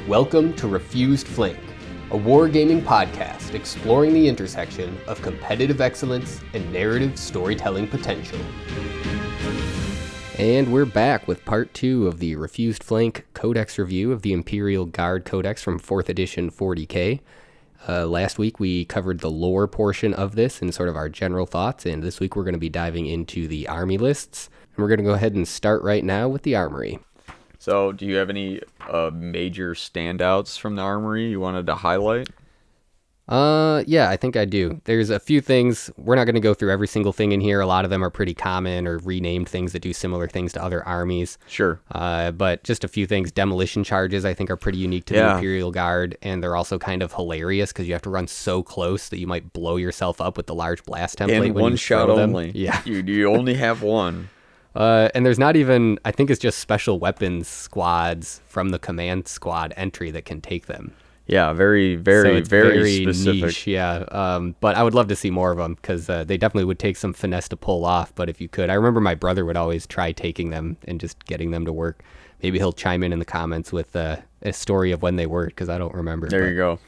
Welcome to Refused Flank, a wargaming podcast exploring the intersection of competitive excellence and narrative storytelling potential. And we're back with part 2 of the Refused Flank Codex review of the Imperial Guard Codex from 4th edition 40k. Last week we covered the lore portion of this and sort of our general thoughts, and this week we're going to be diving into the army lists. And we're going to go ahead and start right now with the armory. So, do you have any major standouts from the armory you wanted to highlight? Yeah, I think I do. There's a few things. We're not going to go through every single thing in here. A lot of them are pretty common or renamed things that do similar things to other armies. Sure. But just a few things. Demolition charges, I think, are pretty unique to the Imperial Guard, and they're also kind of hilarious because you have to run so close that you might blow yourself up with the large blast template. And one shot only. Yeah. You only have one. And there's not even, I think it's just special weapons squads from the command squad entry that can take them. Yeah, very specific. Niche, yeah. But I would love to see more of them because they definitely would take some finesse to pull off. But if you could, I remember my brother would always try taking them and just getting them to work. Maybe he'll chime in the comments with a story of when they worked because I don't remember. There you go.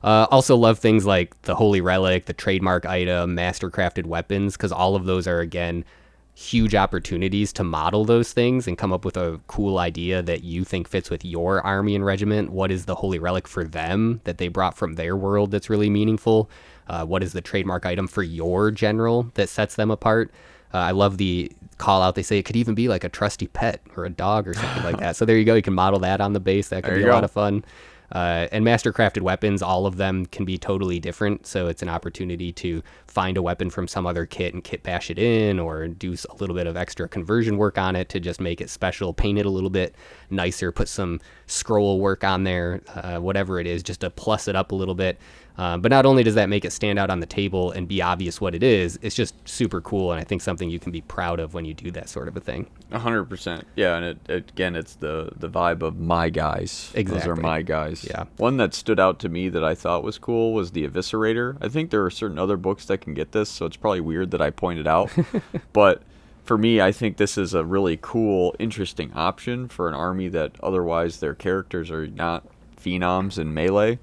Also love things like the Holy Relic, the trademark item, mastercrafted weapons, because all of those are, again, huge opportunities to model those things and come up with a cool idea that you think fits with your army and regiment. What is the Holy Relic for them that they brought from their world that's really meaningful? What is the trademark item for your general that sets them apart? I love the call out. They say it could even be like a trusty pet or a dog or something like that. So there you go. You can model that on the base. That could be a lot of fun. And mastercrafted weapons, all of them can be totally different. So it's an opportunity to find a weapon from some other kit and kit bash it in, or do a little bit of extra conversion work on it to just make it special, paint it a little bit nicer, put some scroll work on there, whatever it is, just to plus it up a little bit. But not only does that make it stand out on the table and be obvious what it is, it's just super cool, and I think something you can be proud of when you do that sort of a thing. 100%. Yeah, and it's the vibe of my guys. Exactly. Those are my guys. Yeah. One that stood out to me that I thought was cool was the Eviscerator. I think there are certain other books that can get this, so it's probably weird that I pointed out. But for me, I think this is a really cool, interesting option for an army that otherwise their characters are not phenoms in melee.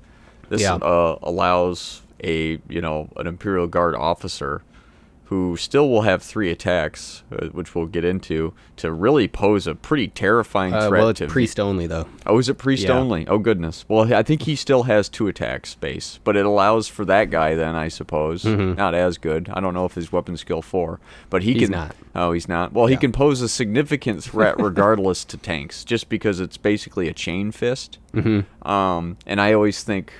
This allows an Imperial Guard officer who still will have 3 attacks, which we'll get into, to really pose a pretty terrifying threat. Well, it's priest only, though. Oh, is it priest only? Oh, goodness. Well, I think he still has 2 attack space, but it allows for that guy then, I suppose. Mm-hmm. Not as good. I don't know if his weapon skill 4, but he's not. Oh, he's not? Well, he can pose a significant threat regardless to tanks, just because it's basically a chain fist. Mm-hmm. And I always think,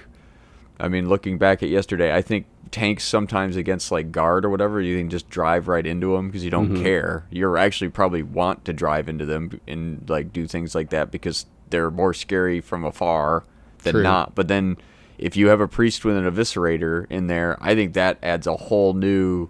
looking back at yesterday, I think tanks sometimes against like guard or whatever, you can just drive right into them because you don't care. You're actually probably want to drive into them and like do things like that because they're more scary from afar than not. But then if you have a priest with an eviscerator in there, I think that adds a whole new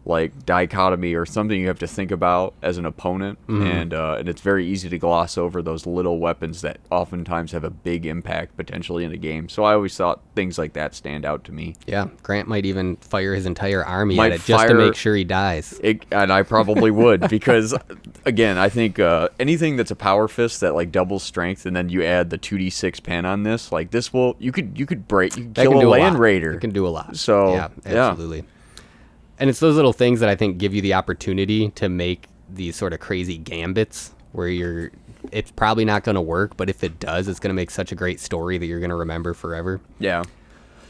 like dichotomy or something you have to think about as an opponent. And it's very easy to gloss over those little weapons that oftentimes have a big impact potentially in a game. So I always thought things like that stand out to me. Yeah, Grant might even fire his entire army at it just to make sure he dies. And I probably would because, again, I think anything that's a power fist that like doubles strength and then you add the 2d6 pen on this, like this will, you could kill a land raider. It can do a lot. So yeah, absolutely. Yeah. And it's those little things that I think give you the opportunity to make these sort of crazy gambits where it's probably not going to work, but if it does, it's going to make such a great story that you're going to remember forever. Yeah.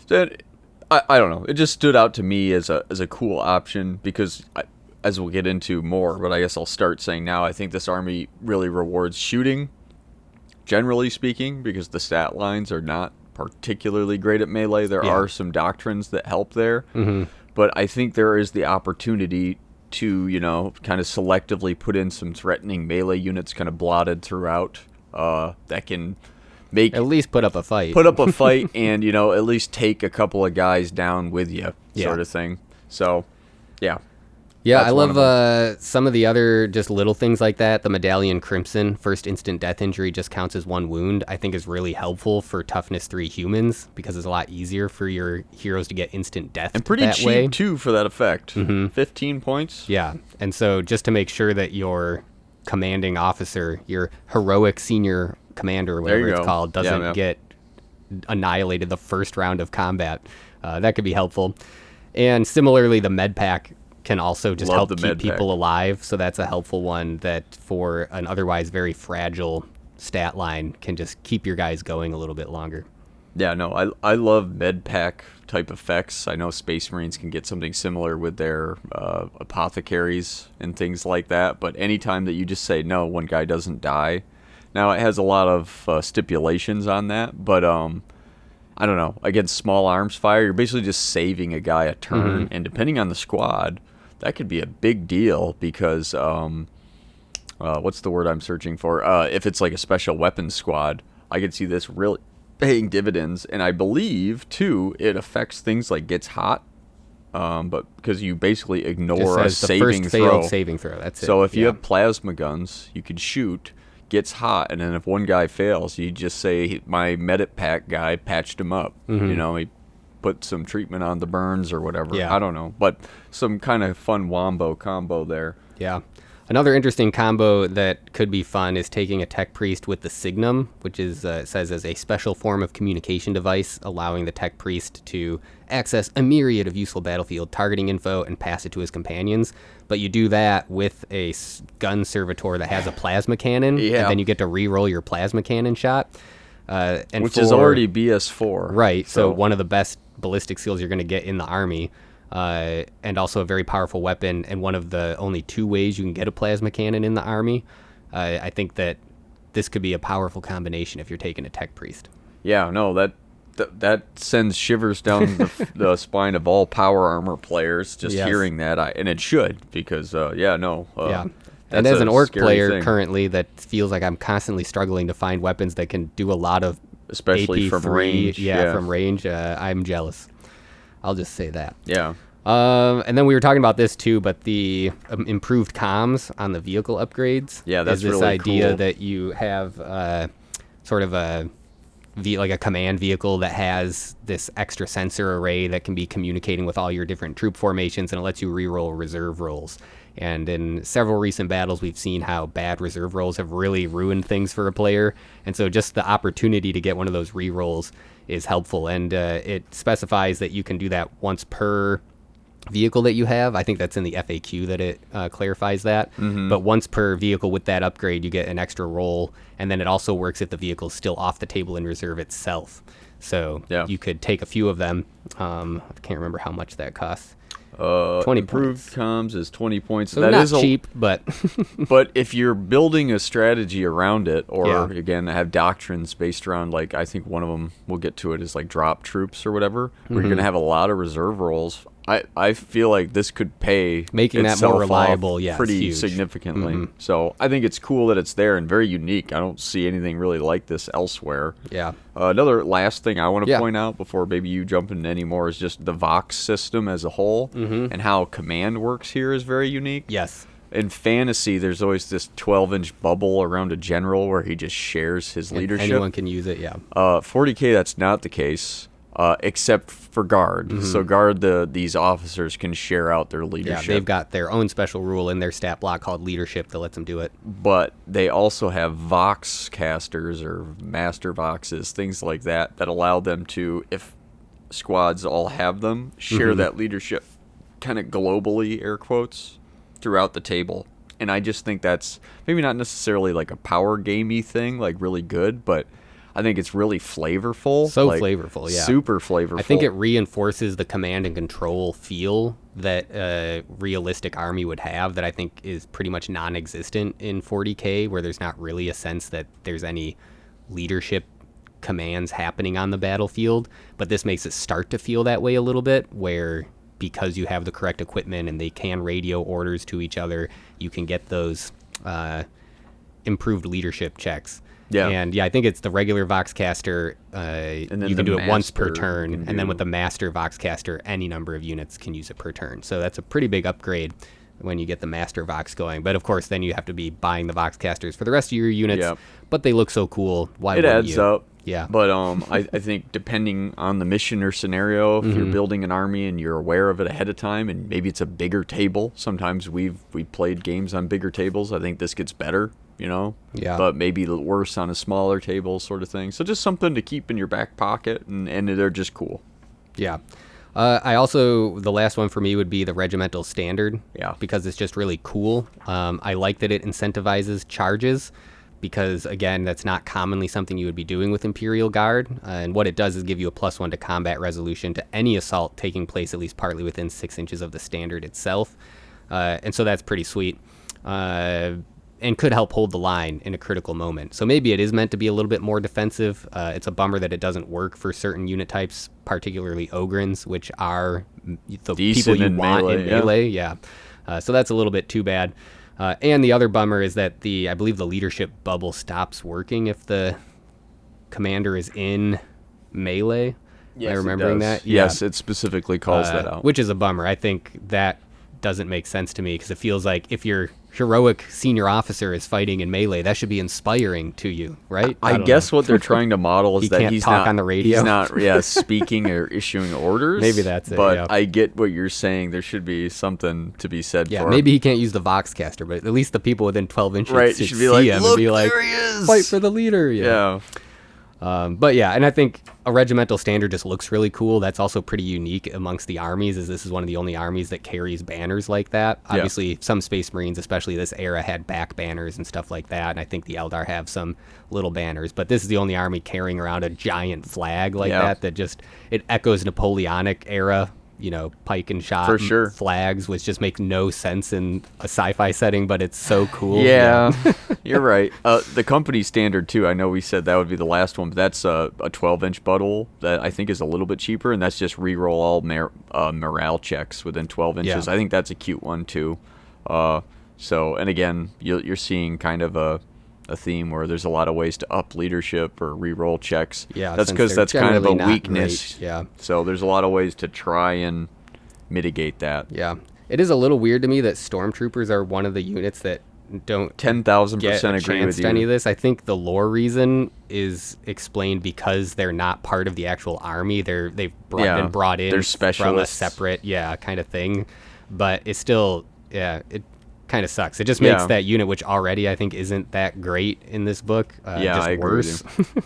So I don't know. It just stood out to me as a cool option because, as we'll get into more, but I guess I'll start saying now, I think this army really rewards shooting, generally speaking, because the stat lines are not particularly great at melee. There are some doctrines that help there. Mm-hmm. But I think there is the opportunity to, kind of selectively put in some threatening melee units kind of blotted throughout that can make... At least put up a fight. And, at least take a couple of guys down with you sort of thing. So, yeah. Yeah, I love some of the other just little things like that. The Medallion Crimson, first instant death injury just counts as 1 wound, I think is really helpful for toughness 3 humans because it's a lot easier for your heroes to get instant death and pretty that cheap, way. Too, for that effect. Mm-hmm. 15 points. Yeah, and so just to make sure that your commanding officer, your heroic senior commander or There whatever you it's go. called doesn't Yeah. get annihilated the first round of combat. That could be helpful. And similarly, the med pack can also just Love help the keep med people pack. alive. So that's a helpful one that for an otherwise very fragile stat line can just keep your guys going a little bit longer. Yeah, no, I love med pack type effects. I know Space Marines can get something similar with their apothecaries and things like that. But anytime that you just say, no, one guy doesn't die. Now, it has a lot of stipulations on that. But I don't know. Against small arms fire, you're basically just saving a guy a turn. And depending on the squad, that could be a big deal because what's the word I'm searching for? If it's like a special weapons squad, I could see this really paying dividends. And I believe, too, it affects things like gets hot, but because you basically Just ignore a says the saving first throw. failed saving throw. That's it. So if you Yeah. have plasma guns, you could shoot, gets hot, and then if one guy fails, you just say, my medic pack guy patched him up. You know, he put some treatment on the burns or whatever. Yeah. I don't know. But some kind of fun wombo combo there. Yeah. Another interesting combo that could be fun is taking a tech priest with the signum, which is it says as a special form of communication device, allowing the tech priest to access a myriad of useful battlefield targeting info and pass it to his companions. But you do that with a gun servitor that has a plasma cannon, Yeah. and then you get to re-roll your plasma cannon shot. And Which is already BS4. right. So one of the best ballistic skills you're going to get in the army. And also a very powerful weapon, and one of the only two ways you can get a plasma cannon in the army. I think that this could be a powerful combination if you're taking a tech priest. Yeah, no, that sends shivers down the spine of all power armor players just Yes. hearing that. And it should, because, Yeah. And that's as a an orc scary player thing. currently, that feels like I'm constantly struggling to find weapons that can do a lot of Especially from AP3. range, yeah. From range. I'm jealous. I'll just say that. Yeah. And then we were talking about this too, but the improved comms on the vehicle upgrades. Yeah, that's is this really idea cool. that you have sort of like a command vehicle that has this extra sensor array that can be communicating with all your different troop formations, and it lets you reroll reserve rolls. And in several recent battles, we've seen how bad reserve rolls have really ruined things for a player. And so just the opportunity to get one of those rerolls is helpful. And it specifies that you can do that once per vehicle that you have. I think that's in the FAQ that it clarifies that. But once per vehicle with that upgrade, you get an extra roll. And then it also works if the vehicle's still off the table in reserve itself. So Yeah. you could take a few of them. I can't remember how much that costs. 20 points. improved comms is 20 points. So That not is cheap, but But if you're building a strategy around it, or Yeah. again, have doctrines based around, like, I think one of them, we'll get to it, is like drop troops or whatever, where you're going to have a lot of reserve rolls. I feel like this could pay Making that more itself off reliable, yeah, it's pretty huge. significantly. So I think it's cool that it's there and very unique. I don't see anything really like this elsewhere. yeah. Another last thing I want to Yeah. point out before maybe you jump into any more is just the Vox system as a whole, and how command works here is very unique. Yes. In fantasy, there's always this 12-inch bubble around a general where he just shares his leadership. Anyone can use it, yeah. 40K, that's not the case, except for Guard. So Guard, these officers can share out their Yeah, leadership. they've got their own special rule in their stat block called leadership that lets them do it. But they also have Vox casters or Master Voxes, things like that, that allow them to, if squads all have them, share that leadership kind of globally, air quotes, throughout the table. And I just think that's maybe not necessarily like a power gamey thing, like really good, but I think it's really flavorful. So like, flavorful, yeah. Super flavorful. I think it reinforces the command and control feel that a realistic army would have that I think is pretty much non-existent in 40K, where there's not really a sense that there's any leadership commands happening on the battlefield. But this makes it start to feel that way a little bit, where because you have the correct equipment and they can radio orders to each other, you can get those improved leadership checks. Yeah. And yeah, I think it's the regular Voxcaster. then You can the do it once per Master turn, can and then do- with the Master Voxcaster, any number of units can use it per turn. So that's a pretty big upgrade when you get the Master Vox going. But of course, then you have to be buying the Voxcasters for the rest of your units. Yep. But they look so cool. Why It wouldn't adds you? up. Yeah. But I think depending on the mission or scenario, if you're building an army and you're aware of it ahead of time, and maybe it's a bigger table. Sometimes we played games on bigger tables. I think this gets better you know? Yeah. But maybe worse on a smaller table sort of thing. So just something to keep in your back pocket, and they're just cool. Yeah. The last one for me would be the regimental standard. Yeah. Because it's just really cool. I like that it incentivizes charges because, again, that's not commonly something you would be doing with Imperial Guard. And what it does is give you a +1 to combat resolution to any assault taking place at least partly within 6 inches of the standard itself. And so that's pretty sweet. And could help hold the line in a critical moment. So maybe it is meant to be a little bit more defensive. It's a bummer that it doesn't work for certain unit types, particularly Ogryns, which are the decent people you want melee, in melee. Yeah. So that's a little bit too bad. And the other bummer is that I believe the leadership bubble stops working if the commander is in melee. Yes, Am I remembering that? Yes, it specifically calls that out. Which is a bummer. I think that doesn't make sense to me because it feels like if your heroic senior officer is fighting in melee, that should be inspiring to you, right? I guess what they're trying to model is that he's not on the radio. He's not, speaking or issuing orders. Maybe that's it. But yeah. I get what you're saying. There should be something to be said for. Yeah, maybe he can't use the Voxcaster, but at least the people within 12 inches right, should be see like, him look, and be like, there he is. Fight for the leader. Yeah. But yeah, and I think a regimental standard just looks really cool. That's also pretty unique amongst the armies, as this is one of the only armies that carries banners like that. Yeah. Obviously, some Space Marines, especially this era, had back banners and stuff like that, and I think the Eldar have some little banners. But this is the only army carrying around a giant flag like that just, it echoes Napoleonic era, pike and shot for sure. flags, which just makes no sense in a sci-fi setting, but it's so cool. Yeah, you're right. The company standard, too, I know we said that would be the last one, but that's a 12-inch buttle that I think is a little bit cheaper, and that's just re-roll all morale checks within 12 inches. Yeah. I think that's a cute one, too. And again, you're seeing kind of a theme where there's a lot of ways to up leadership or re-roll checks. Yeah, that's because that's kind of a weakness. Great. Yeah. So there's a lot of ways to try and mitigate that. Yeah. It is a little weird to me that stormtroopers are one of the units that don't 10,000% agree with you. Any of this. I think the lore reason is explained because they're not part of the actual army. They've been brought in they're from a specialists. separate kind of thing. But it's still it kind of sucks. It just makes that unit, which already I think isn't that great in this book, just I agree worse. with you.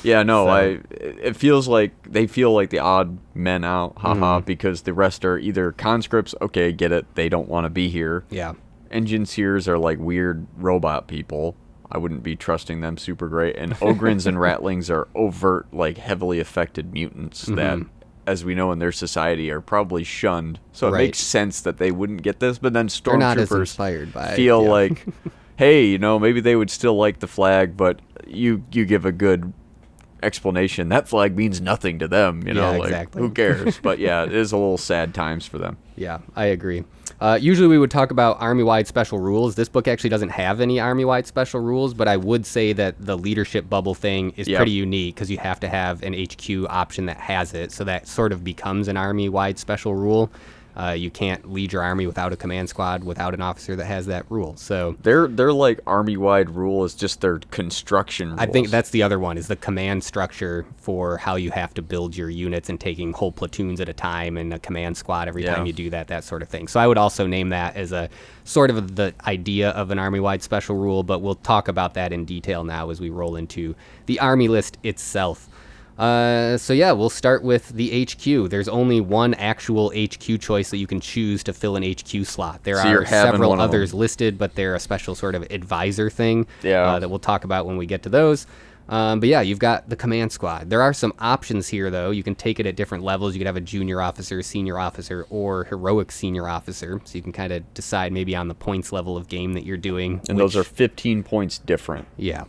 Yeah, no, it feels like they feel like the odd men out, because the rest are either conscripts, okay, get it, they don't want to be here. Yeah. Engineers are like weird robot people. I wouldn't be trusting them super great. And Ogryns and Ratlings are overt, like heavily affected mutants that, as we know in their society, are probably shunned. So it makes sense that they wouldn't get this, but then They're not as stormtroopers inspired by feel like, hey, maybe they would still like the flag, but you give a good explanation. That flag means nothing to them, exactly. Who cares? But yeah, it is a little sad times for them. Yeah, I agree. Usually we would talk about army-wide special rules. This book actually doesn't have any army-wide special rules, but I would say that the leadership bubble thing is pretty unique because you have to have an HQ option that has it, so that sort of becomes an army-wide special rule. You can't lead your army without a command squad, without an officer that has that rule. So Their like army-wide rule is just their construction rules. I think that's the other one, is the command structure for how you have to build your units and taking whole platoons at a time and a command squad every time you do that sort of thing. So I would also name that as a sort of the idea of an army-wide special rule, but we'll talk about that in detail now as we roll into the army list itself. We'll start with the HQ. There's only one actual HQ choice that you can choose to fill an HQ slot. There are several others listed, but they're a special sort of advisor thing that we'll talk about when we get to those. You've got the command squad. There are some options here, though. You can take it at different levels. You could have a junior officer, senior officer, or heroic senior officer. So you can kind of decide maybe on the points level of game that you're doing. And those are 15 points different. Yeah.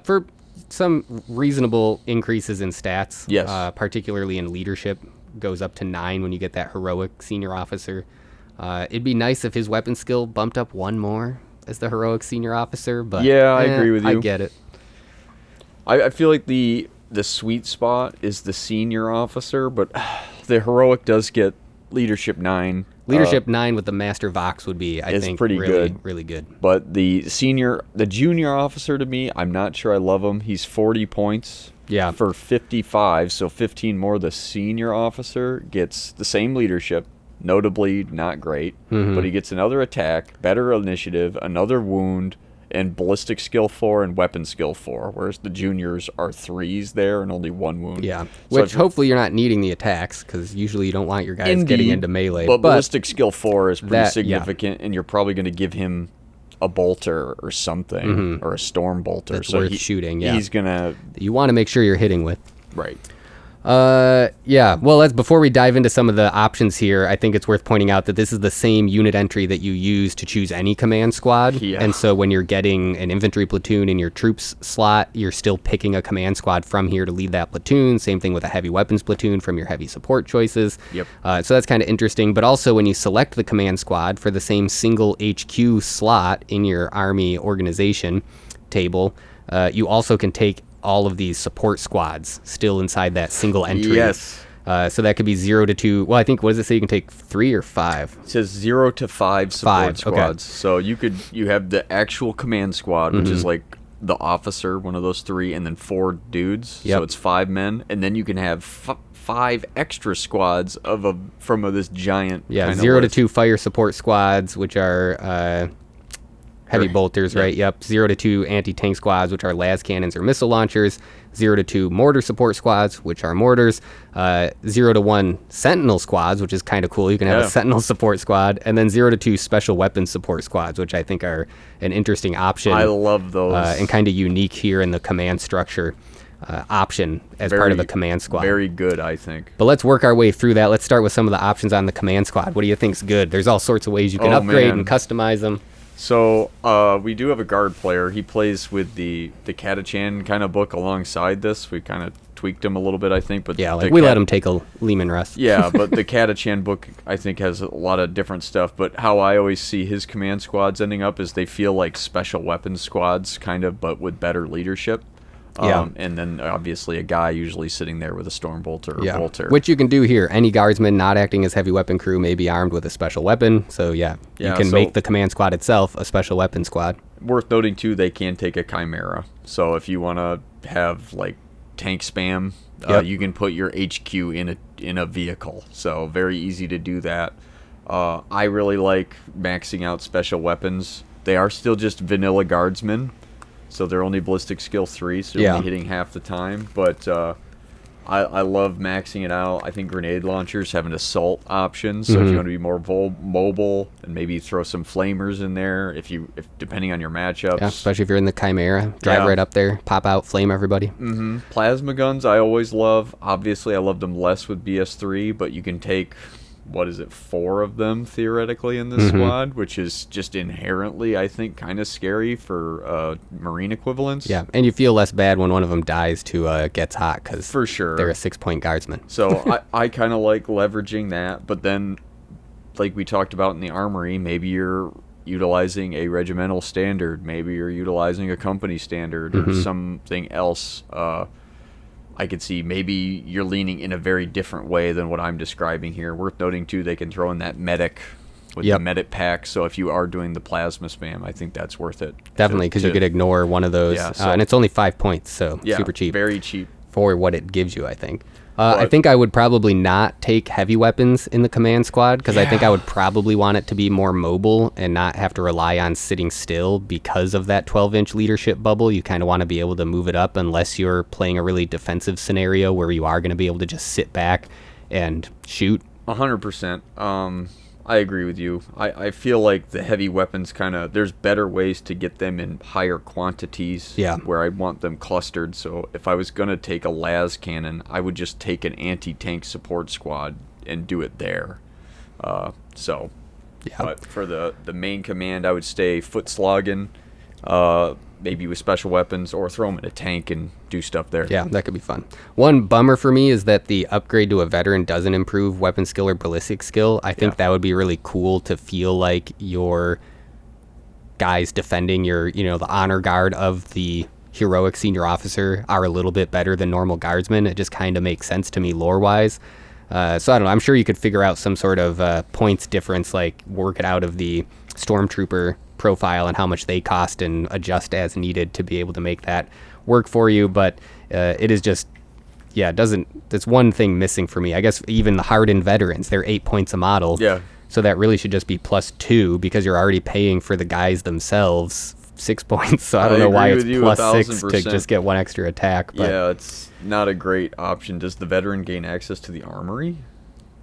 For some reasonable increases in stats. Yes. Particularly in leadership. Goes up to 9 when you get that heroic senior officer. It'd be nice if his weapon skill bumped up 1 more as the heroic senior officer, but I agree with you. I get it. I feel like the sweet spot is the senior officer, but the heroic does get leadership 9. Leadership 9 with the Master Vox would be, I think, pretty good. Really good. But the junior officer, to me, I'm not sure I love him. He's 40 points for 55, so 15 more. The senior officer gets the same leadership, notably not great, but he gets another attack, better initiative, another wound, and ballistic skill 4 and weapon skill 4, whereas the juniors are 3s there and only 1 wound. Yeah, So which hopefully you're not needing the attacks, because usually you don't want your guys getting into melee. But ballistic skill 4 is pretty that- significant, and you're probably going to give him a bolter or something, or a storm bolter. That's worth shooting, yeah. He's going to... You want to make sure you're hitting with. Right. Yeah, well, before we dive into some of the options here, I think it's worth pointing out that this is the same unit entry that you use to choose any command squad. Yeah. And so when you're getting an infantry platoon in your troops slot, you're still picking a command squad from here to lead that platoon. Same thing with a heavy weapons platoon from your heavy support choices. Yep. So that's kind of interesting. But also when you select the command squad for the same single HQ slot in your army organization table, you also can take all of these support squads still inside that single entry. Yes. So that could be 0 to 2. Well, I think, what does it say? You can take 3 or 5? It says 0 to 5 support 5, okay. squads. So you have the actual command squad, which is like the officer, one of those 3, and then 4 dudes. Yep. So it's 5 men, and then you can have 5 extra squads from this giant. Yeah, kind of 0 to list. 2 fire support squads, which are heavy bolters, right? Yep. 0 to 2 anti-tank squads, which are las cannons or missile launchers. 0 to 2 mortar support squads, which are mortars. 0 to 1 sentinel squads, which is kind of cool. You can have a sentinel support squad. And then 0 to 2 special weapons support squads, which I think are an interesting option. I love those. And kind of unique here in the command structure option as part of a command squad. Very good, I think. But let's work our way through that. Let's start with some of the options on the command squad. What do you think's good? There's all sorts of ways you can upgrade man. and customize them. So we do have a guard player. He plays with the Catachan kind of book alongside this. We kind of tweaked him a little bit, I think. But Yeah, like we let him take a Lehman rest. Yeah, but the Catachan book, I think, has a lot of different stuff. But how I always see his command squads ending up is they feel like special weapons squads, kind of, but with better leadership. Yeah. And then obviously a guy usually sitting there with a storm bolter or bolter. Which you can do here. Any guardsman not acting as heavy weapon crew may be armed with a special weapon. So you can make the command squad itself a special weapon squad. Worth noting too, they can take a chimera. So if you want to have like tank spam, you can put your HQ in a vehicle. So very easy to do that. I really like maxing out special weapons. They are still just vanilla guardsmen. So they're only ballistic skill 3, so you're only hitting half the time. But I love maxing it out. I think grenade launchers have an assault option. So if you want to be more mobile, and maybe throw some flamers in there, if depending on your matchups. Yeah, especially if you're in the Chimera. Drive right up there, pop out, flame everybody. Plasma guns I always love. Obviously, I love them less with BS3, but you can take... 4 of them theoretically in this squad, which is just inherently, I think, kind of scary for Marine equivalents. Yeah, and you feel less bad when one of them dies to gets hot, because for sure they're a 6-point guardsman. So I kind of like leveraging that, but then, like we talked about in the armory, maybe you're utilizing a regimental standard, maybe you're utilizing a company standard or something else. I could see maybe you're leaning in a very different way than what I'm describing here. Worth noting, too, they can throw in that medic with the medic pack. So if you are doing the plasma spam, I think that's worth it. Definitely, because you could ignore one of those. Yeah, so, and it's only 5 points, so yeah, super cheap. Very cheap. For what it gives you, I think. I think I would probably not take heavy weapons in the command squad, because I think I would probably want it to be more mobile and not have to rely on sitting still because of that 12-inch leadership bubble. You kind of want to be able to move it up unless you're playing a really defensive scenario where you are going to be able to just sit back and shoot. 100%. I agree with you. I feel like the heavy weapons there's better ways to get them in higher quantities where I want them clustered. So if I was going to take a las cannon, I would just take an anti-tank support squad and do it there. But for the main command, I would stay foot slogging, maybe with special weapons, or throw them in a tank and do stuff there. Yeah, that could be fun. One bummer for me is that the upgrade to a veteran doesn't improve weapon skill or ballistic skill. I think that would be really cool to feel like your guys defending your, the honor guard of the heroic senior officer are a little bit better than normal guardsmen. It just kind of makes sense to me lore-wise. So I don't know. I'm sure you could figure out some sort of points difference, like work it out of the stormtrooper profile and how much they cost and adjust as needed to be able to make that work for you. But it is just, that's one thing missing for me. I guess even the hardened veterans, they're 8 points a model. Yeah. So that really should just be +2, because you're already paying for the guys themselves 6 points, so I don't I know why agree it's with you plus 6 to 1000%. just get 1 extra attack. But Yeah, it's not a great option. Does the veteran gain access to the armory?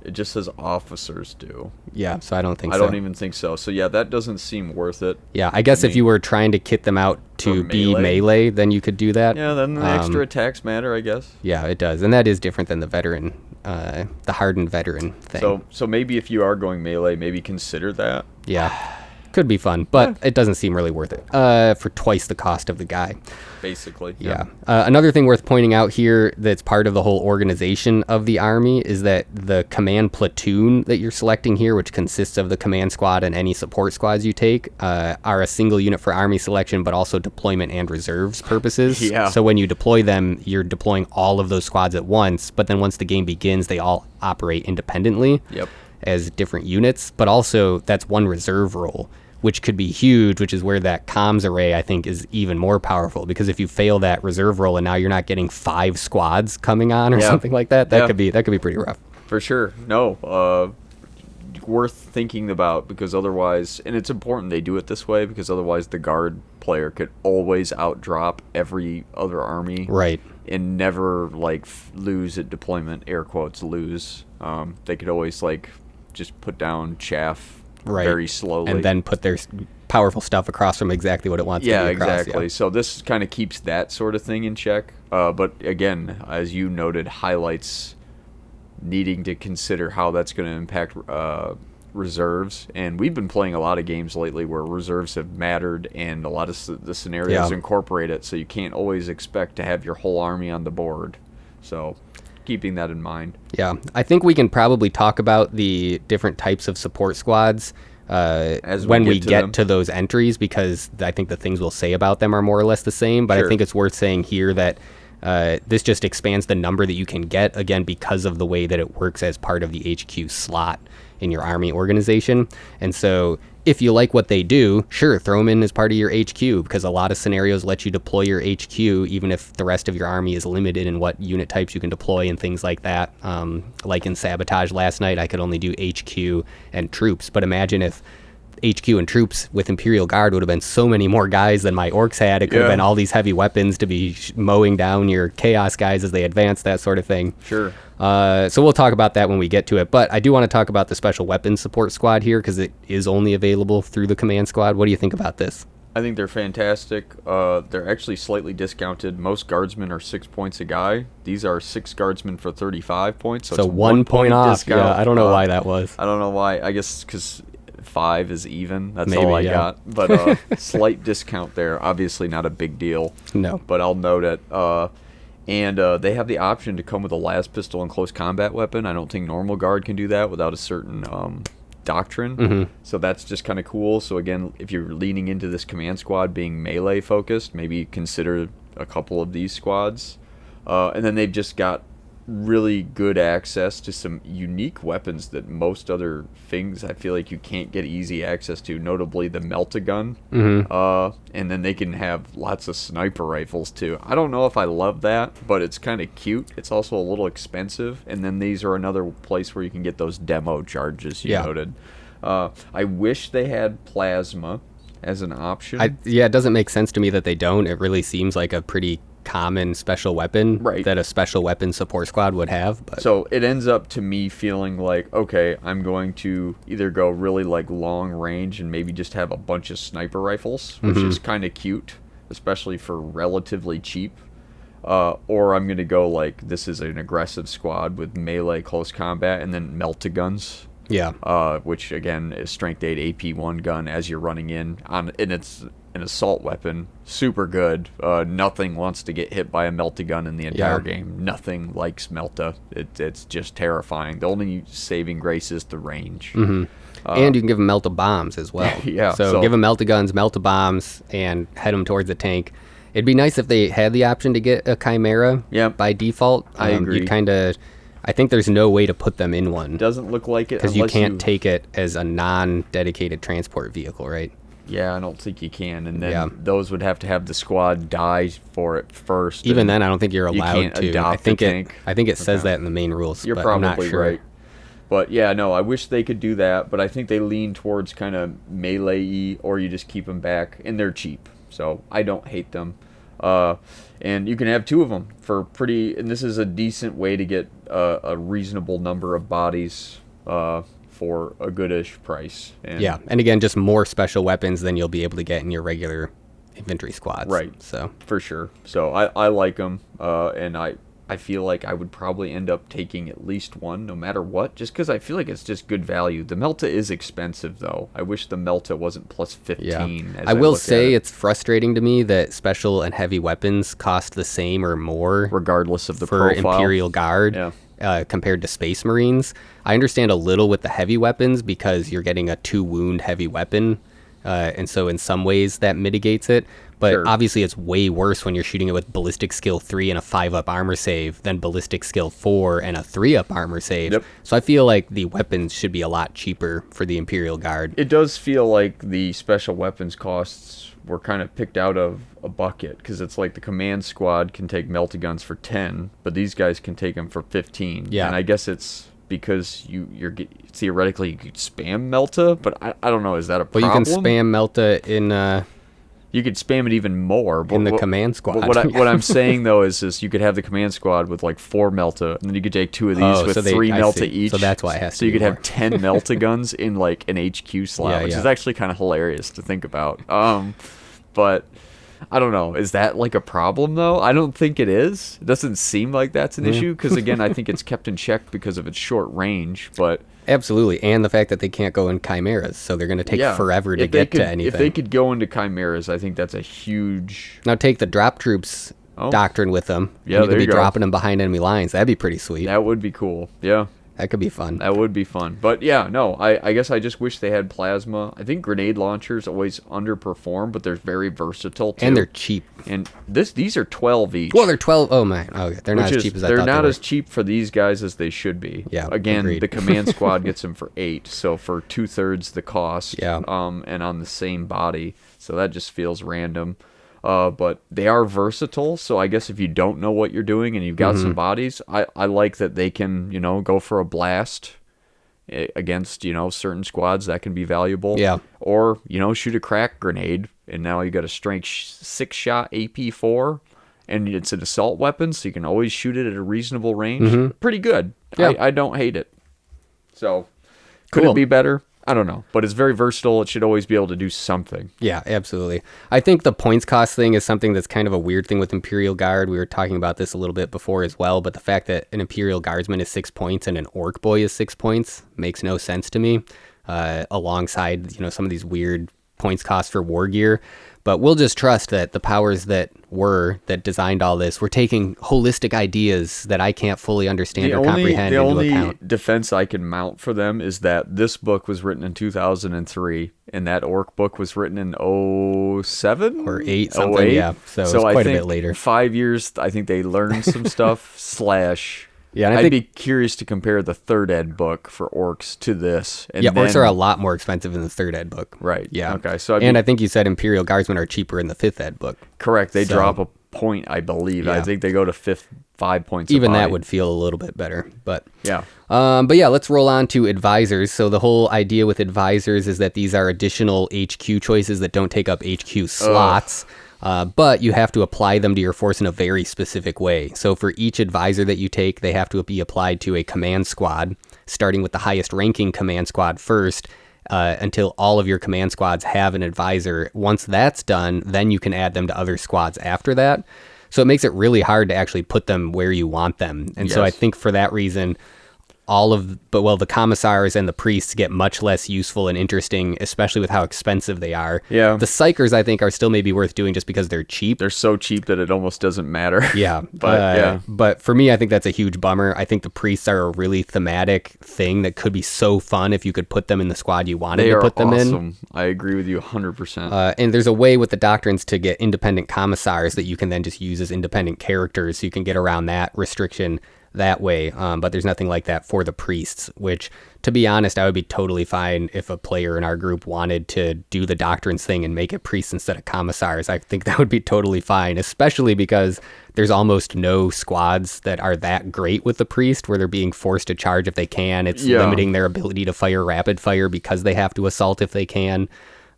It just says officers do. yeah, so I don't think I so. don't even think so. So yeah, that doesn't seem worth it. Yeah, I guess to if me. you were trying to kit them out to For be melee? melee, then you could do that. Yeah, then the extra attacks matter, I guess. Yeah, it does, and that is different than the veteran, the hardened veteran thing. So maybe if you are going melee, maybe consider that. Yeah, could be fun, but it doesn't seem really worth it for twice the cost of the guy. Basically. Yeah. Another thing worth pointing out here that's part of the whole organization of the army is that the command platoon that you're selecting here, which consists of the command squad and any support squads you take, are a single unit for army selection, but also deployment and reserves purposes. Yeah. So when you deploy them, you're deploying all of those squads at once, but then once the game begins, they all operate independently Yep. as different units, but also that's one reserve role, which could be huge, which is where that comms array, I think, is even more powerful, because if you fail that reserve role and now you're not getting 5 squads coming on or Yeah. something like that, Yeah. could be pretty rough. For sure. No. Worth thinking about, because otherwise, and it's important they do it this way, because otherwise the guard player could always outdrop every other army. Right. And never lose at deployment, air quotes lose. They could always just put down chaff Right. very slowly, And then put their powerful stuff across from exactly what it wants to be across. exactly. Yeah. So this kind of keeps that sort of thing in check. But again, as you noted, highlights needing to consider how that's going to impact reserves. And we've been playing a lot of games lately where reserves have mattered, and a lot of the scenarios Yeah. incorporate it. So you can't always expect to have your whole army on the board. So keeping that in mind. Yeah, I think we can probably talk about the different types of support squads when we get to those entries, because I think the things we'll say about them are more or less the same. But Sure. I think it's worth saying here that this just expands the number that you can get, again, because of the way that it works as part of the HQ slot in your army organization. And so if you like what they do, sure, throw them in as part of your HQ, because a lot of scenarios let you deploy your HQ even if the rest of your army is limited in what unit types you can deploy and things like that. Like in Sabotage last night, I could only do HQ and troops, but imagine if HQ and troops with Imperial Guard would have been so many more guys than my orcs had. It could have been all these heavy weapons to be mowing down your chaos guys as they advance, that sort of thing. Sure. So we'll talk about that when we get to it. But I do want to talk about the special weapons support squad here, because it is only available through the command squad. What do you think about this? I think they're fantastic. They're actually slightly discounted. Most guardsmen are 6 points a guy. These are 6 guardsmen for 35 points. So it's 1 point off. discount. Yeah, I don't know why that was. I don't know why. I guess because 5 is even. That's Maybe, all I yeah. got. But slight discount there. Obviously not a big deal. No. But I'll note it. And they have the option to come with a las pistol and close combat weapon. I don't think normal guard can do that without a certain doctrine. Mm-hmm. So that's just kind of cool. So again, if you're leaning into this command squad being melee focused, maybe consider a couple of these squads. And then they've just got really good access to some unique weapons that most other things I feel like you can't get easy access to, notably the melt-a-gun. Mm-hmm. And then they can have lots of sniper rifles too. I don't know if I love that, but it's kind of cute. It's also a little expensive. And then these are another place where you can get those demo charges you noted. I wish they had plasma as an option. It doesn't make sense to me that they don't. It really seems like a pretty common special weapon that a special weapon support squad would have. But. So it ends up to me feeling like, okay, I'm going to either go really long range and maybe just have a bunch of sniper rifles, which is kind of cute, especially for relatively cheap. Or I'm going to go this is an aggressive squad with melee close combat and then melt-a-guns. Yeah. Which again is strength 8 AP1 gun as you're running in on, and it's an assault weapon, super good. Nothing wants to get hit by a melta-gun in the entire game. Nothing likes melta. It's just terrifying. The only saving grace is the range. Mm-hmm. And you can give them melta bombs as well. So give them melta guns, melta bombs, and head them towards the tank. It'd be nice if they had the option to get a Chimera by default. I agree. I think there's no way to put them in one. Doesn't look like it. Because you can't take it as a non-dedicated transport vehicle, right? Yeah, I don't think you can. And then those would have to have the squad die for it first. Even then, I don't think you're allowed to. Adopt I think it says that in the main rules. You're but probably I'm not sure. right. But yeah, no, I wish they could do that. But I think they lean towards kind of melee-y, or you just keep them back, and they're cheap. So I don't hate them. And you can have 2 of them for and this is a decent way to get a reasonable number of bodies for a goodish price. And yeah, and again, just more special weapons than you'll be able to get in your regular infantry squads. Right. So for sure. So I like them, and I feel like I would probably end up taking at least one, no matter what, just because I feel like it's just good value. The Melta is expensive, though. I wish the Melta wasn't plus 15. Yeah. I will say it's frustrating to me that special and heavy weapons cost the same or more, regardless of the for profile. Imperial Guard. Compared to Space Marines. I understand a little with the heavy weapons because you're getting a 2-wound heavy weapon, and so in some ways that mitigates it. But Sure. Obviously it's way worse when you're shooting it with Ballistic Skill 3 and a 5-up armor save than Ballistic Skill 4 and a 3-up armor save. Yep. So I feel like the weapons should be a lot cheaper for the Imperial Guard. It does feel like the special weapons costs were kind of picked out of a bucket, because it's like the command squad can take melta-guns for 10, but these guys can take them for 15. Yeah. And I guess it's because theoretically you could spam melta, but I don't know, is that a problem? Well, you can spam melta in you could spam it even more. in the command squad. What I'm saying, though, is you could have the command squad with like 4 melta, and then you could take 2 of these with 3 melta each. So that's why it has to So you be could more. have 10 melta guns in like an HQ slot, which is actually kind of hilarious to think about. But I don't know. Is that like a problem, though? I don't think it is. It doesn't seem like that's an issue, because again, I think it's kept in check because of its short range. But absolutely, and the fact that they can't go in chimeras, so they're going to take forever to get to anything. If they could go into chimeras, I think that's a huge. Now take the drop troops doctrine with them. Yeah, and you could there be you go. dropping them behind enemy lines. That'd be pretty sweet. That would be cool. Yeah. That could be fun. That would be fun. But yeah, no, I guess I just wish they had plasma. I think grenade launchers always underperform, but they're very versatile too. And they're cheap. And these are 12 each. Well, they're 12. Oh, man. Oh, they're not as cheap as I thought they're not they were. as cheap for these guys as they should be. Yeah, Again, agreed. the command squad gets them for 8, so for 2/3 the cost. Yeah. And on the same body, so that just feels random. But they are versatile, so I guess if you don't know what you're doing and you've got some bodies, I like that they can, go for a blast against, certain squads. That can be valuable. Yeah. Or, shoot a crack grenade, and now you got a strength 6-shot AP4, and it's an assault weapon, so you can always shoot it at a reasonable range. Pretty good. Yeah. I don't hate it. So, could Cool. it be better? I don't know, but it's very versatile. It should always be able to do something. Yeah, absolutely. I think the points cost thing is something that's kind of a weird thing with Imperial Guard. We were talking about this a little bit before as well, but the fact that an Imperial Guardsman is 6 points and an Orc Boy is 6 points makes no sense to me, alongside, some of these weird points cost for war gear. But we'll just trust that the powers that designed all this were taking holistic ideas that I can't fully understand or comprehend the into only account. defense I can mount for them is that this book was written in 2003, and that Orc book was written in 07 Or 8 something, yeah. So it's I quite a think bit later. 5 years, I think they learned some stuff. Yeah, and I I'd think be curious to compare the third ed book for orcs to this. And orcs then- are a lot more expensive in the third ed book. Right. Yeah. Okay. So I think you said Imperial Guardsmen are cheaper in the fifth ed book. correct. They So- drop a point, I believe. Yeah. I think they go to 5 points. Even a that body. would feel a little bit better. But Yeah. let's roll on to advisors. So the whole idea with advisors is that these are additional HQ choices that don't take up HQ slots. But you have to apply them to your force in a very specific way. So for each advisor that you take, they have to be applied to a command squad, starting with the highest ranking command squad first, until all of your command squads have an advisor. Once that's done, then you can add them to other squads after that. So it makes it really hard to actually put them where you want them. And so I Yes. think for that reason, the commissars and the priests get much less useful and interesting, especially with how expensive they are. Yeah. The psychers, I think, are still maybe worth doing just because they're cheap. They're so cheap that it almost doesn't matter. Yeah. But But for me, I think that's a huge bummer. I think the priests are a really thematic thing that could be so fun if you could put them in the squad you wanted they to are put them in. awesome. I agree with you 100%. And there's a way with the doctrines to get independent commissars that you can then just use as independent characters, so you can get around that restriction that way. But there's nothing like that for the priests, which, to be honest, I would be totally fine if a player in our group wanted to do the doctrines thing and make it priests instead of commissars. I think that would be totally fine, especially because there's almost no squads that are that great with the priest where they're being forced to charge if they can. It's limiting their ability to fire rapid fire because they have to assault if they can.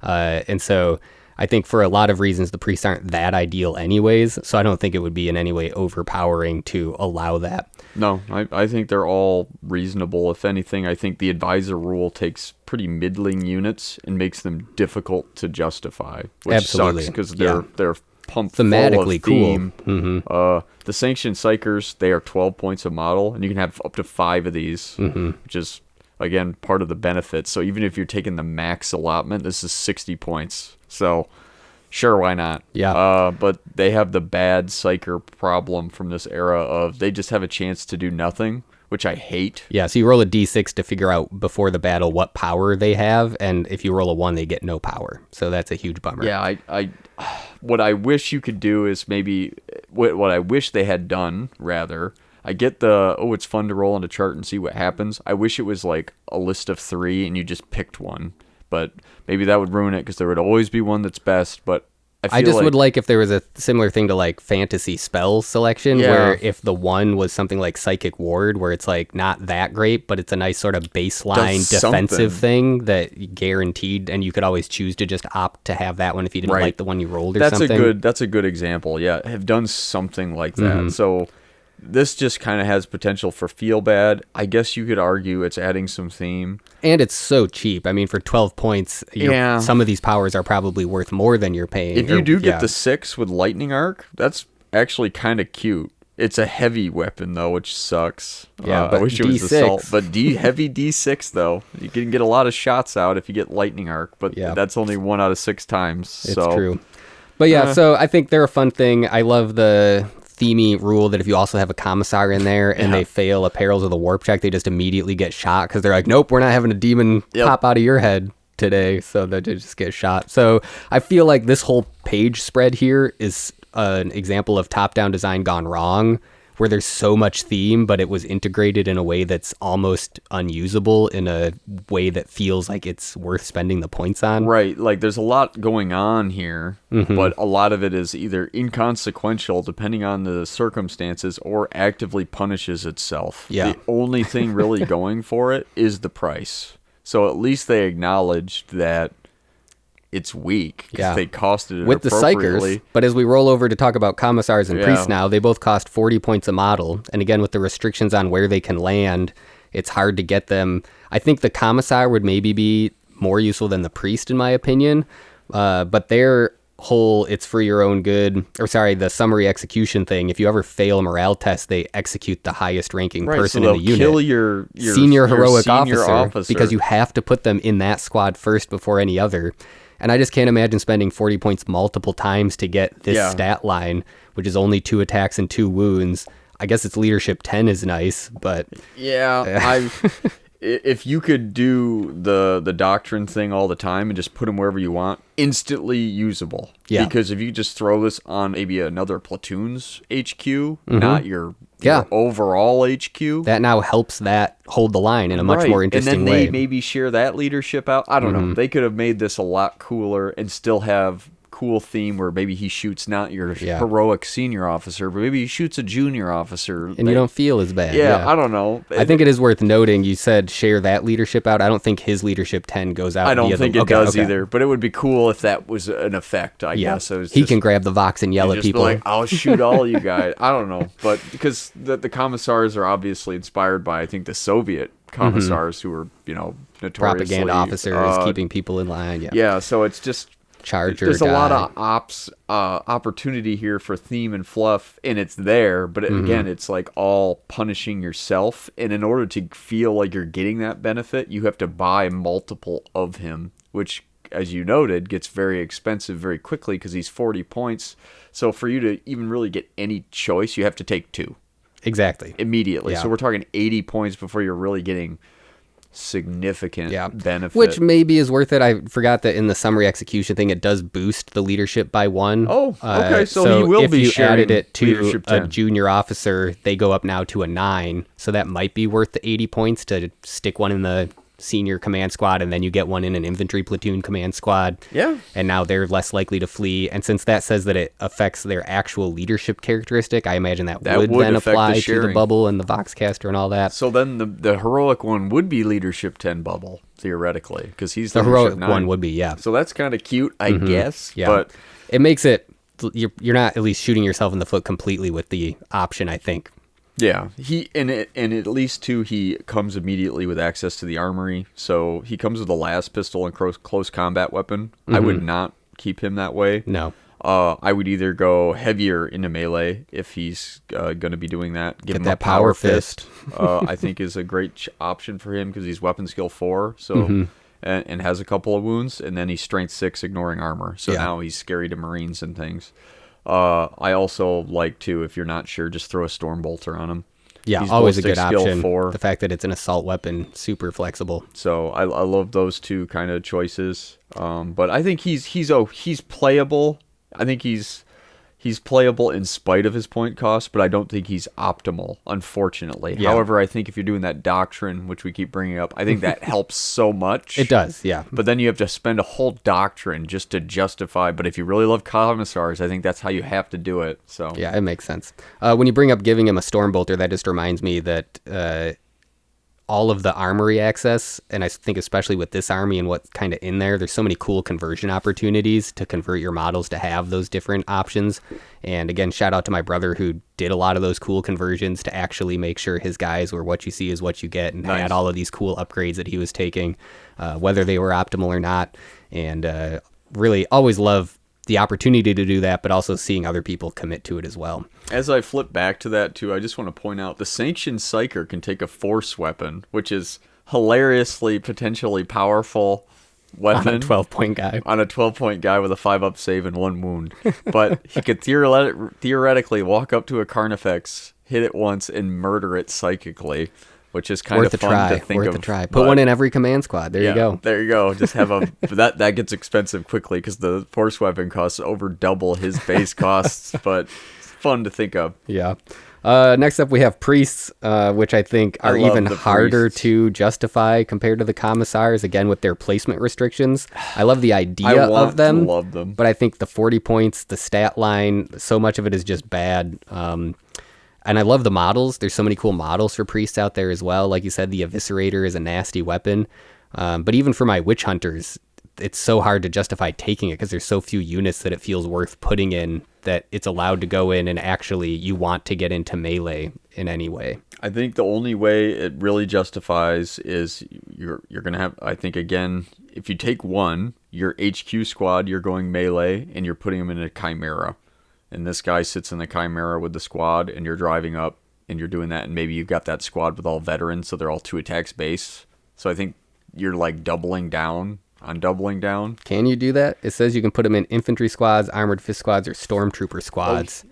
And so I think for a lot of reasons, the priests aren't that ideal anyways, so I don't think it would be in any way overpowering to allow that. No, I think they're all reasonable. If anything, I think the advisor rule takes pretty middling units and makes them difficult to justify, which Absolutely. sucks because Yeah. they're pumped Thematically full of theme. cool. Mm-hmm. The sanctioned psychers, they are 12 points a model, and you can have up to 5 of these, which is, again, part of the benefit. So even if you're taking the max allotment, this is 60 points. So sure, why not? Yeah. But they have the bad psyker problem from this era of they just have a chance to do nothing, which I hate. Yeah, so you roll a d6 to figure out before the battle what power they have, and if you roll a 1, they get no power. So that's a huge bummer. Yeah, I what I wish you could do is maybe what I wish they had done, rather. I get it's fun to roll on a chart and see what happens. I wish it was like a list of 3 and you just picked one. But maybe that would ruin it because there would always be one that's best. But I just would like if there was a similar thing to like fantasy spell selection, where if the 1 was something like Psychic Ward, where it's like not that great, but it's a nice sort of baseline defensive thing that guaranteed, and you could always choose to just opt to have that one if you didn't like the one you rolled or something. That's a good example. Yeah, have done something like that. So this just kind of has potential for feel bad. I guess you could argue it's adding some theme. And it's so cheap. I mean, for 12 points, some of these powers are probably worth more than you're paying. If you do get the 6 with Lightning Arc, that's actually kind of cute. It's a heavy weapon, though, which sucks. Yeah, but I wish it was Assault. But heavy D6, though. You can get a lot of shots out if you get Lightning Arc, but that's only 1 out of 6 times. It's true. But yeah, so I think they're a fun thing. I love the themey rule that if you also have a commissar in there and they fail a Perils of the Warp check, they just immediately get shot because they're like, nope, we're not having a demon pop out of your head today, so they just get shot. So I feel like this whole page spread here is an example of top-down design gone wrong, where there's so much theme, but it was integrated in a way that's almost unusable, in a way that feels like it's worth spending the points on. Right, like there's a lot going on here, but a lot of it is either inconsequential, depending on the circumstances, or actively punishes itself. Yeah. The only thing really going for it is the price. So at least they acknowledged that it's weak because they costed it with the appropriately. Psychers. But as we roll over to talk about commissars and priests now, they both cost 40 points a model. And again, with the restrictions on where they can land, it's hard to get them. I think the commissar would maybe be more useful than the priest, in my opinion. But their whole it's for your own good, the summary execution thing, if you ever fail a morale test, they execute the highest ranking person in the unit. Kill your senior heroic senior officer because you have to put them in that squad first before any other. And I just can't imagine spending 40 points multiple times to get this stat line, which is only 2 attacks and 2 wounds. I guess its leadership 10 is nice, but if you could do the doctrine thing all the time and just put them wherever you want, instantly usable. Yeah. Because if you just throw this on maybe another platoon's HQ, not your overall HQ, that now helps that hold the line in a much more interesting way. And then they maybe share that leadership out. I don't know. They could have made this a lot cooler and still have cool theme where maybe he shoots not your heroic senior officer, but maybe he shoots a junior officer. And you don't feel as bad. Yeah, I don't know. I think it is worth noting, you said share that leadership out. I don't think his leadership 10 goes out. I don't think it does either, but it would be cool if that was an effect, I guess. He can grab the Vox and yell at people. Like, I'll shoot all you guys. I don't know. But because the commissars are obviously inspired by, I think, the Soviet commissars who were, notoriously propaganda officers, keeping people in line. Yeah, so it's just there's a lot of opportunity here for theme and fluff, and it's there, but again, it's like all punishing yourself, and in order to feel like you're getting that benefit, you have to buy multiple of him, which, as you noted, gets very expensive very quickly because he's 40 points. So for you to even really get any choice, you have to take 2 exactly immediately. So we're talking 80 points before you're really getting significant benefit, which maybe is worth it. I forgot that in the summary execution thing, it does boost the leadership by 1. Oh, okay. So he will be sharing. If you added it to a junior officer, they go up now to a 9. So that might be worth the 80 points to stick one in the senior command squad, and then you get one in an infantry platoon command squad. Yeah. And now they're less likely to flee. And since that says that it affects their actual leadership characteristic, I imagine that would then affect apply to the bubble and the Voxcaster and all that. So then the heroic one would be leadership 10 bubble, theoretically, because he's the leadership heroic 9. one would be, yeah. So that's kind of cute, I guess. Yeah. But it makes it, you're not at least shooting yourself in the foot completely with the option, I think. yeah, and at least too, he comes immediately with access to the armory. So he comes with a las pistol and close combat weapon. I would not keep him that way. No. I would either go heavier into melee if he's going to be doing that. Get that power fist. I think is a great option for him because he's weapon skill 4, so and has a couple of wounds, and then he's strength 6, ignoring armor. So now he's scary to Marines and things. I also like to, if you're not sure, just throw a storm bolter on him. Yeah, He's always a ballistic good skill option. 4. The fact that it's an assault weapon, super flexible. So I love those two kind of choices. But I think he's playable. I think he's playable in spite of his point cost, but I don't think he's optimal, unfortunately. Yeah. However, I think if you're doing that doctrine, which we keep bringing up, I think that helps so much. It does, yeah. But then you have to spend a whole doctrine just to justify. But if you really love commissars, I think that's how you have to do it. So Yeah, it makes sense. When you bring up giving him a storm bolter, that just reminds me that all of the armory access, and I think especially with this army and what's kind of in there, there's so many cool conversion opportunities to convert your models to have those different options. And again, shout out to my brother who did a lot of those cool conversions to actually make sure his guys were what you see is what you get, and had all of these cool upgrades that he was taking, whether they were optimal or not. And really always love the opportunity to do that, but also seeing other people commit to it as well. As I flip back to that too, I just want to point out the Sanctioned Psyker can take a force weapon, which is hilariously potentially powerful weapon. On a 12-point guy. On a 12-point guy with a 5-up save and 1 wound. But he could theoretically walk up to a Carnifex, hit it once, and murder it psychically, which is kind of fun to think of. Worth a try. Put one in every command squad. There you go. There you go. Just have a that gets expensive quickly because the force weapon costs over double his base costs, but it's fun to think of. Yeah. Next up, we have priests, which I think are even harder to justify compared to the commissars, again, with their placement restrictions. I love the idea of them, love them, but I think the 40 points, the stat line, so much of it is just bad. And I love the models. There's so many cool models for priests out there as well. Like you said, the Eviscerator is a nasty weapon. But even for my Witch Hunters, it's so hard to justify taking it because there's so few units that it feels worth putting in that it's allowed to go in and actually you want to get into melee in any way. I think the only way it really justifies is you're going to have, I think, again, if you take one, your HQ squad, you're going melee and you're putting them in a Chimera. And this guy sits in the Chimera with the squad, and you're driving up, and you're doing that, and maybe you've got that squad with all veterans, so they're all 2 attacks base. So I think you're like doubling down on doubling down. Can you do that? It says you can put them in infantry squads, armored fist squads, or stormtrooper squads.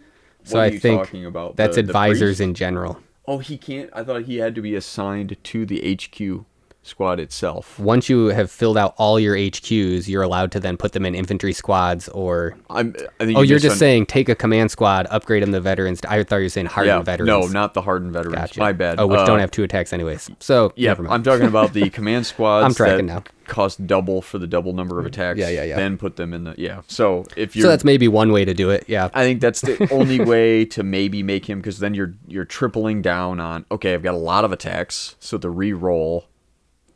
So I think talking about? That's advisors in general. Oh, he can't. I thought he had to be assigned to the HQ squad itself. Once you have filled out all your HQs, you're allowed to then put them in infantry squads or... I think you're just saying take a command squad, upgrade them to veterans. I thought you were saying hardened veterans. No, not the hardened veterans. Gotcha. My bad. Which don't have 2 attacks anyways. So, yeah, never mind. I'm talking about the command squads I'm tracking now. Cost double for the double number of attacks. Yeah. Then put them in the... Yeah, so if you're... So that's maybe one way to do it, yeah. I think that's the only way to maybe make him, because then you're tripling down on, okay, I've got a lot of attacks, so the re-roll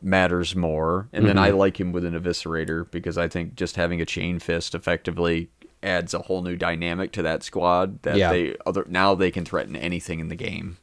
matters more. And then I like him with an Eviscerator because I think just having a chain fist effectively adds a whole new dynamic to that squad that now they can threaten anything in the game.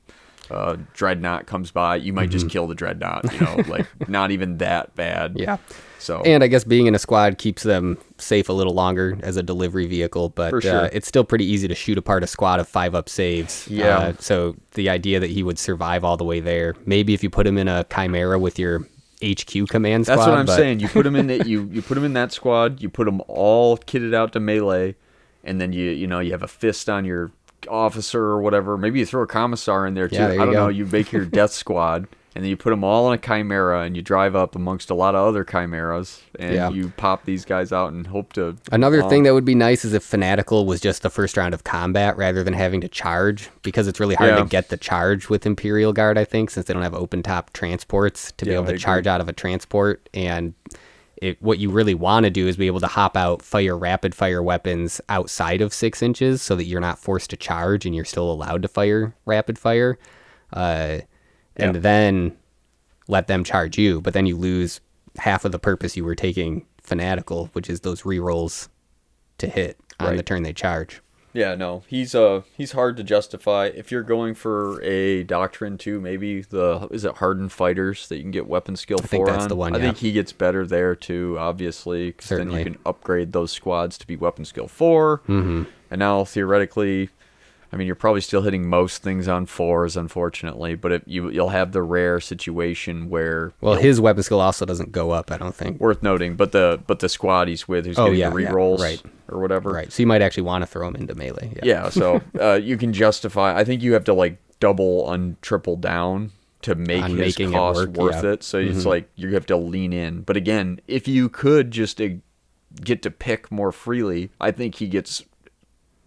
Dreadnought comes by, you might just kill the Dreadnought, like not even that bad. Yeah. So, and I guess being in a squad keeps them safe a little longer as a delivery vehicle, but for sure. It's still pretty easy to shoot apart a squad of 5-up saves. Yeah. So the idea that he would survive all the way there, maybe if you put him in a Chimera with your HQ command squad. That's what I'm saying. You put him in that you put him in that squad. You put them all kitted out to melee, and then you have a fist on your officer or whatever. Maybe you throw a commissar in there too. Yeah, there I don't you go. know. You make your death squad, and then you put them all in a chimera, and you drive up amongst a lot of other chimeras, and you pop these guys out and hope to... Another thing that would be nice is if Fanatical was just the first round of combat rather than having to charge, because it's really hard to get the charge with Imperial Guard, I think, since they don't have open-top transports to be able to charge out of a transport. And what you really want to do is be able to hop out, fire rapid-fire weapons outside of 6 inches so that you're not forced to charge and you're still allowed to fire rapid-fire. And then let them charge you, but then you lose half of the purpose you were taking Fanatical, which is those rerolls to hit on the turn they charge. Yeah, no, he's hard to justify. If you're going for a doctrine too, maybe is it Hardened Fighters that you can get weapon skill 4 on? I think that's the one, I think he gets better there too, obviously, because then you can upgrade those squads to be weapon skill 4. Mm-hmm. And now, theoretically... I mean, you're probably still hitting most things on 4s, unfortunately, but you'll have the rare situation where... Well, his weapon skill also doesn't go up, I don't think. Worth noting, but the squad he's with, who's getting the rerolls or whatever. Right, so you might actually want to throw him into melee. Yeah, so you can justify... I think you have to, like, double and triple down to make his cost worth it. So it's like you have to lean in. But again, if you could just get to pick more freely, I think he gets...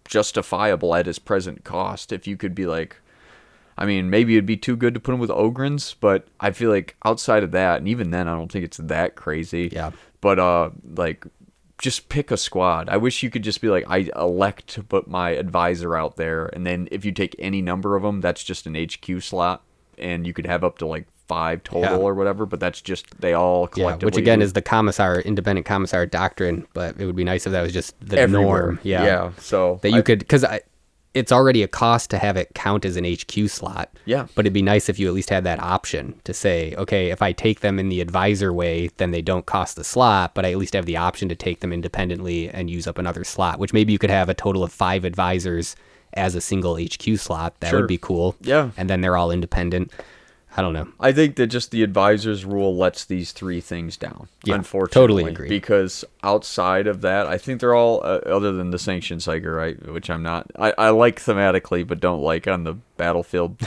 justifiable at his present cost. If you could be like, I mean, maybe it'd be too good to put him with Ogrins, but I feel like outside of that, and even then I don't think it's that crazy. Yeah. But like, just pick a squad. I wish you could just be like, I elect to put my advisor out there, and then if you take any number of them, that's just an HQ slot, and you could have up to like 5 total or whatever, but that's just, they all collectively... which again is the commissar, independent commissar doctrine, but it would be nice if that was just the everywhere. norm. Yeah, so... That you could, because it's already a cost to have it count as an HQ slot. Yeah. But it'd be nice if you at least had that option to say, okay, if I take them in the advisor way, then they don't cost the slot, but I at least have the option to take them independently and use up another slot, which maybe you could have a total of 5 advisors as a single HQ slot. That would be cool. Yeah. And then they're all independent. I don't know. I think that just the advisor's rule lets these 3 things down, unfortunately. Totally agree. Because outside of that, I think they're all, other than the Sanction Psyker, right, which I'm not, I like thematically, but don't like on the battlefield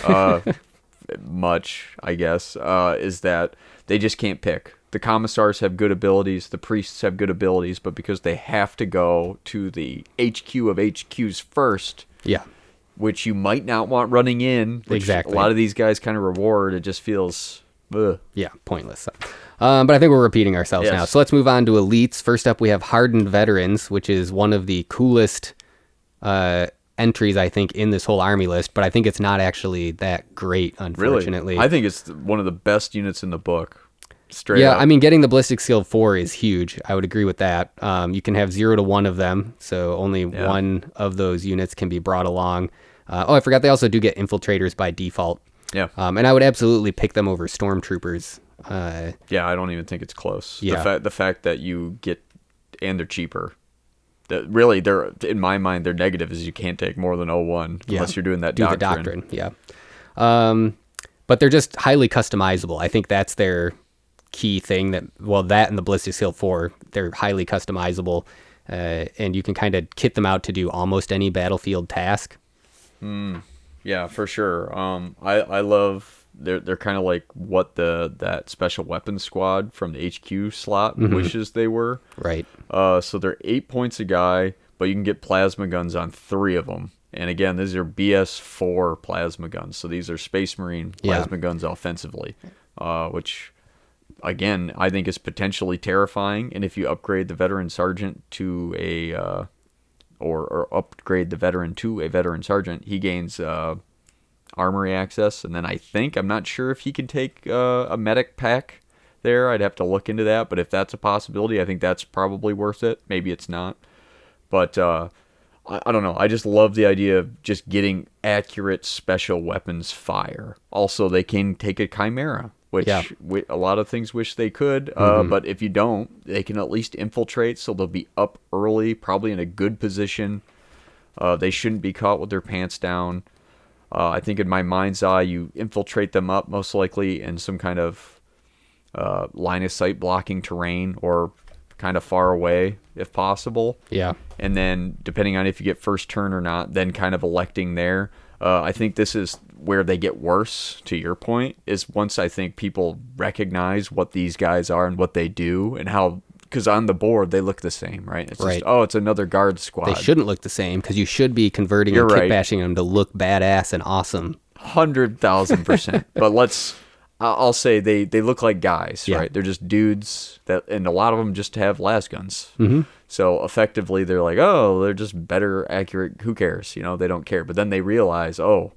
much, I guess, is that they just can't pick. The commissars have good abilities, the priests have good abilities, but because they have to go to the HQ of HQs first... Yeah. Which you might not want running in, which a lot of these guys kind of reward. It just feels, pointless. But I think we're repeating ourselves now. So let's move on to elites. First up, we have Hardened Veterans, which is one of the coolest entries, I think, in this whole army list. But I think it's not actually that great, unfortunately. Really? I think it's one of the best units in the book. Straight up. I mean, getting the ballistic skill 4 is huge. I would agree with that. You can have 0 to 1 of them, so only one of those units can be brought along. I forgot they also do get infiltrators by default. Yeah. And I would absolutely pick them over stormtroopers. I don't even think it's close. Yeah. The fact that you get, and they're cheaper. Really, they're, in my mind, their negative is you can't take more than 01 unless you're doing that doctrine. The doctrine, but they're just highly customizable. I think that's their key thing. That and the ballistic skill 4, they're highly customizable, and you can kind of kit them out to do almost any battlefield task. Yeah, for sure. I love they're kind of like what that special weapons squad from the HQ slot wishes they were. Right. So they're 8 points a guy, but you can get plasma guns on 3 of them. And again, these are BS4 plasma guns. So these are Space Marine plasma guns offensively, which again I think is potentially terrifying. And if you upgrade the veteran sergeant to a or upgrade the veteran to a veteran sergeant, he gains armory access, and then I'm not sure if he can take a medic pack there. I'd have to look into that, but if that's a possibility, I think that's probably worth it. Maybe it's not, but I don't know. I just love the idea of just getting accurate special weapons fire. Also, they can take a Chimera, which a lot of things wish they could, but if you don't, they can at least infiltrate, so they'll be up early, probably in a good position. They shouldn't be caught with their pants down. I think in my mind's eye, you infiltrate them up most likely in some kind of line of sight blocking terrain or kind of far away if possible. Yeah. And then depending on if you get first turn or not, then kind of electing there. I think this is where they get worse, to your point, is once I think people recognize what these guys are and what they do and how, because on the board they look the same, right? It's Right. just, oh, it's another guard squad. They shouldn't look the same because you should be converting You're and right. kit bashing them to look badass and awesome. 100,000%. But I'll say they look like guys, Yeah. right? They're just dudes and a lot of them just have las guns. Mm-hmm. So effectively, they're like, oh, they're just better, accurate. Who cares? They don't care. But then they realize, oh,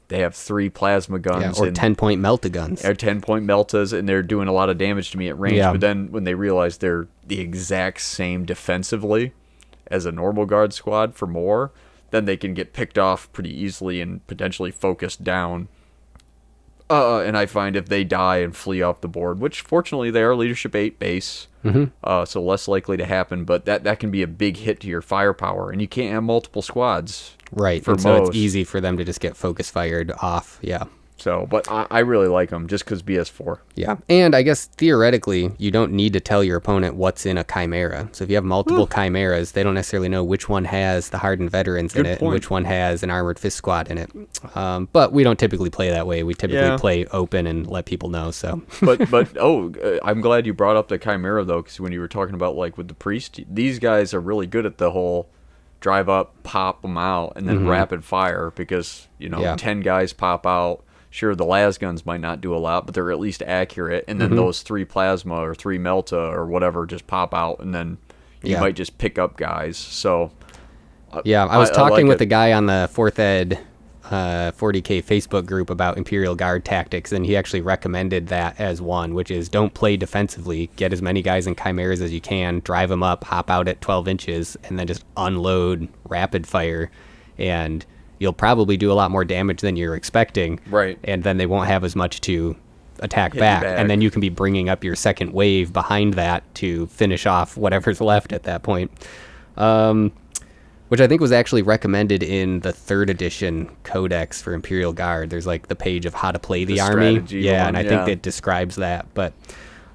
they have 3 plasma guns, Or and 10-point melta guns. or 10-point meltas, and they're doing a lot of damage to me at range. Yeah. But then when they realize they're the exact same defensively as a normal guard squad for more, then they can get picked off pretty easily and potentially focused down. And I find if they die and flee off the board, which fortunately they are leadership 8 base, so less likely to happen, but that can be a big hit to your firepower, and you can't have multiple squads. Right. For And so most. it's easy for them to just get focus fired off. Yeah. So, but I really like them just because BS4. Yeah. And I guess theoretically, you don't need to tell your opponent what's in a chimera. So if you have multiple chimeras, they don't necessarily know which one has the hardened veterans in Good it point. and which one has an armored fist squad in it. But we don't typically play that way. We typically play open and let people know. So I'm glad you brought up the Chimera, though, because when you were talking about, like, with the Priest, these guys are really good at the whole drive up, pop them out, and then rapid fire, because, 10 guys pop out. Sure, the las guns might not do a lot, but they're at least accurate, and then those 3 plasma or 3 melta or whatever just pop out, and then you might just pick up guys. So I was talking like with it. a guy on the 4th Ed 40K Facebook group about Imperial Guard tactics, and he actually recommended that as one, which is don't play defensively. Get as many guys in chimeras as you can, drive them up, hop out at 12 inches, and then just unload rapid fire, and you'll probably do a lot more damage than you're expecting. Right. And then they won't have as much to attack Hit you back. back. And then you can be bringing up your second wave behind that to finish off whatever's left at that point. Which I think was actually recommended in the 3rd edition Codex for Imperial Guard. There's like the page of how to play the army. strategy Yeah, one, and I yeah. think it describes that. But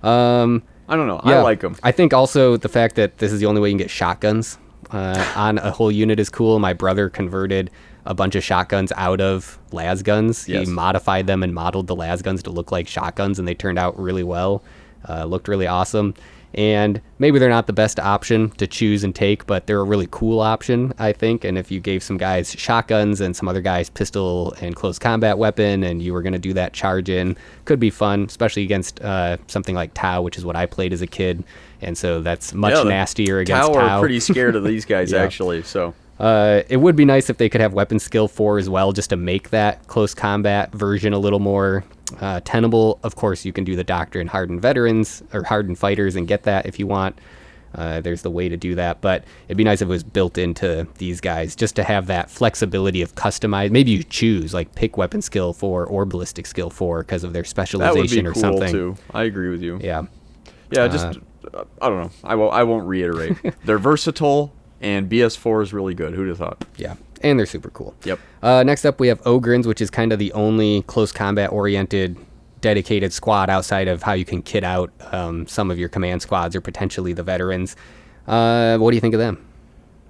I don't know. yeah, I like them. I think also the fact that this is the only way you can get shotguns on a whole unit is cool. My brother converted a bunch of shotguns out of las guns. Yes. He modified them and modeled the las guns to look like shotguns, and they turned out really well. Looked really awesome. And maybe they're not the best option to choose and take, but they're a really cool option, I think. And if you gave some guys shotguns and some other guys pistol and close combat weapon, and you were going to do that charge in, could be fun, especially against something like Tau, which is what I played as a kid. And so that's much the nastier against Tau Tau. are pretty scared of these guys, Yeah. actually. So It would be nice if they could have weapon skill 4 as well, just to make that close combat version a little more tenable. Of course, you can do the doctrine hardened veterans or hardened fighters and get that if you want. There's the way to do that, but it'd be nice if it was built into these guys just to have that flexibility of customize. Maybe you choose, like, pick weapon skill 4 or ballistic skill 4 because of their that specialization would be or cool, something. too. I agree with you. Yeah. Yeah, just, I don't know. I won't reiterate. They're versatile, and BS4 is really good. Who'd have thought? Yeah, and they're super cool. Yep. Next up, we have Ogrins, which is kind of the only close combat-oriented dedicated squad outside of how you can kit out some of your command squads or potentially the veterans. What do you think of them?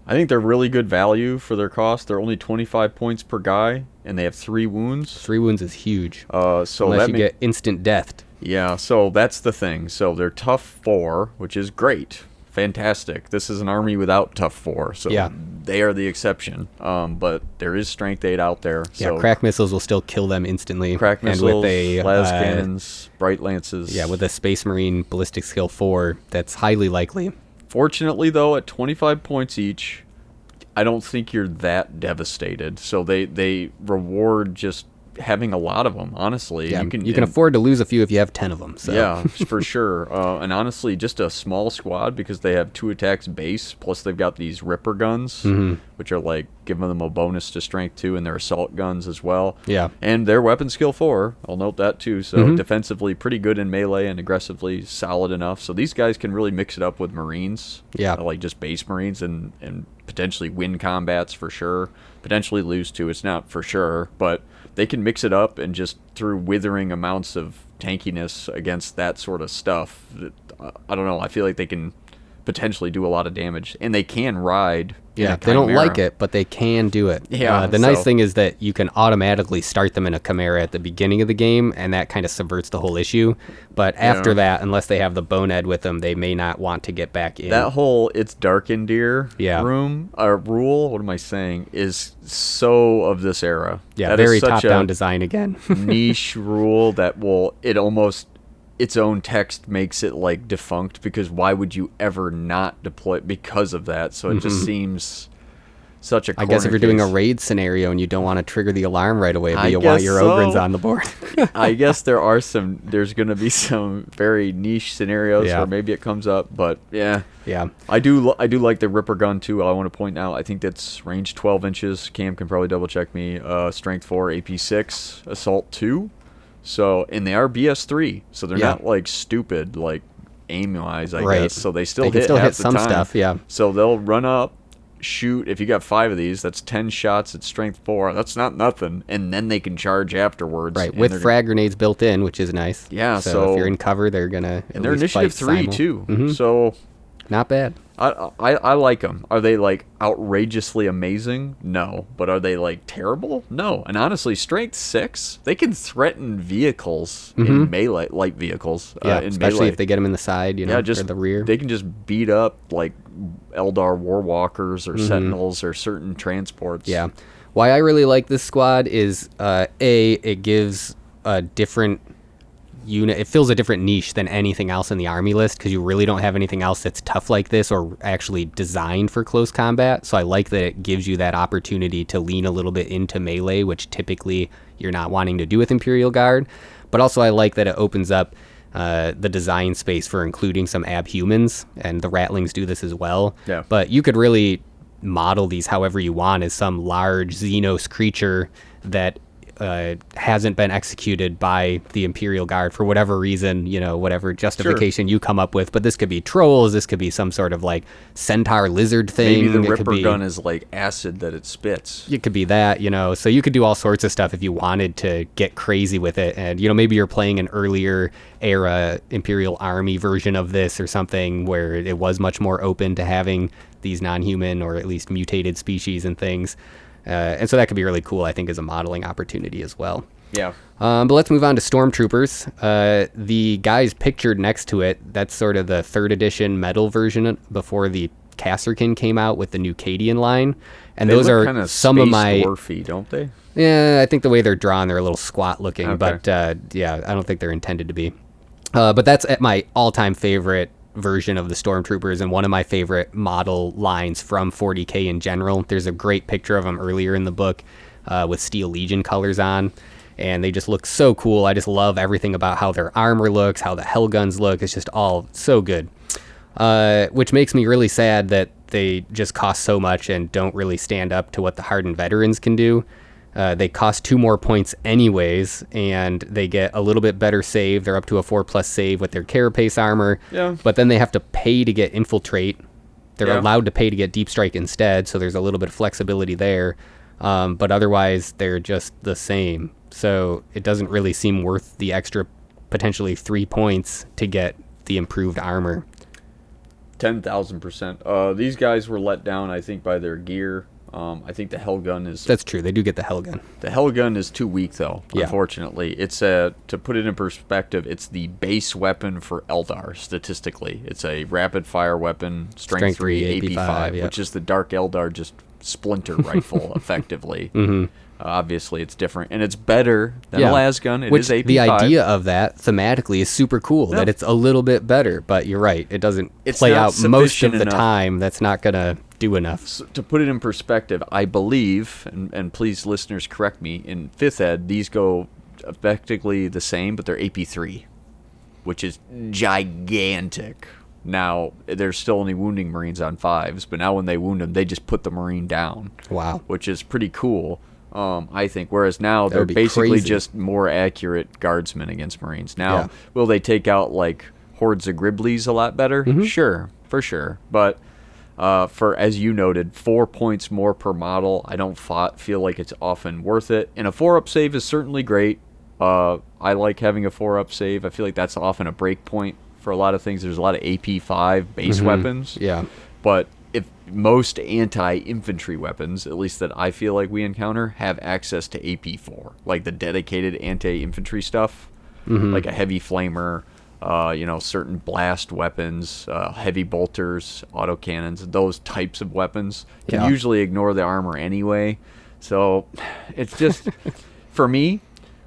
I think they're really good value for their cost. They're only 25 points per guy, and they have 3 wounds. 3 wounds is huge. So Unless that you get instant death. Yeah, so that's the thing. So they're tough 4, which is great. Fantastic. This is an army without tough 4, so Yeah. they are the exception. But there is strength 8 out there. Yeah, So crack missiles will still kill them instantly. crack missiles, and with a las cannons, bright lances. Yeah, with a Space Marine ballistic skill 4, that's highly likely. Fortunately, though, at 25 points each, I don't think you're that devastated. So they reward just having a lot of them, honestly. Yeah, you can afford to lose a few if you have 10 of them. So. Yeah, for sure. And honestly, just a small squad, because they have 2 attacks base, plus they've got these Ripper guns, which are like giving them a bonus to strength 2, and their assault guns as well. Yeah. And their weapon skill 4, I'll note that too. So defensively pretty good in melee, and aggressively solid enough. So these guys can really mix it up with Marines. Yeah. Like just base Marines, and potentially win combats for sure. Potentially lose too, it's not for sure, but they can mix it up, and just through withering amounts of tankiness against that sort of stuff, I don't know, I feel like they can potentially do a lot of damage, and they can ride. Yeah, they don't like it, but they can do it. Yeah, the nice thing is that you can automatically start them in a Chimera at the beginning of the game, and that kind of subverts the whole issue. But after that, unless they have the Bonehead with them, they may not want to get back in. That whole it's dark in deer rule, what am I saying, is so of this era. Yeah, that very top-down design again. Niche rule that its own text makes it like defunct, because why would you ever not deploy it because of that? So it just seems such a corner I guess if you're case. doing a raid scenario and you don't want to trigger the alarm right away, but you want your Ogryns on the board. I guess there's going to be some very niche scenarios where maybe it comes up, but yeah. I do like the Ripper gun too. I want to point out, I think that's range 12 inches. Cam can probably double check me. Strength 4, AP 6, Assault 2. So, and they are BS3, so they're not like stupid, like aim-wise, I guess. So they still hit some stuff, So they'll run up, shoot. If you got 5 of these, that's 10 shots at strength 4. That's not nothing. And then they can charge afterwards. Right, with frag grenades built in, which is nice. Yeah, so if you're in cover, they're gonna. And they're initiative 3 too. So not bad. I like them. Are they like outrageously amazing? No. But are they like terrible? No. And honestly, strength 6, they can threaten vehicles in melee, light vehicles. Especially melee. if they get them in the side, or the rear. They can just beat up like Eldar Warwalkers or Sentinels or certain transports. Yeah. Why I really like this squad is it gives a different unit. It fills a different niche than anything else in the army list, because you really don't have anything else that's tough like this or actually designed for close combat. So I like that it gives you that opportunity to lean a little bit into melee, which typically you're not wanting to do with Imperial Guard. But also I like that it opens up the design space for including some abhumans, and the Ratlings do this as well. Yeah. But you could really model these however you want, as some large Xenos creature that hasn't been executed by the Imperial Guard for whatever reason, whatever justification you come up with. But this could be trolls, this could be some sort of like centaur lizard thing. Maybe the Ripper gun is like acid that it spits. It could be that, so you could do all sorts of stuff if you wanted to get crazy with it. And maybe you're playing an earlier era Imperial Army version of this or something where it was much more open to having these non-human or at least mutated species and things. And so that could be really cool, I think, as a modeling opportunity as well. Yeah. But let's move on to Stormtroopers. The guys pictured next to it, that's sort of the 3rd edition metal version before the Kasserkin came out with the new Cadian line. And they those look are kind of some of my... dwarfy, don't they? Yeah, I think the way they're drawn, they're a little squat looking. Okay. But I don't think they're intended to be. But that's at my all-time favorite version of the Stormtroopers and one of my favorite model lines from 40K in general. There's a great picture of them earlier in the book with Steel Legion colors on, and they just look so cool. I just love everything about how their armor looks, how the Hellguns look. It's just all so good, which makes me really sad that they just cost so much and don't really stand up to what the hardened veterans can do. They cost 2 more points anyways, and they get a little bit better save. They're up to a 4+ save with their carapace armor. Yeah. But then they have to pay to get infiltrate. They're allowed to pay to get deep strike instead, so there's a little bit of flexibility there. But otherwise, they're just the same. So it doesn't really seem worth the extra potentially 3 points to get the improved armor. 10,000%. These guys were let down, I think, by their gear. I think the Hellgun is... That's true. They do get the Hellgun. The Hellgun is too weak, though, unfortunately. It's to put it in perspective, it's the base weapon for Eldar, statistically. It's a rapid-fire weapon, strength 3, AP5, which is the Dark Eldar just splinter rifle, effectively. Obviously, it's different, and it's better than a lasgun. It is AP5. The idea of that, thematically, is super cool, that it's a little bit better, but you're right. It doesn't play out most of the time. That's not going to do enough. So, to put it in perspective, I believe, and please, listeners, correct me, in 5th Ed, these go effectively the same, but they're AP3, which is gigantic. Now, there's still only wounding Marines on 5s, but now when they wound them, they just put the Marine down. Wow. Which is pretty cool, I think. Whereas now, they're basically just more accurate guardsmen against Marines. Now, will they take out, like, hordes of Griblies a lot better? Sure, for sure. But... for, as you noted, 4 points more per model, I don't feel like it's often worth it. And a 4-up save is certainly great. I like having a 4-up save. I feel like that's often a break point for a lot of things. There's a lot of AP5 base weapons. Yeah. But if most anti-infantry weapons, at least that I feel like we encounter, have access to AP4, like the dedicated anti-infantry stuff, like a heavy flamer, certain blast weapons, heavy bolters, autocannons, those types of weapons can usually ignore the armor anyway. So it's just, for me,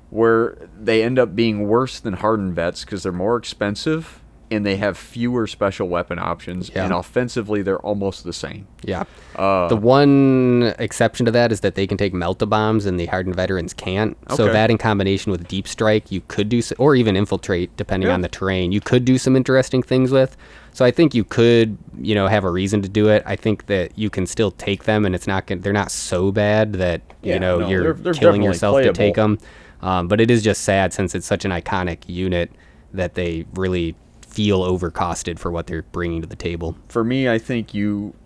where they end up being worse than hardened vets because they're more expensive and they have fewer special weapon options, and offensively they're almost the same. Yeah. The one exception to that is that they can take melt-a-bombs and the hardened veterans can't. So that in combination with deep strike, you could do, or even infiltrate, depending on the terrain, you could do some interesting things with. So I think you could, have a reason to do it. I think that you can still take them, and it's not they're not so bad that you're killing yourself playable. to take them. But it is just sad since it's such an iconic unit that they really feel overcosted for what they're bringing to the table. For me, I think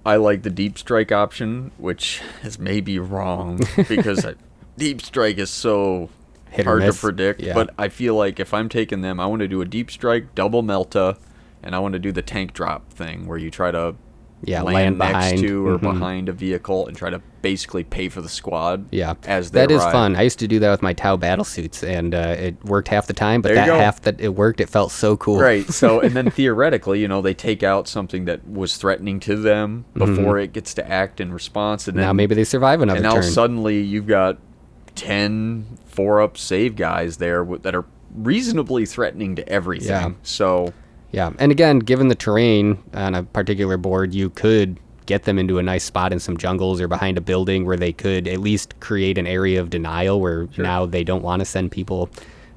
I like the deep strike option, which is maybe wrong because deep strike is so hard to predict. Yeah. But I feel like if I'm taking them, I want to do a deep strike, double melta, and I want to do the tank drop thing where you try to land next to or behind a vehicle and try to basically pay for the squad. Yeah, as they that is fun. I used to do that with my Tau battle suits, and it worked half the time. But half that it worked, it felt so cool. Right. So, and then theoretically, they take out something that was threatening to them before it gets to act in response, and then now maybe they survive another turn. And now suddenly you've got 10 4-up save guys there that are reasonably threatening to everything. Yeah. So. Yeah, and again, given the terrain on a particular board, you could get them into a nice spot in some jungles or behind a building where they could at least create an area of denial where now they don't want to send people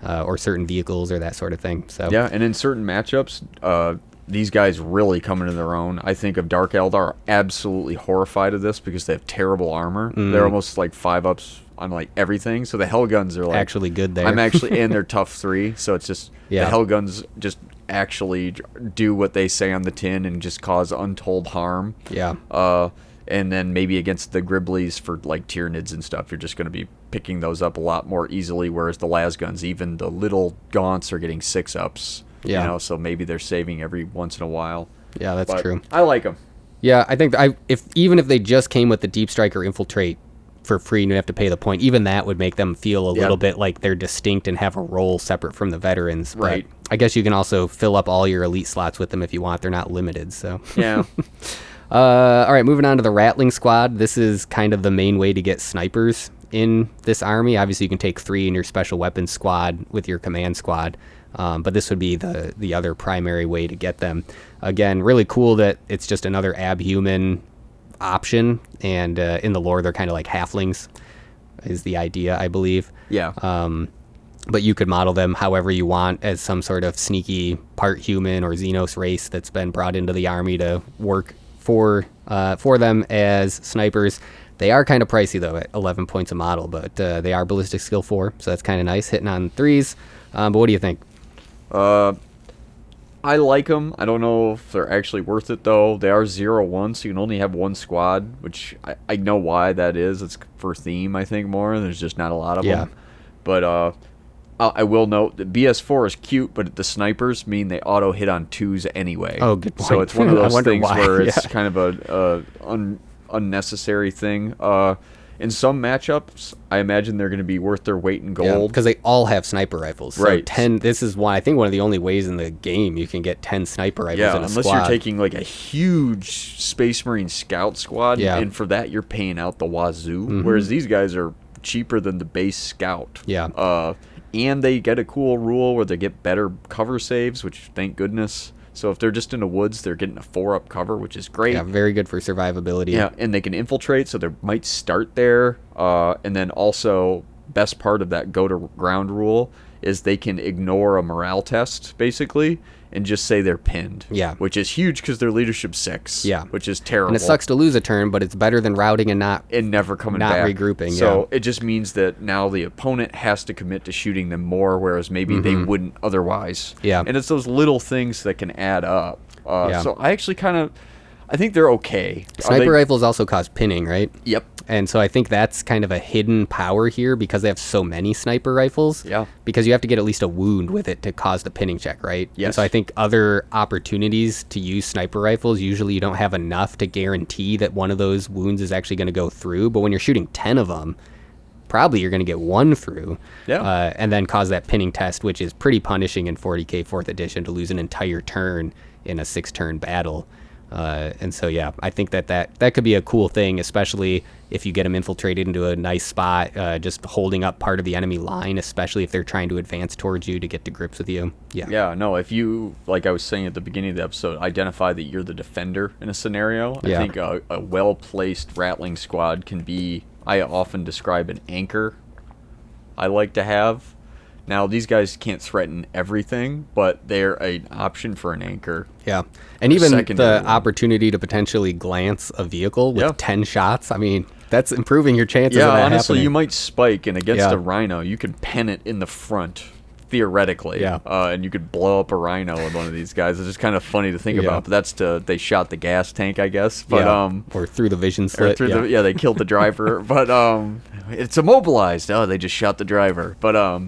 or certain vehicles or that sort of thing. So yeah, and in certain matchups, these guys really come into their own. I think of Dark Eldar are absolutely horrified of this because they have terrible armor. They're almost like 5-ups on like everything. So the Hellguns are like actually good there. And they're tough 3, so it's just the Hellguns just actually do what they say on the tin and just cause untold harm. Yeah. And then maybe against the Griblies for like Tyranids and stuff, you're just going to be picking those up a lot more easily, whereas the Lasguns, even the little Gaunts, are getting 6-ups. Yeah. So maybe they're saving every once in a while. Yeah, that's true. I like them. Yeah, I think even if they just came with the Deep Strike or Infiltrate for free and you have to pay the point, even that would make them feel a little bit like they're distinct and have a role separate from the veterans. Right. But I guess you can also fill up all your elite slots with them if you want. They're not limited, so. Yeah. All right, moving on to the Rattling Squad. This is kind of the main way to get snipers in this army. Obviously, you can take 3 in your special weapons squad with your command squad, but this would be the other primary way to get them. Again, really cool that it's just another abhuman option, and in the lore they're kind of like halflings is the idea, I believe. Yeah. But you could model them however you want as some sort of sneaky part human or Xenos race that's been brought into the army to work for them as snipers. They are kind of pricey though at 11 points a model, but they are ballistic skill 4, so that's kind of nice, hitting on 3s. But what do you think? I like them. I don't know if they're actually worth it, though. They are 0-1, so you can only have one squad, which I know why that is. It's for theme, I think, more. There's just not a lot of them. But I will note that BS4 is cute, but the snipers mean they auto-hit on 2s anyway. Oh, good point. So it's one of those things where it's kind of a unnecessary thing. In some matchups, I imagine they're going to be worth their weight in gold. Because they all have sniper rifles. So right. 10, this is one of the only ways in the game you can get 10 sniper rifles in a unless squad. You're taking like a huge Space Marine scout squad, and for that you're paying out the wazoo, whereas these guys are cheaper than the base scout. Yeah. And they get a cool rule where they get better cover saves, which thank goodness. So if they're just in the woods, they're getting a 4-up cover, which is great. Yeah, very good for survivability. Yeah, and they can infiltrate, so they might start there. And then also, best part of that go-to-ground rule is they can ignore a morale test, basically, and just say they're pinned. Yeah. Which is huge because they're leadership 6. Yeah. Which is terrible. And it sucks to lose a turn, but it's better than routing and never coming not back. Regrouping. So it just means that now the opponent has to commit to shooting them more, whereas maybe they wouldn't otherwise. Yeah. And it's those little things that can add up. So I actually I think they're okay. Sniper rifles also cause pinning, right? Yep. And so I think that's kind of a hidden power here because they have so many sniper rifles. Yeah. Because you have to get at least a wound with it to cause the pinning check, right? Yes. And so I think other opportunities to use sniper rifles, usually you don't have enough to guarantee that one of those wounds is actually going to go through. But when you're shooting 10 of them, probably you're going to get one through. Yeah. And then cause that pinning test, which is pretty punishing in 40K 4th edition to lose an entire turn in a 6-turn battle. And so, yeah, I think that could be a cool thing, especially if you get them infiltrated into a nice spot, just holding up part of the enemy line, especially if they're trying to advance towards you to get to grips with you. Yeah. Yeah, no, if you, like I was saying at the beginning of the episode, identify that you're the defender in a scenario, I think a well-placed rattling squad can be, I often describe an anchor I like to have. Now, these guys can't threaten everything, but they're an option for an anchor. Yeah. And even the opportunity to potentially glance a vehicle with 10 shots, I mean, that's improving your chances of that honestly, happening. you might spike, and against a rhino, you can pen it in the front, theoretically. Yeah. And you could blow up a rhino with one of these guys. It's just kind of funny to think about, but they shot the gas tank, I guess. But or through the vision slit. They killed the driver. But it's immobilized. Oh, they just shot the driver. But I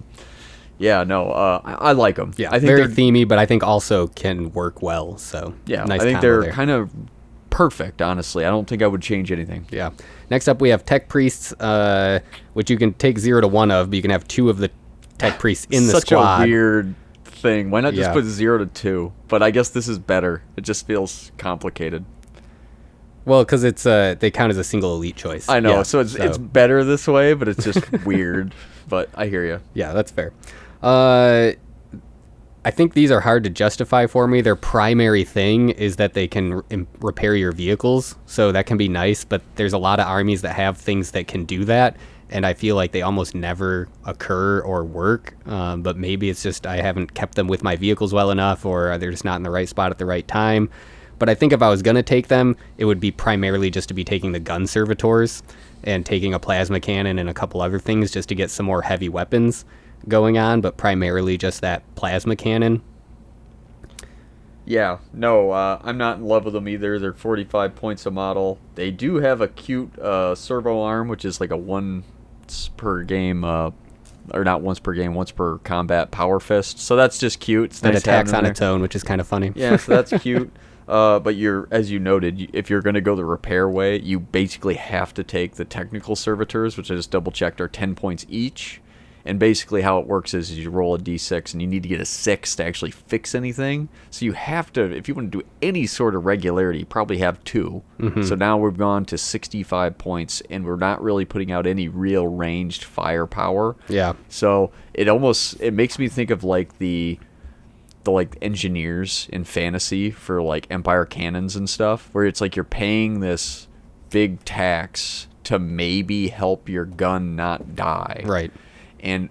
like them. Yeah, I think very themey, but I think also can work well. So yeah, nice I think they're kind of perfect. Honestly, I don't think I would change anything. Yeah. Next up, we have Tech Priests, which you can take 0 to 1 of, but you can have 2 of the Tech Priests in the squad. Such a weird thing. Why not just put 0 to 2? But I guess this is better. It just feels complicated. Well, because it's they count as a single elite choice. I know, so it's better this way, but it's just weird. But I hear you. Yeah, that's fair. I think these are hard to justify for me. Their primary thing is that they can repair your vehicles, so that can be nice, but there's a lot of armies that have things that can do that, and I feel like they almost never occur or work, but maybe it's just I haven't kept them with my vehicles well enough, or they're just not in the right spot at the right time. But I think if I was going to take them, it would be primarily just to be taking the gun servitors and taking a plasma cannon and a couple other things just to get some more heavy weapons going on, but primarily just that plasma cannon. Yeah, no, I'm not in love with them either. They're 45 points a model. They do have a cute servo arm, which is like a once per game, or not once per game, once per combat power fist. So that's just cute. It's nice attacks on its own, which is kind of funny. Yeah, so that's cute. But as you noted, if you're going to go the repair way, you basically have to take the technical servitors, which I just double checked are 10 points each. And basically how it works is you roll a d6 and you need to get a 6 to actually fix anything. So you have to, if you want to do any sort of regularity, you probably have 2. Mm-hmm. So now we've gone to 65 points and we're not really putting out any real ranged firepower. Yeah. So it makes me think of like the like engineers in fantasy for like Empire cannons and stuff, where it's like you're paying this big tax to maybe help your gun not die. Right. And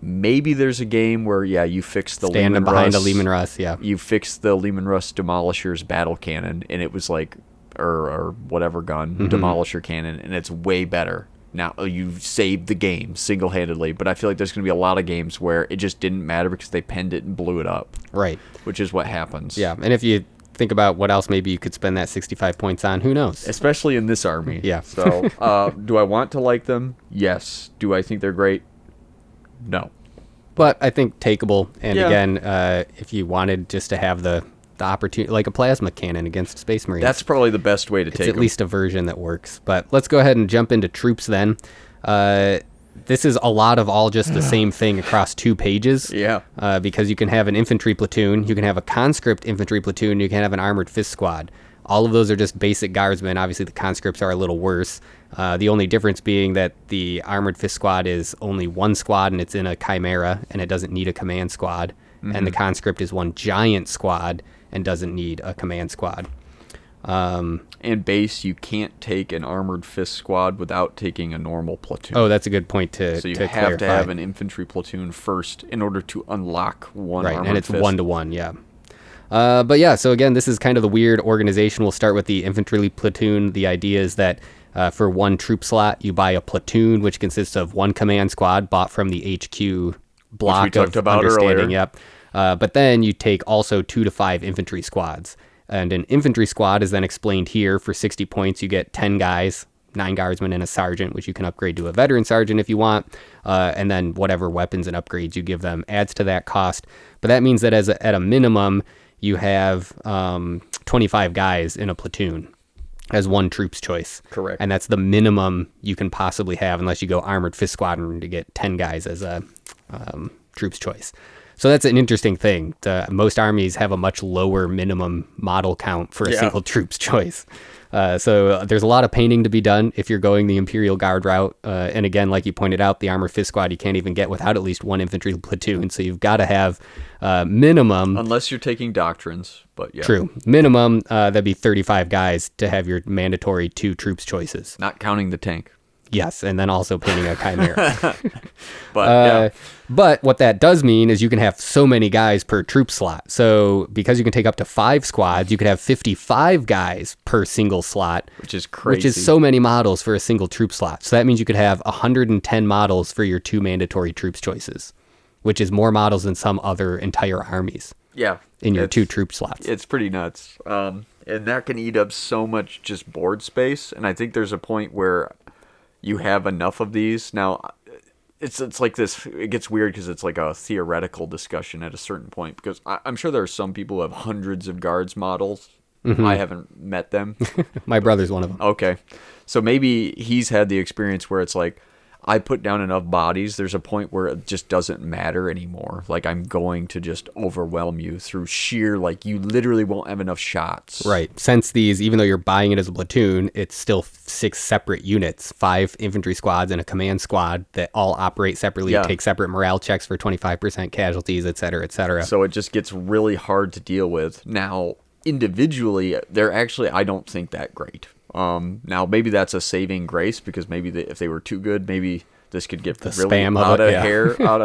maybe there's a game where, you fix the Standing behind a Lehman Russ, yeah. You fix the Lehman Russ Demolisher's battle cannon, and it was like, or whatever gun, Demolisher cannon, and it's way better. Now, you saved the game single-handedly, but I feel like there's going to be a lot of games where it just didn't matter because they penned it and blew it up. Right. Which is what happens. Yeah, and if you think about what else maybe you could spend that 65 points on, who knows? Especially in this army. Yeah. So, do I want to like them? Yes. Do I think they're great? No. But I think takeable, and again, if you wanted just to have the opportunity, like a plasma cannon against Space Marines. That's probably the best way to take it. It's at least a version that works. But let's go ahead and jump into troops then. This is a lot of all just the same thing across 2 pages. Yeah. Because you can have an infantry platoon, you can have a conscript infantry platoon, you can have an armored fist squad. All of those are just basic guardsmen. Obviously, the conscripts are a little worse. The only difference being that the armored fist squad is only 1 squad and it's in a chimera and it doesn't need a command squad. Mm-hmm. And the conscript is 1 giant squad and doesn't need a command squad. And base, you can't take an armored fist squad without taking a normal platoon. Oh, that's a good point to So you to have clarify. to have an infantry platoon first in order to unlock 1 right, armored and it's fist. 1-to-1, yeah. But yeah, so again, this is kind of the weird organization. We'll start with the infantry platoon. The idea is that for 1 troop slot, you buy a platoon, which consists of 1 command squad bought from the HQ block which we talked of about understanding. earlier. Yep. But then you take also 2 to 5 infantry squads. And an infantry squad is then explained here. For 60 points, you get 10 guys, 9 guardsmen, and a sergeant, which you can upgrade to a veteran sergeant if you want. And then whatever weapons and upgrades you give them adds to that cost. But that means that at a minimum, you have 25 guys in a platoon as one troop's choice. Correct. And that's the minimum you can possibly have unless you go armored fist squadron to get 10 guys as a troop's choice. So that's an interesting thing. Most armies have a much lower minimum model count for a single troop's choice. So there's a lot of painting to be done if you're going the Imperial Guard route. And again, like you pointed out, the Armored Fist Squad you can't even get without at least one infantry platoon. So you've got to have minimum. Unless you're taking doctrines, but yeah. True. Minimum, that'd be 35 guys to have your mandatory 2 troops choices. Not counting the tank. Yes, and then also painting a chimera. But what that does mean is you can have so many guys per troop slot. So because you can take up to 5 squads, you could have 55 guys per single slot. Which is crazy. Which is so many models for a single troop slot. So that means you could have 110 models for your 2 mandatory troops choices, which is more models than some other entire armies. Yeah. In your 2 troop slots. It's pretty nuts. And that can eat up so much just board space. And I think there's a point where you have enough of these. Now, it's like this, it gets weird because it's like a theoretical discussion at a certain point, because I'm sure there are some people who have hundreds of guards models. Mm-hmm. I haven't met them. My brother's one of them. Okay. So maybe he's had the experience where it's like, I put down enough bodies, there's a point where it just doesn't matter anymore. Like, I'm going to just overwhelm you through sheer, like, you literally won't have enough shots. Right. Since these, even though you're buying it as a platoon, it's still 6 separate units, 5 infantry squads and a command squad that all operate separately, take separate morale checks for 25% casualties, et cetera, et cetera. So it just gets really hard to deal with. Now, individually, they're actually, I don't think that great. Now maybe that's a saving grace, because maybe if they were too good, maybe this could get the really spam out of of it, hair, out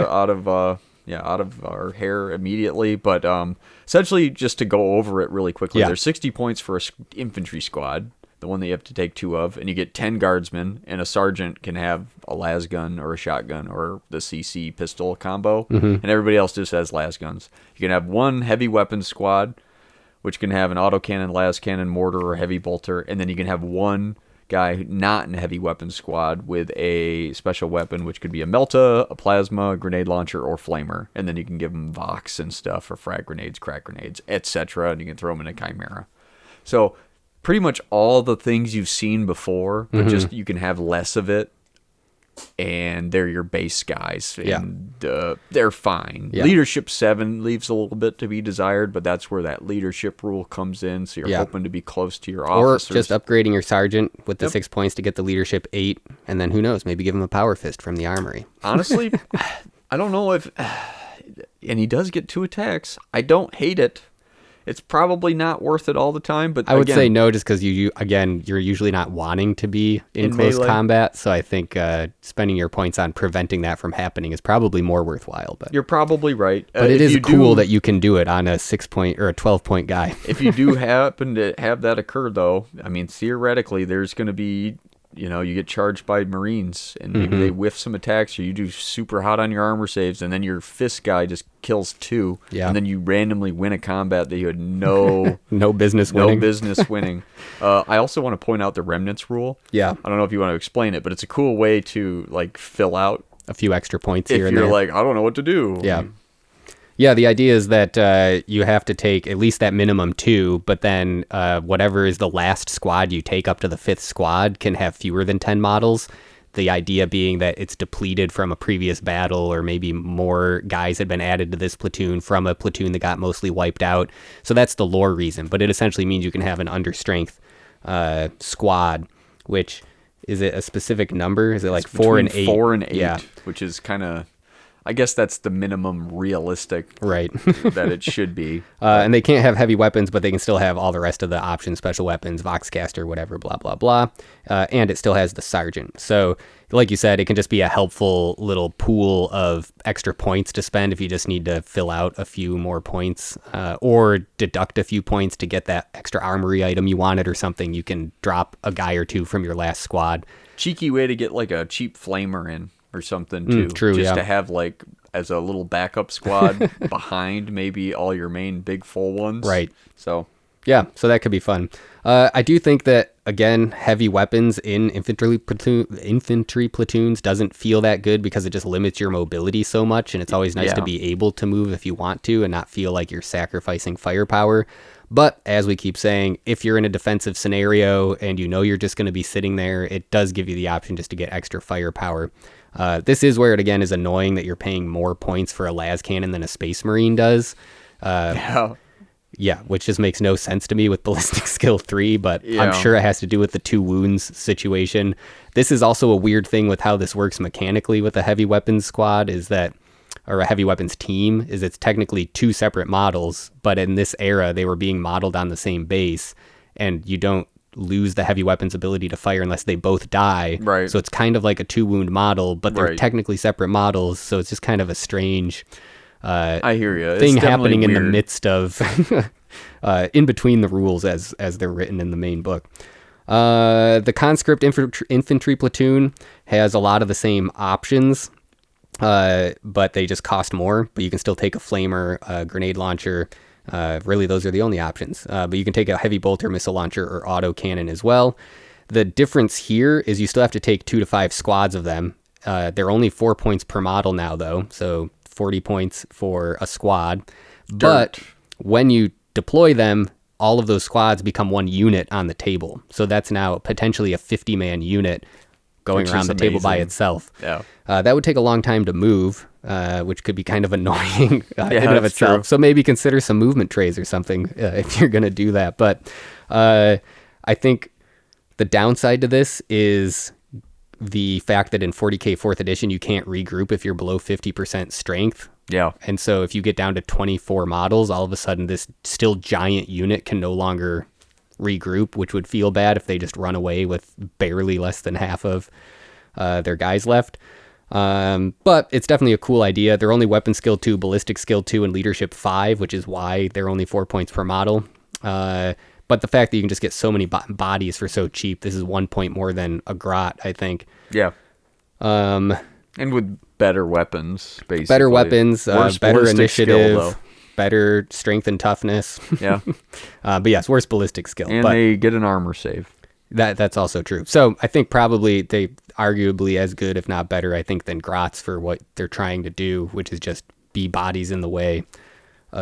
of our hair immediately. But essentially, just to go over it really quickly, there's 60 points for an infantry squad, the one that you have to take 2 of, and you get 10 guardsmen, and a sergeant can have a las gun or a shotgun or the CC pistol combo, and everybody else just has las guns. You can have 1 heavy weapons squad, which can have an autocannon, las cannon, mortar, or heavy bolter. And then you can have 1 guy not in a heavy weapons squad with a special weapon, which could be a melta, a plasma, a grenade launcher, or flamer. And then you can give them vox and stuff, or frag grenades, crack grenades, etc. And you can throw them in a chimera. So pretty much all the things you've seen before, but just you can have less of it. And they're your base guys, and they're fine. Yeah. Leadership 7 leaves a little bit to be desired, but that's where that leadership rule comes in, so you're hoping to be close to your officers. Or just upgrading your sergeant with the 6 points to get the leadership 8, and then who knows, maybe give him a power fist from the armory. Honestly, I don't know if... And he does get 2 attacks. I don't hate it. It's probably not worth it all the time, but I would say no, just because you're usually not wanting to be in close combat. So I think spending your points on preventing that from happening is probably more worthwhile. But you're probably right. But it is cool that you can do it on a 6-point or a 12-point guy. If you do happen to have that occur, though, I mean, theoretically, there's going to be, you get charged by Marines, and maybe they whiff some attacks, or you do super hot on your armor saves, and then your fist guy just kills 2, and then you randomly win a combat that you had no business winning. I also want to point out the remnants rule. Yeah. I don't know if you want to explain it, but it's a cool way to like fill out a few extra points here and there. If you're like, I don't know what to do. Yeah. Yeah, the idea is that you have to take at least that minimum 2, but then whatever is the last squad you take up to the 5th squad can have fewer than 10 models. The idea being that it's depleted from a previous battle, or maybe more guys had been added to this platoon from a platoon that got mostly wiped out. So that's the lore reason, but it essentially means you can have an understrength squad, which, is it a specific number? Is it like 4 and 8? 4 and 8, which is kind of... I guess that's the minimum realistic that it should be. And they can't have heavy weapons, but they can still have all the rest of the options, special weapons, Voxcaster, whatever, blah, blah, blah. And it still has the sergeant. So like you said, it can just be a helpful little pool of extra points to spend if you just need to fill out a few more points, or deduct a few points to get that extra armory item you wanted or something. You can drop a guy or 2 from your last squad. Cheeky way to get like a cheap flamer in. Or something too, to have like as a little backup squad behind maybe all your main big full ones, right? So Yeah, so that could be fun. I do think that, again, heavy weapons in infantry platoons doesn't feel that good because it just limits your mobility so much, and it's always nice to be able to move if you want to and not feel like you're sacrificing firepower. But as we keep saying, if you're in a defensive scenario and you know you're just going to be sitting there, it does give you the option just to get extra firepower. This is where it, again, is annoying that you're paying more points for a las cannon than a Space Marine does. Yeah, which just makes no sense to me with ballistic skill 3, but I'm sure it has to do with the 2 wounds situation. This is also a weird thing with how this works mechanically with a heavy weapons squad or a heavy weapons team, is it's technically 2 separate models, but in this era, they were being modeled on the same base, and you don't lose the heavy weapons ability to fire unless they both die. Right. So it's kind of like a 2 wound model, but they're technically separate models, so it's just kind of a strange... I hear you. Thing happening in the midst of, in between the rules as they're written in the main book. The conscript infantry platoon has a lot of the same options, but they just cost more. But you can still take a flamer, a grenade launcher. Really, those are the only options. But you can take a heavy bolter, missile launcher, or auto cannon as well. The difference here is you still have to take 2 to 5 squads of them. They're only 4 points per model now, though, so 40 points for a squad. But when you deploy them, all of those squads become 1 unit on the table. So that's now potentially a 50-man unit going around the table by itself. Yeah. That would take a long time to move, which could be kind of annoying in and of itself. True. So maybe consider some movement trays or something if you're going to do that. But I think the downside to this is the fact that in 40K 4th edition, you can't regroup if you're below 50% strength. Yeah. And so if you get down to 24 models, all of a sudden this still giant unit can no longer regroup, which would feel bad if they just run away with barely less than half of their guys left. But it's definitely a cool idea. They're only weapon skill 2, ballistic skill 2, and leadership 5, which is why they're only 4 points per model. But the fact that you can just get so many bodies for so cheap, this is 1 point more than a grot, I think. Yeah. And with better weapons, basically. Better weapons, better initiative, better strength and toughness. Yeah. But yes, worse ballistic skill. And they get an armor save. That's also true. So I think probably they arguably as good, if not better, I think, than grots for what they're trying to do, which is just be bodies in the way.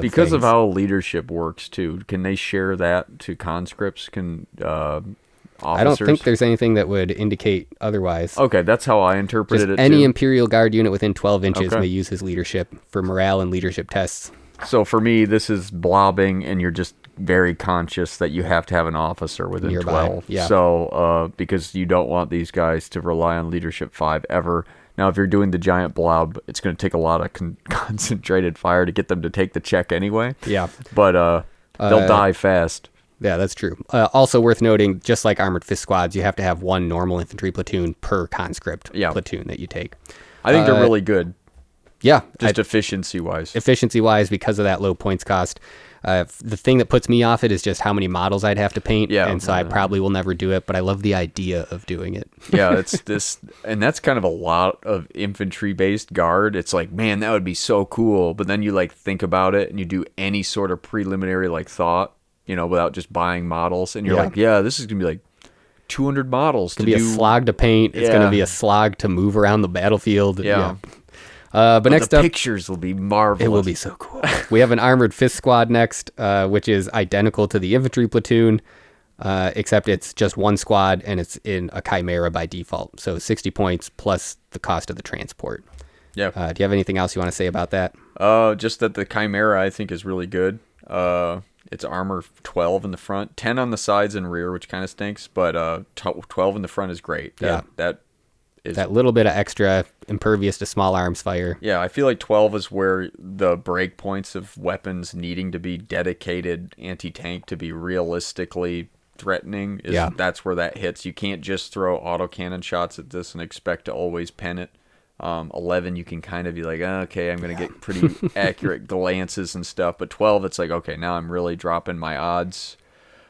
Because of how leadership works too, can they share that to conscripts? Can officers? I don't think there's anything that would indicate otherwise. Okay, that's how I interpreted it. Any too. Imperial Guard unit within 12 inches may use his leadership for morale and leadership tests. So for me, this is blobbing, and you're just very conscious that you have to have an officer within nearby. 12. Yeah. So because you don't want these guys to rely on leadership 5 ever. Now, if you're doing the giant blob, it's going to take a lot of concentrated fire to get them to take the check anyway. Yeah. But they'll die fast. Yeah, that's true. Also worth noting, just like Armored Fist squads, you have to have 1 normal infantry platoon per conscript platoon that you take. I think they're really good. Yeah. Just efficiency-wise. Efficiency-wise, because of that low points cost. The thing that puts me off it is just how many models I'd have to paint. Yeah. And so I probably will never do it, but I love the idea of doing it. Yeah, it's this, and that's kind of a lot of infantry-based guard. It's like, man, that would be so cool. But then you like think about it and you do any sort of preliminary like thought, without just buying models. And you're like, yeah, this is going to be like 200 models. It's going to be a slog to paint. It's going to be a slog to move around the battlefield. Yeah. But next the up, pictures will be marvelous. It will be so cool. We have an Armored Fist squad next, which is identical to the infantry platoon, except it's just 1 squad and it's in a Chimera by default. So 60 points plus the cost of the transport. Yeah. Do you have anything else you want to say about that? Just that the Chimera I think is really good. It's armor 12 in the front, 10 on the sides and rear, which kind of stinks, but 12 in the front is great. That little bit of extra impervious to small arms fire. Yeah, I feel like 12 is where the break points of weapons needing to be dedicated anti-tank to be realistically threatening. That's where that hits. You can't just throw autocannon shots at this and expect to always pen it. 11, you can kind of be like, okay, I'm going to get pretty accurate glances and stuff. But 12, it's like, okay, now I'm really dropping my odds.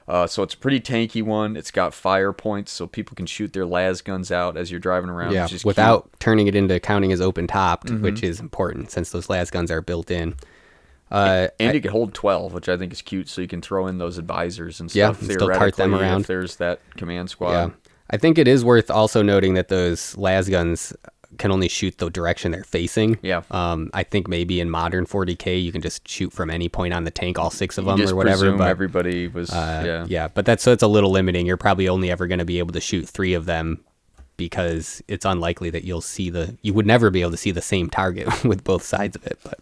So it's a pretty tanky one. It's got fire points, so people can shoot their las guns out as you're driving around. Yeah, without turning it into counting as open-topped, which is important since those las guns are built in. And you can hold 12, which I think is cute, so you can throw in those advisors and Yeah, stuff and still cart them theoretically around. if there's that command squad. Yeah. I think it is worth also noting that those las guns can only shoot the direction they're facing. Yeah. I think maybe in modern 40K you can just shoot from any point on the tank, all 6 of them just or whatever. presume But everybody was, yeah, but so it's a little limiting. You're probably only ever going to be able to shoot 3 of them because it's unlikely that you would never be able to see the same target with both sides of it. But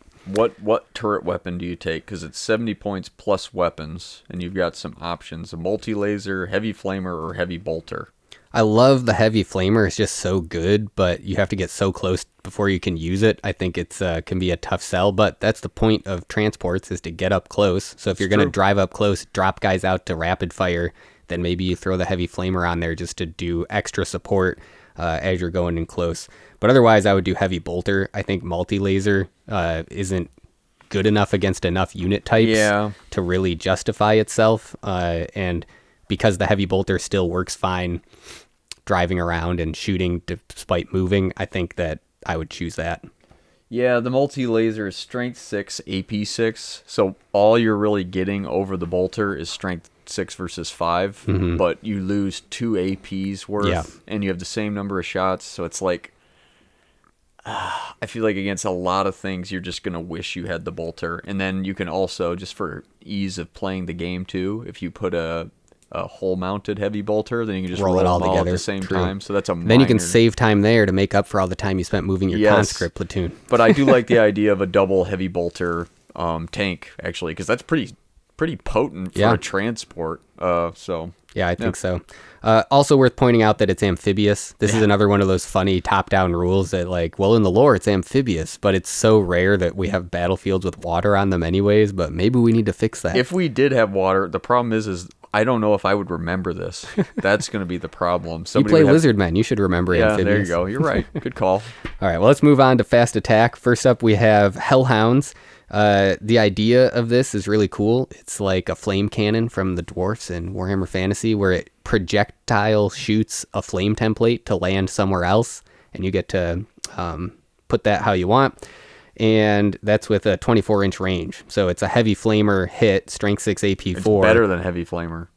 What turret weapon do you take? Because it's 70 points plus weapons, and you've got some options: a multi-laser, heavy flamer, or heavy bolter. I love the heavy flamer. It's just so good, but you have to get so close before you can use it. I think it's can be a tough sell, but that's the point of transports, is to get up close. So if you're going to drive up close, drop guys out to rapid fire, then maybe you throw the heavy flamer on there just to do extra support as you're going in close. But otherwise, I would do heavy bolter. I think multi-laser isn't good enough against enough unit types to really justify itself. And because the heavy bolter still works fine driving around and shooting despite moving, I think that I would choose that. Yeah, the multi-laser is strength 6, AP 6. So all you're really getting over the bolter is strength 6 versus 5, but you lose 2 APs worth, and you have the same number of shots. So it's like, I feel like against a lot of things, you're just going to wish you had the bolter. And then you can also, just for ease of playing the game too, if you put a hole-mounted heavy bolter, then you can just roll it all together at the same time. So that's Then you can save time there to make up for all the time you spent moving your conscript platoon. But I do like the idea of a double heavy bolter tank, actually, because that's pretty potent for a transport. Yeah, I think so. Also worth pointing out that it's amphibious. This is another one of those funny top-down rules that, like, well, in the lore it's amphibious, but it's so rare that we have battlefields with water on them anyways, but maybe we need to fix that. If we did have water, the problem is I don't know if I would remember this. That's going to be the problem. You play Lizardmen. You should remember amphibious. Yeah, there you go. You're right. Good call. All right, well, let's move on to fast attack. First up, we have Hellhounds. The idea of this is really cool. It's like a flame cannon from the dwarfs in Warhammer Fantasy, where it projectile shoots a flame template to land somewhere else, and you get to put that how you want. And that's with a 24-inch range. So it's a heavy flamer hit, strength 6 AP4. It's better than heavy flamer.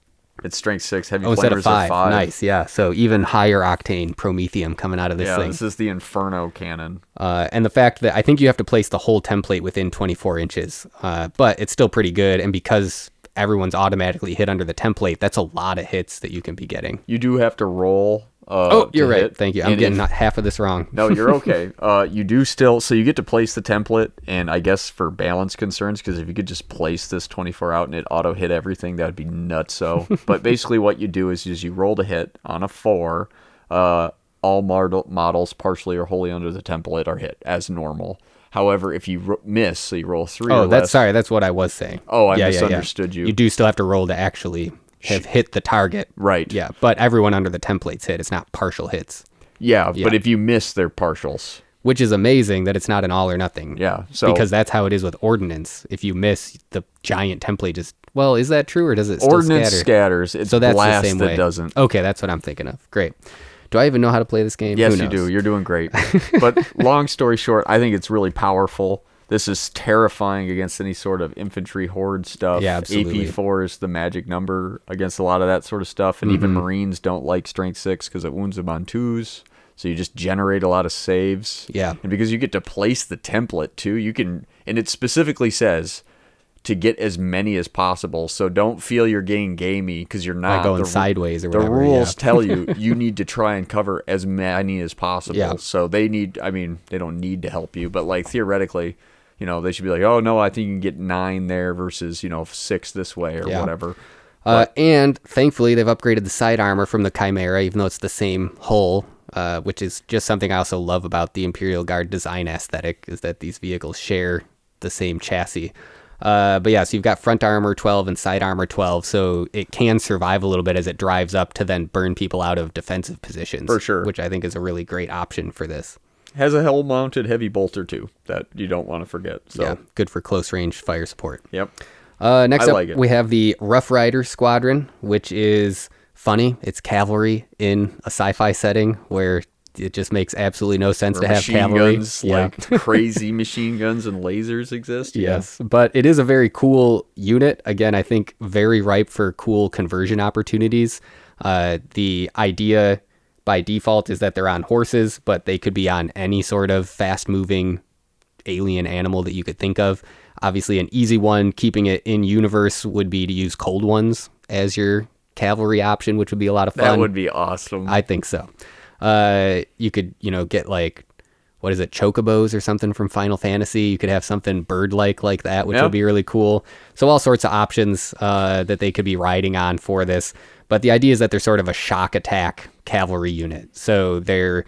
It's strength 6, heavy flamer instead of is a 5. Nice, yeah. So even higher octane promethium coming out of this thing. Yeah, this is the Inferno cannon. And the fact that I think you have to place the whole template within 24 inches, but it's still pretty good. And because everyone's automatically hit under the template, that's a lot of hits that you can be getting. You do have to roll. You're right. Thank you. I'm getting half of this wrong. No, you're okay. You do still, so you get to place the template, and I guess for balance concerns, because if you could just place this 24 out and it auto hit everything, that would be nutso. But basically what you do is you roll to hit on a 4. All models partially or wholly under the template are hit as normal. However, if you miss, so you roll 3 or less. That's what I was saying. Oh, I misunderstood you. You do still have to roll to actually have hit the target. Right. Yeah, but everyone under the template's hit. It's not partial hits. Yeah, but if you miss, they're partials. Which is amazing that it's not an all or nothing. Yeah. So because that's how it is with ordnance. If you miss, the giant template just, well, is that true or does it still ordnance scatter? Scatters. It's so that's blast the same way. That doesn't. Okay, that's what I'm thinking of. Great. Do I even know how to play this game? Yes, you do. You're doing great. But long story short, I think it's really powerful. This is terrifying against any sort of infantry horde stuff. Yeah, absolutely. AP4 is the magic number against a lot of that sort of stuff. And even Marines don't like strength 6 because it wounds them on 2s. So you just generate a lot of saves. Yeah. And because you get to place the template too, you can, and it specifically says to get as many as possible. So don't feel you're getting gamey because you're not going sideways or whatever. The rules tell you need to try and cover as many as possible. Yeah. So they don't need to help you, but like theoretically, they should be like, oh no, I think you can get 9 there versus 6 this way or whatever. And thankfully they've upgraded the side armor from the Chimera, even though it's the same hull, which is just something I also love about the Imperial Guard design aesthetic, is that these vehicles share the same chassis. But yeah, so you've got front armor 12 and side armor 12, so it can survive a little bit as it drives up to then burn people out of defensive positions. For sure. Which I think is a really great option for this. Has a hell-mounted heavy bolter too that you don't want to forget. So yeah, good for close-range fire support. Yep. Next up, we have the Rough Rider Squadron, which is funny. It's cavalry in a sci-fi setting where it just makes absolutely no sense Or to have machine cavalry. guns, like crazy machine guns and lasers exist. Yes, but it is a very cool unit. Again, I think very ripe for cool conversion opportunities. The idea by default is that they're on horses, but they could be on any sort of fast-moving alien animal that you could think of. Obviously, an easy one, keeping it in universe, would be to use cold ones as your cavalry option, which would be a lot of fun. That would be awesome. I think so. You could, get like, what is it, chocobos or something from Final Fantasy. You could have something bird-like like that, which would be really cool. So all sorts of options that they could be riding on for this. But the idea is that they're sort of a shock attack cavalry unit. So they're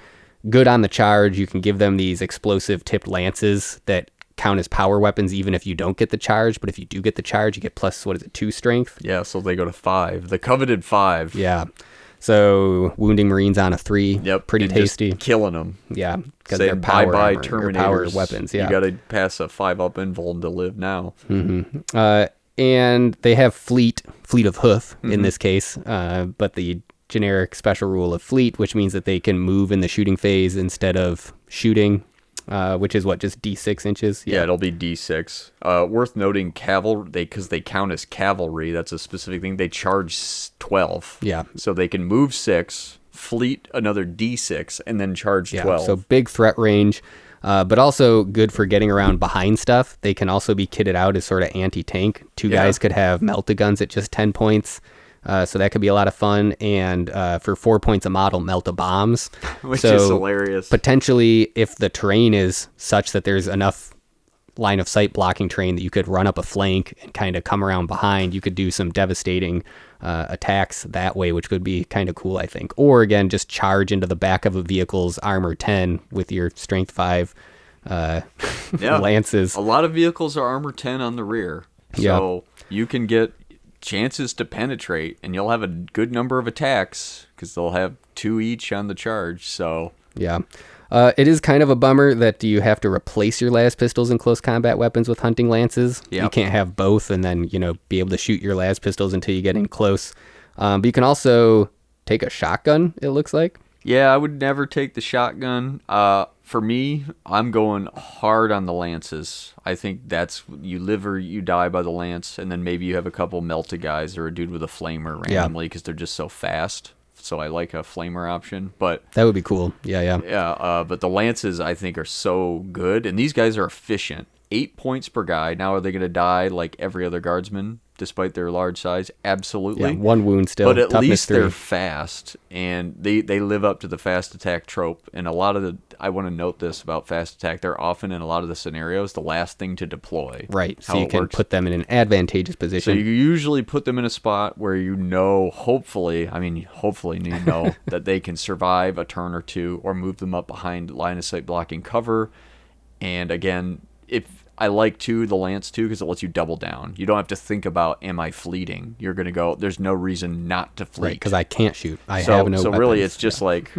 good on the charge. You can give them these explosive tipped lances that count as power weapons even if you don't get the charge. But if you do get the charge, you get plus, 2 strength? Yeah, so they go to 5. The coveted 5. Yeah. So wounding Marines on a 3. Yep. Pretty and tasty. Just killing them. Yeah. Because Say they're power bye-bye armor, or Terminators. power weapons. Yeah. You got to pass a 5-up invuln to live now. Mm-hmm. And they have fleet of hoof in this case, but the generic special rule of fleet, which means that they can move in the shooting phase instead of shooting, which is just D6 inches? Yeah, it'll be D6. Worth noting, cavalry, because they count as cavalry, that's a specific thing, they charge 12. Yeah. So they can move 6, fleet another D6, and then charge 12. So big threat range. But also good for getting around behind stuff. They can also be kitted out as sort of anti-tank. 2 guys could have melt-a-guns at just 10 points. So that could be a lot of fun. And for 4 points a model, melt-a-bombs. Which is hilarious. Potentially, if the terrain is such that there's enough line of sight blocking terrain that you could run up a flank and kind of come around behind, you could do some devastating attacks that way, which would be kind of cool, I think. Or again, just charge into the back of a vehicle's armor 10 with your strength 5 lances. A lot of vehicles are armor 10 on the rear. So you can get chances to penetrate, and you'll have a good number of attacks because they'll have 2 each on the charge. So yeah. It is kind of a bummer that you have to replace your las pistols and close combat weapons with hunting lances. Yep. You can't have both and then, be able to shoot your las pistols until you get in close. But you can also take a shotgun, it looks like. Yeah, I would never take the shotgun. For me, I'm going hard on the lances. I think that's you live or you die by the lance, and then maybe you have a couple melted guys or a dude with a flamer randomly because they're just so fast. So I like a flamer option, but that would be cool. Yeah. But the lances I think are so good, and these guys are efficient. 8 points per guy. Now are they going to die like every other guardsman, despite their large size? Absolutely. Yeah, 1 wound still. But at Toughness least 3. they're fast, and they live up to the fast attack trope. And a lot of I want to note this about fast attack. They're often in a lot of the scenarios the last thing to deploy. Right. So you can put them in an advantageous position. So you usually put them in a spot where hopefully that they can survive a turn or 2 or move them up behind line of sight blocking cover. And again, if I like the lance too, because it lets you double down. You don't have to think about, am I fleeting? You're going to go, there's no reason not to fleet. Right, because I can't shoot. I have no So weapons. really, it's just like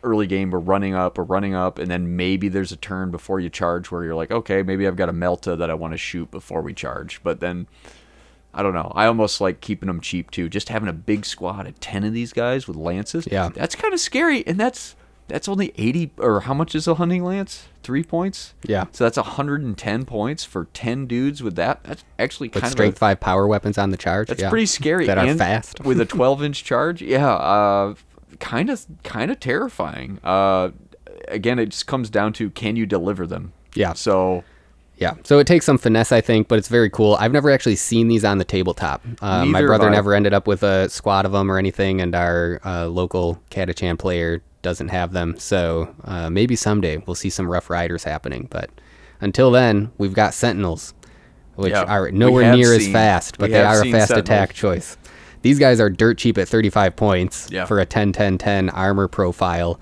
early game, we're running up, and then maybe there's a turn before you charge where you're like, okay, maybe I've got a melta that I want to shoot before we charge. But then, I don't know. I almost like keeping them cheap too. Just having a big squad of 10 of these guys with lances. Yeah. That's kind of scary, and that's only 80, or how much is a hunting lance? 3 points? Yeah. So that's 110 points for 10 dudes with that. That's actually kind with of strength 5 power weapons on the charge. That's pretty scary. That are and fast. with a 12-inch charge. Yeah. Kind of terrifying. Again, it just comes down to, can you deliver them? Yeah. So it takes some finesse, I think, but it's very cool. I've never actually seen these on the tabletop. My brother never ended up with a squad of them or anything, and our local Catachan player doesn't have them. So maybe someday we'll see some Rough Riders happening. But until then, we've got Sentinels, which are nowhere near as fast, but they are a fast attack choice. These guys are dirt cheap at 35 points for a 10-10-10 armor profile.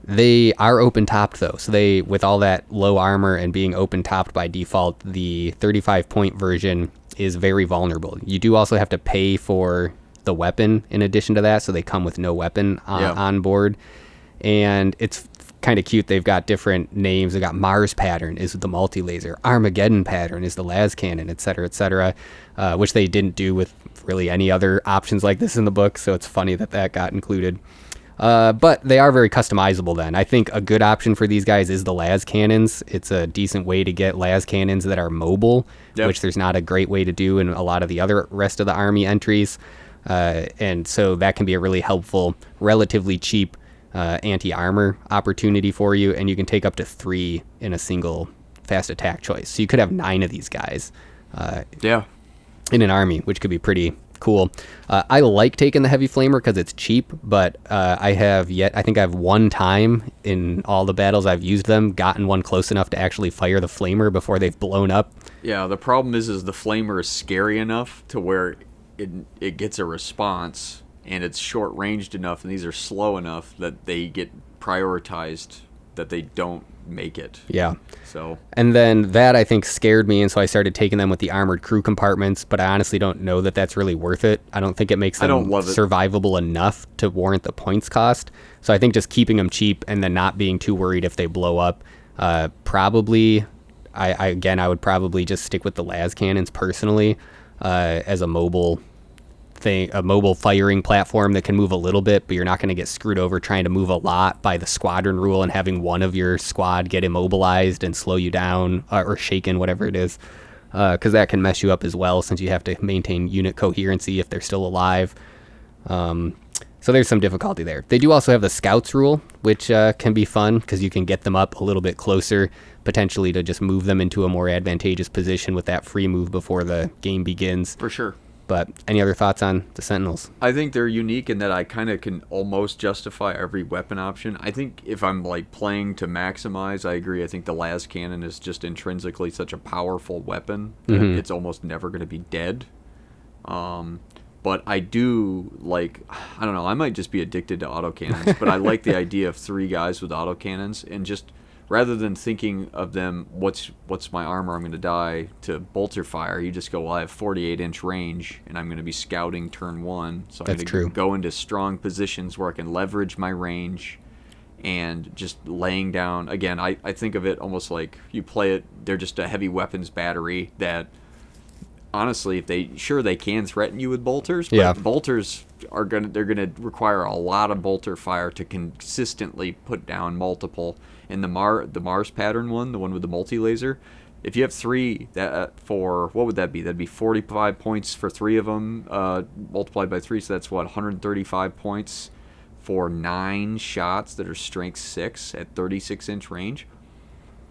They are open-topped, though. So they, with all that low armor and being open-topped by default, the 35-point version is very vulnerable. You do also have to pay for the weapon in addition to that, so they come with no weapon on board. And it's kind of cute. They've got different names. They've got Mars Pattern is the multi-laser. Armageddon Pattern is the las cannon, et cetera, which they didn't do with really any other options like this in the book, so it's funny that got included. But they are very customizable then. I think a good option for these guys is the las cannons. It's a decent way to get las cannons that are mobile, which there's not a great way to do in a lot of the other rest of the army entries. And so that can be a really helpful, relatively cheap anti-armor opportunity for you. And you can take up to 3 in a single fast attack choice. So you could have 9 of these guys in an army, which could be pretty cool. I like taking the heavy flamer because it's cheap, but I think I've one time in all the battles I've used them gotten one close enough to actually fire the flamer before they've blown up. Yeah, the problem is the flamer is scary enough to where it gets a response, and it's short ranged enough, and these are slow enough that they get prioritized, that they don't make it. Yeah. So. And then that, I think, scared me, and so I started taking them with the armored crew compartments, but I honestly don't know that that's really worth it. I don't think it makes them survivable enough to warrant the points cost. So I think just keeping them cheap and then not being too worried if they blow up, probably, I would probably just stick with the las cannons personally, as a mobile thing, a mobile firing platform that can move a little bit, but you're not going to get screwed over trying to move a lot by the squadron rule and having one of your squad get immobilized and slow you down, or shaken, whatever it is, because that can mess you up as well, since you have to maintain unit coherency if they're still alive. So there's some difficulty there. They do also have the scouts rule, which can be fun because you can get them up a little bit closer, potentially to just move them into a more advantageous position with that free move before the game begins. For sure. But any other thoughts on the Sentinels? I think they're unique in that I kind of can almost justify every weapon option. I think if I'm like playing to maximize, I agree. I think the las cannon is just intrinsically such a powerful weapon that it's almost never going to be dead. But I do like, I don't know, I might just be addicted to autocannons, but I like the idea of 3 guys with autocannons, and just rather than thinking of them, what's my armor, I'm going to die, to bolter fire, you just go, well, I have 48-inch range, and I'm going to be scouting turn 1, so I'm going to go into strong positions where I can leverage my range and just laying down. Again, I think of it almost like you play it, they're just a heavy weapons battery that, honestly, if they can threaten you with bolters, but bolters they're gonna require a lot of bolter fire to consistently put down multiple. In the Mars pattern one, the one with the multi-laser, if you have 3, that for, what would that be? That'd be 45 points for 3 of them, multiplied by 3, so that's 135 points for 9 shots that are strength 6 at 36-inch range.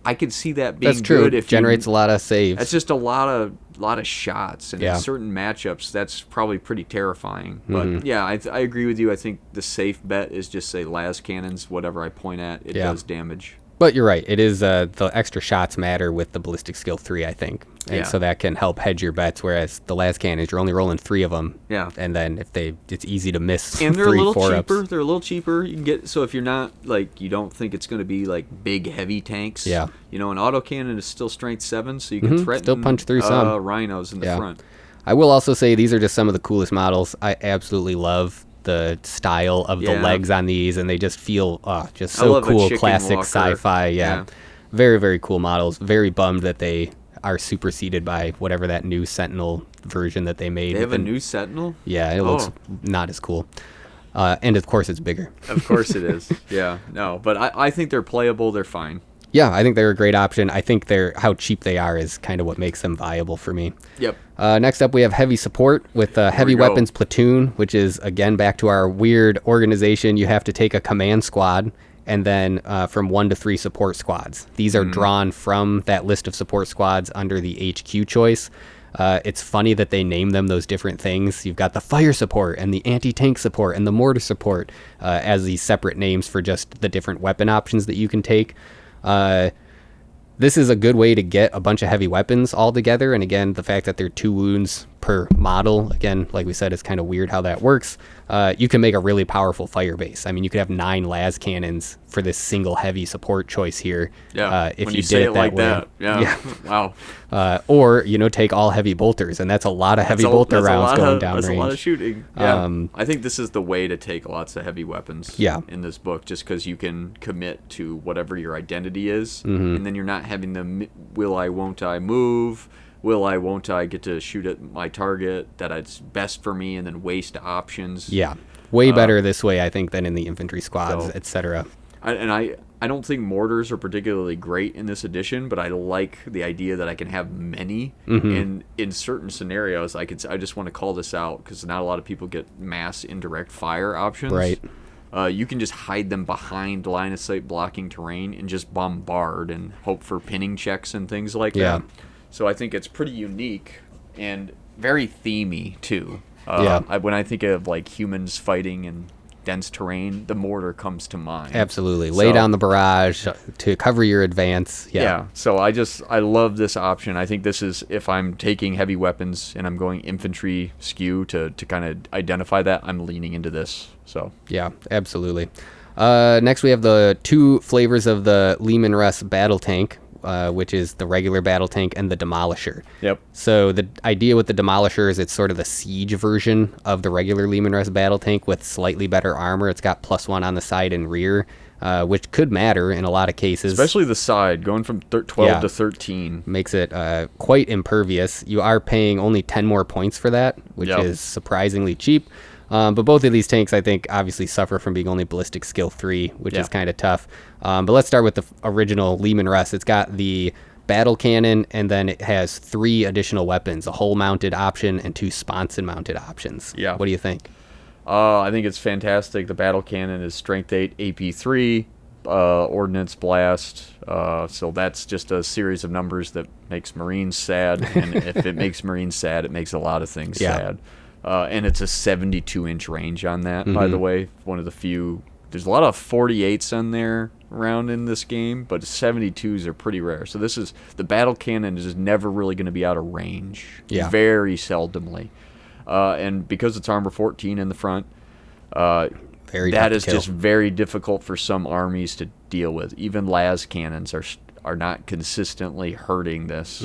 I could see that being good. If generates a lot of saves. That's just a lot of shots, and in certain matchups, that's probably pretty terrifying. But yeah, I agree with you. I think the safe bet is just say las cannons. Whatever I point at, it does damage. But you're right. It is the extra shots matter with the ballistic skill 3, I think, and so that can help hedge your bets. Whereas the las cannons, you're only rolling 3 of them. Yeah, and then it's easy to miss. And they're 3, a little cheaper. They're a little cheaper. You can get, so if you're not like, you don't think it's going to be like big heavy tanks. Yeah, you know, an autocannon is still strength 7, so you can threaten, still punch through some rhinos in the front. I will also say these are just some of the coolest models. I absolutely love the style of the legs on these, and they just feel just so cool, classic sci-fi. Yeah, very, very cool models. Very bummed that they are superseded by whatever that new Sentinel version that they made. They have a new Sentinel? Yeah, it looks not as cool. And of course it's bigger. Of course it is. Yeah, no, but I think they're playable. They're fine. Yeah, I think they're a great option. I think how cheap they are is kind of what makes them viable for me. Yep. Next up, we have heavy support with heavy weapons platoon, which is, again, back to our weird organization. You have to take a command squad and then from 1 to 3 support squads. These are drawn from that list of support squads under the HQ choice. It's funny that they name them those different things. You've got the fire support and the anti-tank support and the mortar support as these separate names for just the different weapon options that you can take. This is a good way to get a bunch of heavy weapons all together, and again, the fact that they're 2 wounds per model, again, like we said, it's kind of weird how that works. You can make a really powerful fire base. I mean, you could have 9 las cannons for this single heavy support choice here. Yeah, if when you say did it like that. Yeah. Wow. Or, take all heavy bolters, and that's a lot of heavy bolter rounds going down range. That's a lot of shooting. Yeah. I think this is the way to take lots of heavy weapons in this book, just because you can commit to whatever your identity is, and then you're not having the will I, won't I move, will I, won't I get to shoot at my target, that it's best for me, and then waste options. Yeah. Way better this way, I think, than in the infantry squads, etc. I don't think mortars are particularly great in this edition, but I like the idea that I can have many. And in certain scenarios, I just want to call this out because not a lot of people get mass indirect fire options. Right. You can just hide them behind line of sight blocking terrain and just bombard and hope for pinning checks and things like that. So I think it's pretty unique and very themey too. When I think of like humans fighting and dense terrain, the mortar comes to mind. Absolutely. Lay down the barrage to cover your advance. So I love this option. I think this is, if I'm taking heavy weapons and I'm going infantry skew to kind of identify that, I'm leaning into this. So yeah, absolutely. Next we have the 2 flavors of the Leman Russ battle tank, which is the regular battle tank and the Demolisher. Yep. So the idea with the Demolisher is it's sort of the siege version of the regular Leman Russ battle tank with slightly better armor. It's got +1 on the side and rear, which could matter in a lot of cases. Especially the side, going from 12 to 13. Makes it quite impervious. You are paying only 10 more points for that, which is surprisingly cheap. But both of these tanks, I think, obviously suffer from being only ballistic skill 3, which is kind of tough. But let's start with the original Leman Russ. It's got the battle cannon, and then it has 3 additional weapons, a hull-mounted option and 2 sponson-mounted options. Yeah. What do you think? I think it's fantastic. The battle cannon is strength 8, AP 3, ordnance blast. So that's just a series of numbers that makes Marines sad. And if it makes Marines sad, it makes a lot of things sad. And it's a 72-inch range on that, by the way. One of the few. There's a lot of 48s on there around in this game, but 72s are pretty rare. So this is, the battle cannon is never really going to be out of range. Very seldomly. And because it's armor 14 in the front, that is just very difficult for some armies to deal with. Even las cannons are not consistently hurting this.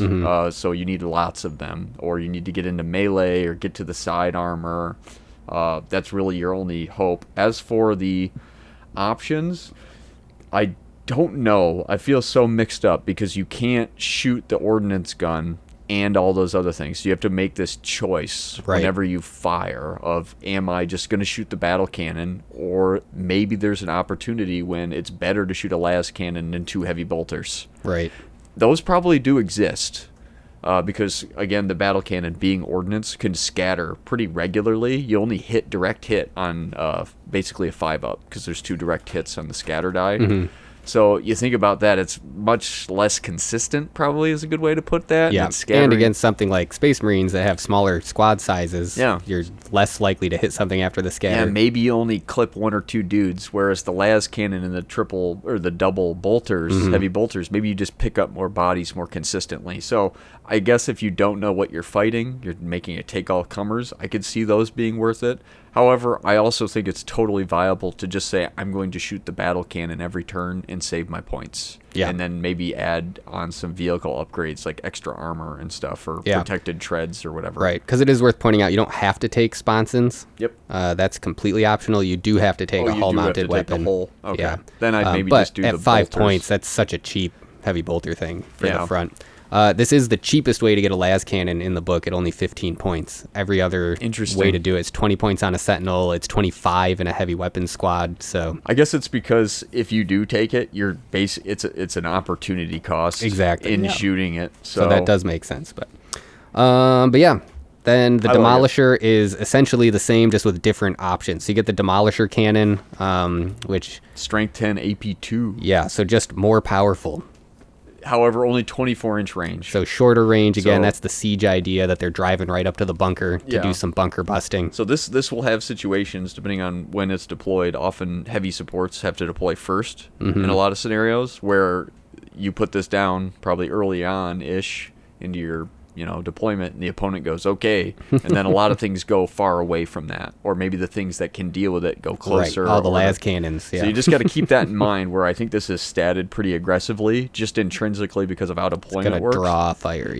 So you need lots of them, or you need to get into melee or get to the side armor. That's really your only hope. As for the options, I don't know. I feel so mixed up because you can't shoot the ordnance gun and all those other things. So you have to make this choice whenever you fire of, am I just going to shoot the battle cannon, or maybe there's an opportunity when it's better to shoot a las cannon than 2 heavy bolters. Right. Those probably do exist. Because, again, the battle cannon, being ordnance, can scatter pretty regularly. You only hit direct hit on basically a 5-up because there's 2 direct hits on the scatter die. So you think about that, it's much less consistent, probably is a good way to put that. Yeah, and against something like Space Marines that have smaller squad sizes, you're less likely to hit something after the scatter. Yeah, maybe you only clip 1 or 2 dudes, whereas the las cannon and the triple or the double bolters, heavy bolters, maybe you just pick up more bodies more consistently. So I guess if you don't know what you're fighting, you're making a take all comers, I could see those being worth it. However, I also think it's totally viable to just say, I'm going to shoot the battle cannon every turn and save my points. And then maybe add on some vehicle upgrades like extra armor and stuff, or protected treads or whatever. Right, because it is worth pointing out, you don't have to take sponsons. That's completely optional. You do have to take a hull-mounted weapon. Take the hull. Okay. Then I'd maybe just do the bolters. But at 5 points, that's such a cheap heavy bolter thing for the front. This is the cheapest way to get a las cannon in the book at only 15 points. Every other way to do it is 20 points on a sentinel. It's 25 in a heavy weapons squad. So I guess it's because if you do take it, it's an opportunity cost in shooting it. So that does make sense. But yeah. Then the Demolisher is essentially the same, just with different options. So you get the Demolisher cannon, which strength 10, AP 2. Yeah, so just more powerful. However, only 24-inch range. So shorter range. Again, that's the siege idea, that they're driving right up to the bunker to do some bunker busting. So this will have situations, depending on when it's deployed. Often heavy supports have to deploy first in a lot of scenarios, where you put this down probably early on-ish into your deployment, and the opponent goes, okay. And then a lot of things go far away from that. Or maybe the things that can deal with it go closer. Right. All the las cannons. So you just got to keep that in mind, where I think this is statted pretty aggressively, just intrinsically because of how deployment works. Draw fire,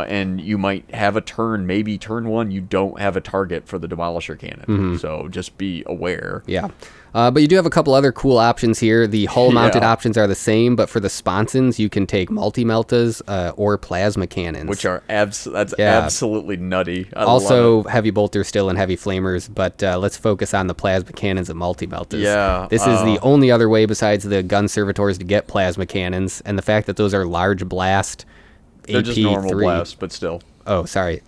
and you might have a turn, maybe turn 1, you don't have a target for the Demolisher cannon. So just be aware. Yeah. But you do have a couple other cool options here. The hull-mounted options are the same, but for the sponsons, you can take multi-meltas or plasma cannons. Which are that's Yeah. absolutely nutty. I love Also, it. heavy bolters still and heavy flamers, but let's focus on the plasma cannons and multi-meltas. Yeah, This is the only other way besides the gun servitors to get plasma cannons, and the fact that those are large blast they're AP3. just normal blast, but still, Oh, sorry.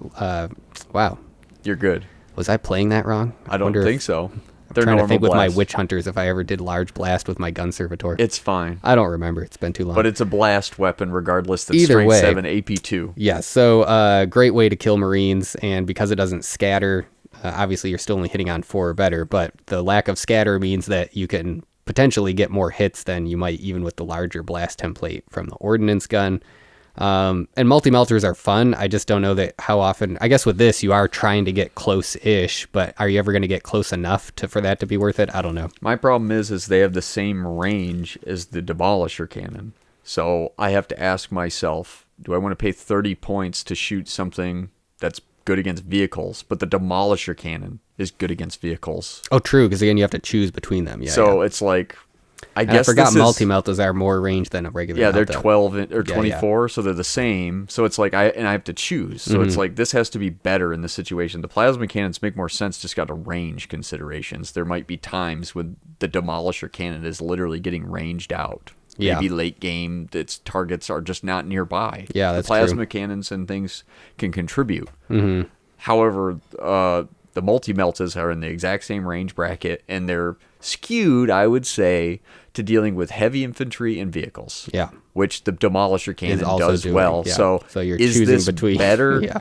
Wow. you're good. Was I playing that wrong? I don't think so. They're Trying to normal think with my blast. witch hunters if I ever did large blast with my gun servitor. It's fine, I don't remember. It's been too long. but it's a blast weapon regardless. That's Either strength way. 7 AP2. Yeah, so great way to kill Marines, and because it doesn't scatter, obviously you're still only hitting on 4 or better, but the lack of scatter means that you can potentially get more hits than you might even with the larger blast template from the ordnance gun. And multi-melters are fun. I just don't know that how often. I guess with this, you are trying to get close-ish, but are you ever going to get close enough for that to be worth it? I don't know. My problem is they have the same range as the Demolisher cannon. So I have to ask myself, do I want to pay 30 points to shoot something that's good against vehicles, but the Demolisher cannon is good against vehicles? Oh, true, because again, you have to choose between them. Yeah. So it's like, I And guess I forgot this is, multi-meltas are more range than a regular. yeah, they're melta. 12 or Yeah, 24, so they're the same. So it's like I have to choose. So it's like this has to be better in this situation. The plasma cannons make more sense just got to range considerations. There might be times when the Demolisher cannon is literally getting ranged out. Yeah. Maybe late game, its targets are just not nearby. Yeah, that's the plasma true. cannons and things can contribute. Mm-hmm. However, the multi-meltas are in the exact same range bracket, and they're skewed, I would say, to dealing with heavy infantry and vehicles. Yeah. Which the Demolisher cannon also does doing, well. yeah. So you're is choosing this between better? Yeah.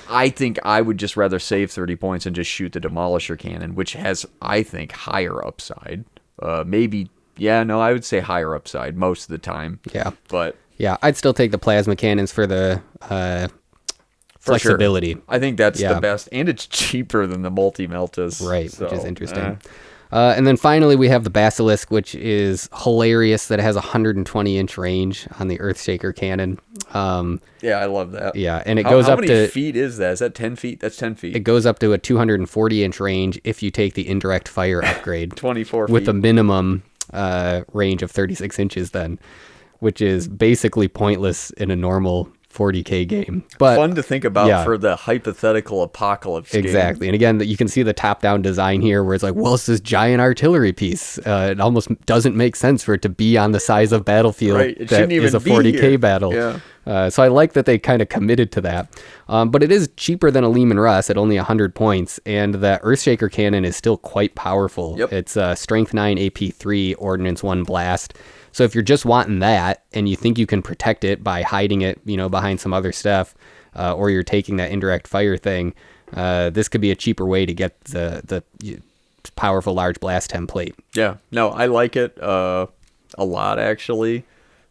I think I would just rather save 30 points and just shoot the Demolisher cannon, which has, I think, higher upside. I would say higher upside most of the time. Yeah. But Yeah, I'd still take the plasma cannons for the flexibility. sure. I think that's Yeah. the best, and it's cheaper than the multi-meltas. Right, so, which is interesting. eh. And then finally, we have the Basilisk, which is hilarious that it has a 120-inch range on the Earthshaker cannon. Yeah, I love that. Yeah, and it How goes up many to feet is that? Is that 10 feet? That's 10 feet. it goes up to a 240-inch range if you take the indirect fire upgrade 24 with feet. a minimum range of 36 inches then, which is basically pointless in a normal 40K game. But Fun to think about yeah. for the hypothetical apocalypse game. exactly. And again, you can see the top-down design here where it's like, well, it's this giant artillery piece. It almost doesn't make sense for it to be on the size of battlefield Right. It that shouldn't is even a be 40K here. battle. Yeah. So I like that they kind of committed to that. But it is cheaper than a Lehman Russ at only 100 points, and the Earthshaker cannon is still quite powerful. Yep. It's Strength 9 AP3 Ordnance 1 blast. So if you're just wanting that and you think you can protect it by hiding it, behind some other stuff, or you're taking that indirect fire thing, this could be a cheaper way to get the powerful large blast template. Yeah. No, I like it a lot, actually.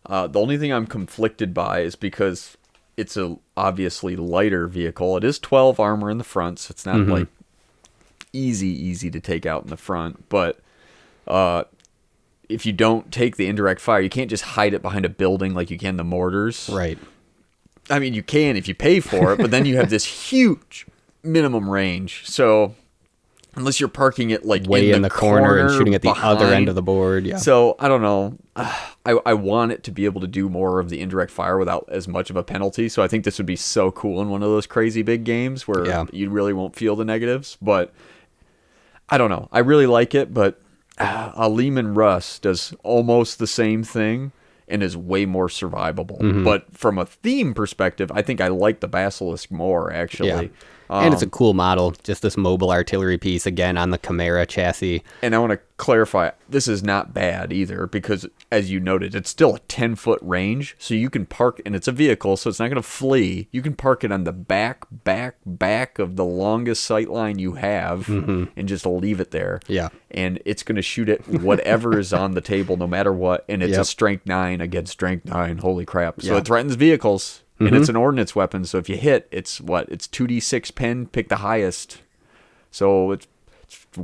The only thing I'm conflicted by is because it's a obviously lighter vehicle. It is 12 armor in the front, so it's not like easy to take out in the front. But if you don't take the indirect fire, you can't just hide it behind a building like you can the mortars. Right. I mean, you can if you pay for it, but then you have this huge minimum range. So unless you're parking it like Way in the corner and shooting at the other end of the board. Yeah. So I don't know. I want it to be able to do more of the indirect fire without as much of a penalty. So I think this would be so cool in one of those crazy big games where you really won't feel the negatives. But I don't know. I really like it, but a Lehman Russ does almost the same thing and is way more survivable. But from a theme perspective, I think I like the Basilisk more, actually. Yeah. And it's a cool model, just this mobile artillery piece, again, on the Chimera chassis. And I want to clarify, this is not bad either, because as you noted, it's still a 10-foot range, so you can park, and it's a vehicle, so it's not going to flee. You can park it on the back of the longest sight line you have and just leave it there. Yeah. And it's going to shoot at whatever is on the table, no matter what, and it's a strength 9 against strength 9. Holy crap. So it threatens vehicles. And it's an ordnance weapon, so if you hit, it's 2d6 pen, pick the highest. So it's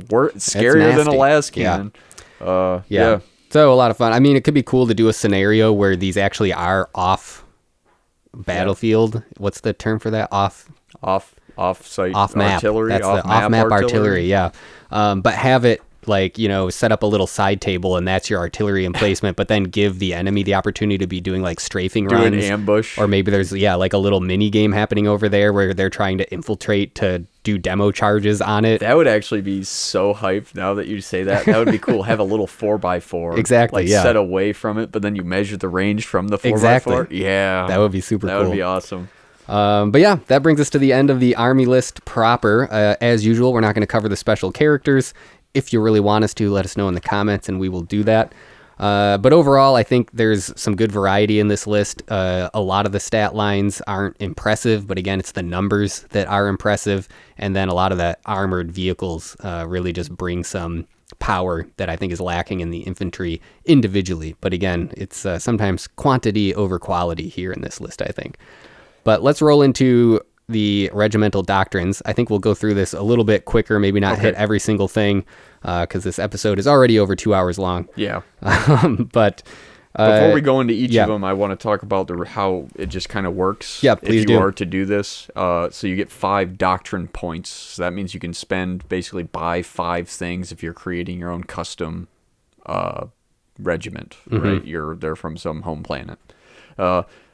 scarier than a las cannon. Yeah. So a lot of fun. I mean, it could be cool to do a scenario where these actually are off battlefield. What's the term for that? Off Off-site map artillery. That's the off-map artillery. Yeah. But have it like, set up a little side table and that's your artillery emplacement, but then give the enemy the opportunity to be doing like strafing runs. Do an ambush. Or maybe there's, like a little mini game happening over there where they're trying to infiltrate to do demo charges on it. That would actually be so hyped now that you say that. That would be cool. Have a little 4x4. Exactly, like set away from it, but then you measure the range from the 4x4. Exactly. Yeah. That would be super cool. That would be awesome. But yeah, that brings us to the end of the army list proper. As usual, we're not going to cover the special characters. If you really want us to, let us know in the comments and we will do that. But overall, I think there's some good variety in this list. A lot of the stat lines aren't impressive, but again, it's the numbers that are impressive. And then a lot of the armored vehicles really just bring some power that I think is lacking in the infantry individually. But again, it's sometimes quantity over quality here in this list, I think. But let's roll into the regimental doctrines. I think we'll go through this a little bit quicker, maybe not hit every single thing, because this episode is already over 2 hours long. Yeah. But before we go into each of them, I want to talk about how it just kind of works. Yeah, please if you are to do this. So you get 5 doctrine points. So that means you can buy 5 things if you're creating your own custom regiment, right? They're from some home planet.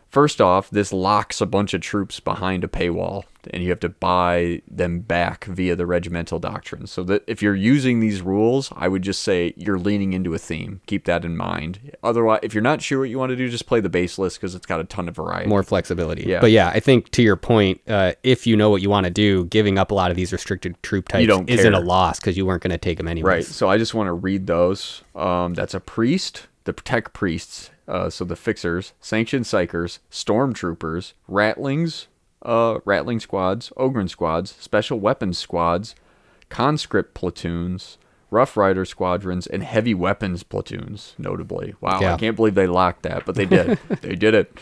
First off, this locks a bunch of troops behind a paywall, and you have to buy them back via the regimental doctrine. So that if you're using these rules, I would just say you're leaning into a theme. Keep that in mind. Otherwise, if you're not sure what you want to do, just play the base list because it's got a ton of variety. More flexibility. Yeah. But yeah, I think to your point, if you know what you want to do, giving up a lot of these restricted troop types isn't a loss because you weren't going to take them anyways. Right. So I just want to read those. That's a priest, the protect priests. So the fixers, sanctioned psychers, stormtroopers, rattlings, rattling squads, Ogren squads, special weapons squads, conscript platoons, rough rider squadrons, and heavy weapons platoons, notably. Wow, yeah. I can't believe they locked that, but they did. They did it.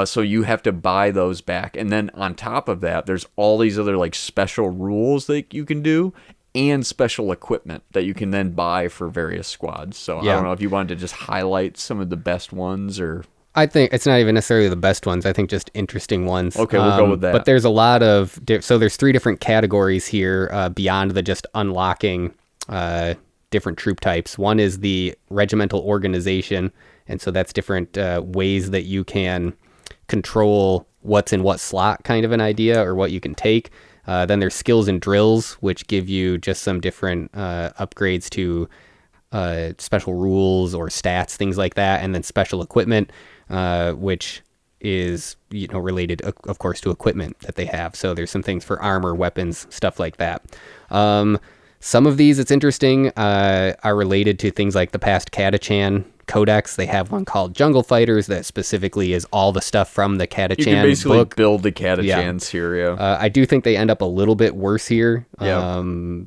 So you have to buy those back. And then on top of that, there's all these other like special rules that you can do, and special equipment that you can then buy for various squads. So I don't know if you wanted to just highlight some of the best ones or... I think it's not even necessarily the best ones. I think just interesting ones. Okay, we'll go with that. But there's a lot of... So there's 3 different categories here beyond the just unlocking different troop types. One is the regimental organization. And so that's different ways that you can control what's in what slot kind of an idea or what you can take. Then there's skills and drills, which give you just some different upgrades to special rules or stats, things like that. And then special equipment, which is related, of course, to equipment that they have. So there's some things for armor, weapons, stuff like that. Some of these, it's interesting, are related to things like the past Catachan Codex. They have one called Jungle Fighters that specifically is all the stuff from the Catachan book. You can basically build the Catachans here, yeah. I do think they end up a little bit worse here. Yeah.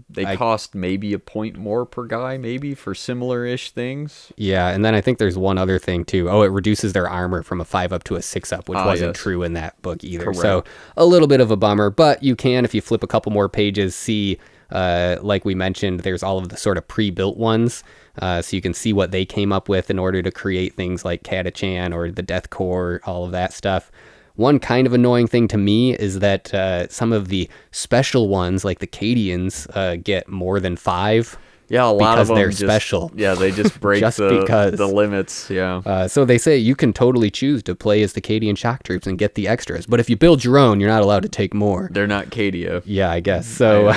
They cost maybe a point more per guy, maybe, for similar-ish things. Yeah, and then I think there's one other thing, too. Oh, it reduces their armor from a 5-up to a 6-up, which wasn't true in that book either. Correct. So a little bit of a bummer, but you can, if you flip a couple more pages, see... like we mentioned, there's all of the sort of pre-built ones, so you can see what they came up with in order to create things like Catachan or the Death Corps, all of that stuff. One kind of annoying thing to me is that some of the special ones, like the Cadians, get more than 5. Yeah, a lot of them they're special. Yeah, they just break the limits. Yeah. So they say you can totally choose to play as the Cadian shock troops and get the extras, but if you build your own, you're not allowed to take more. They're not Cadia. Yeah, I guess so.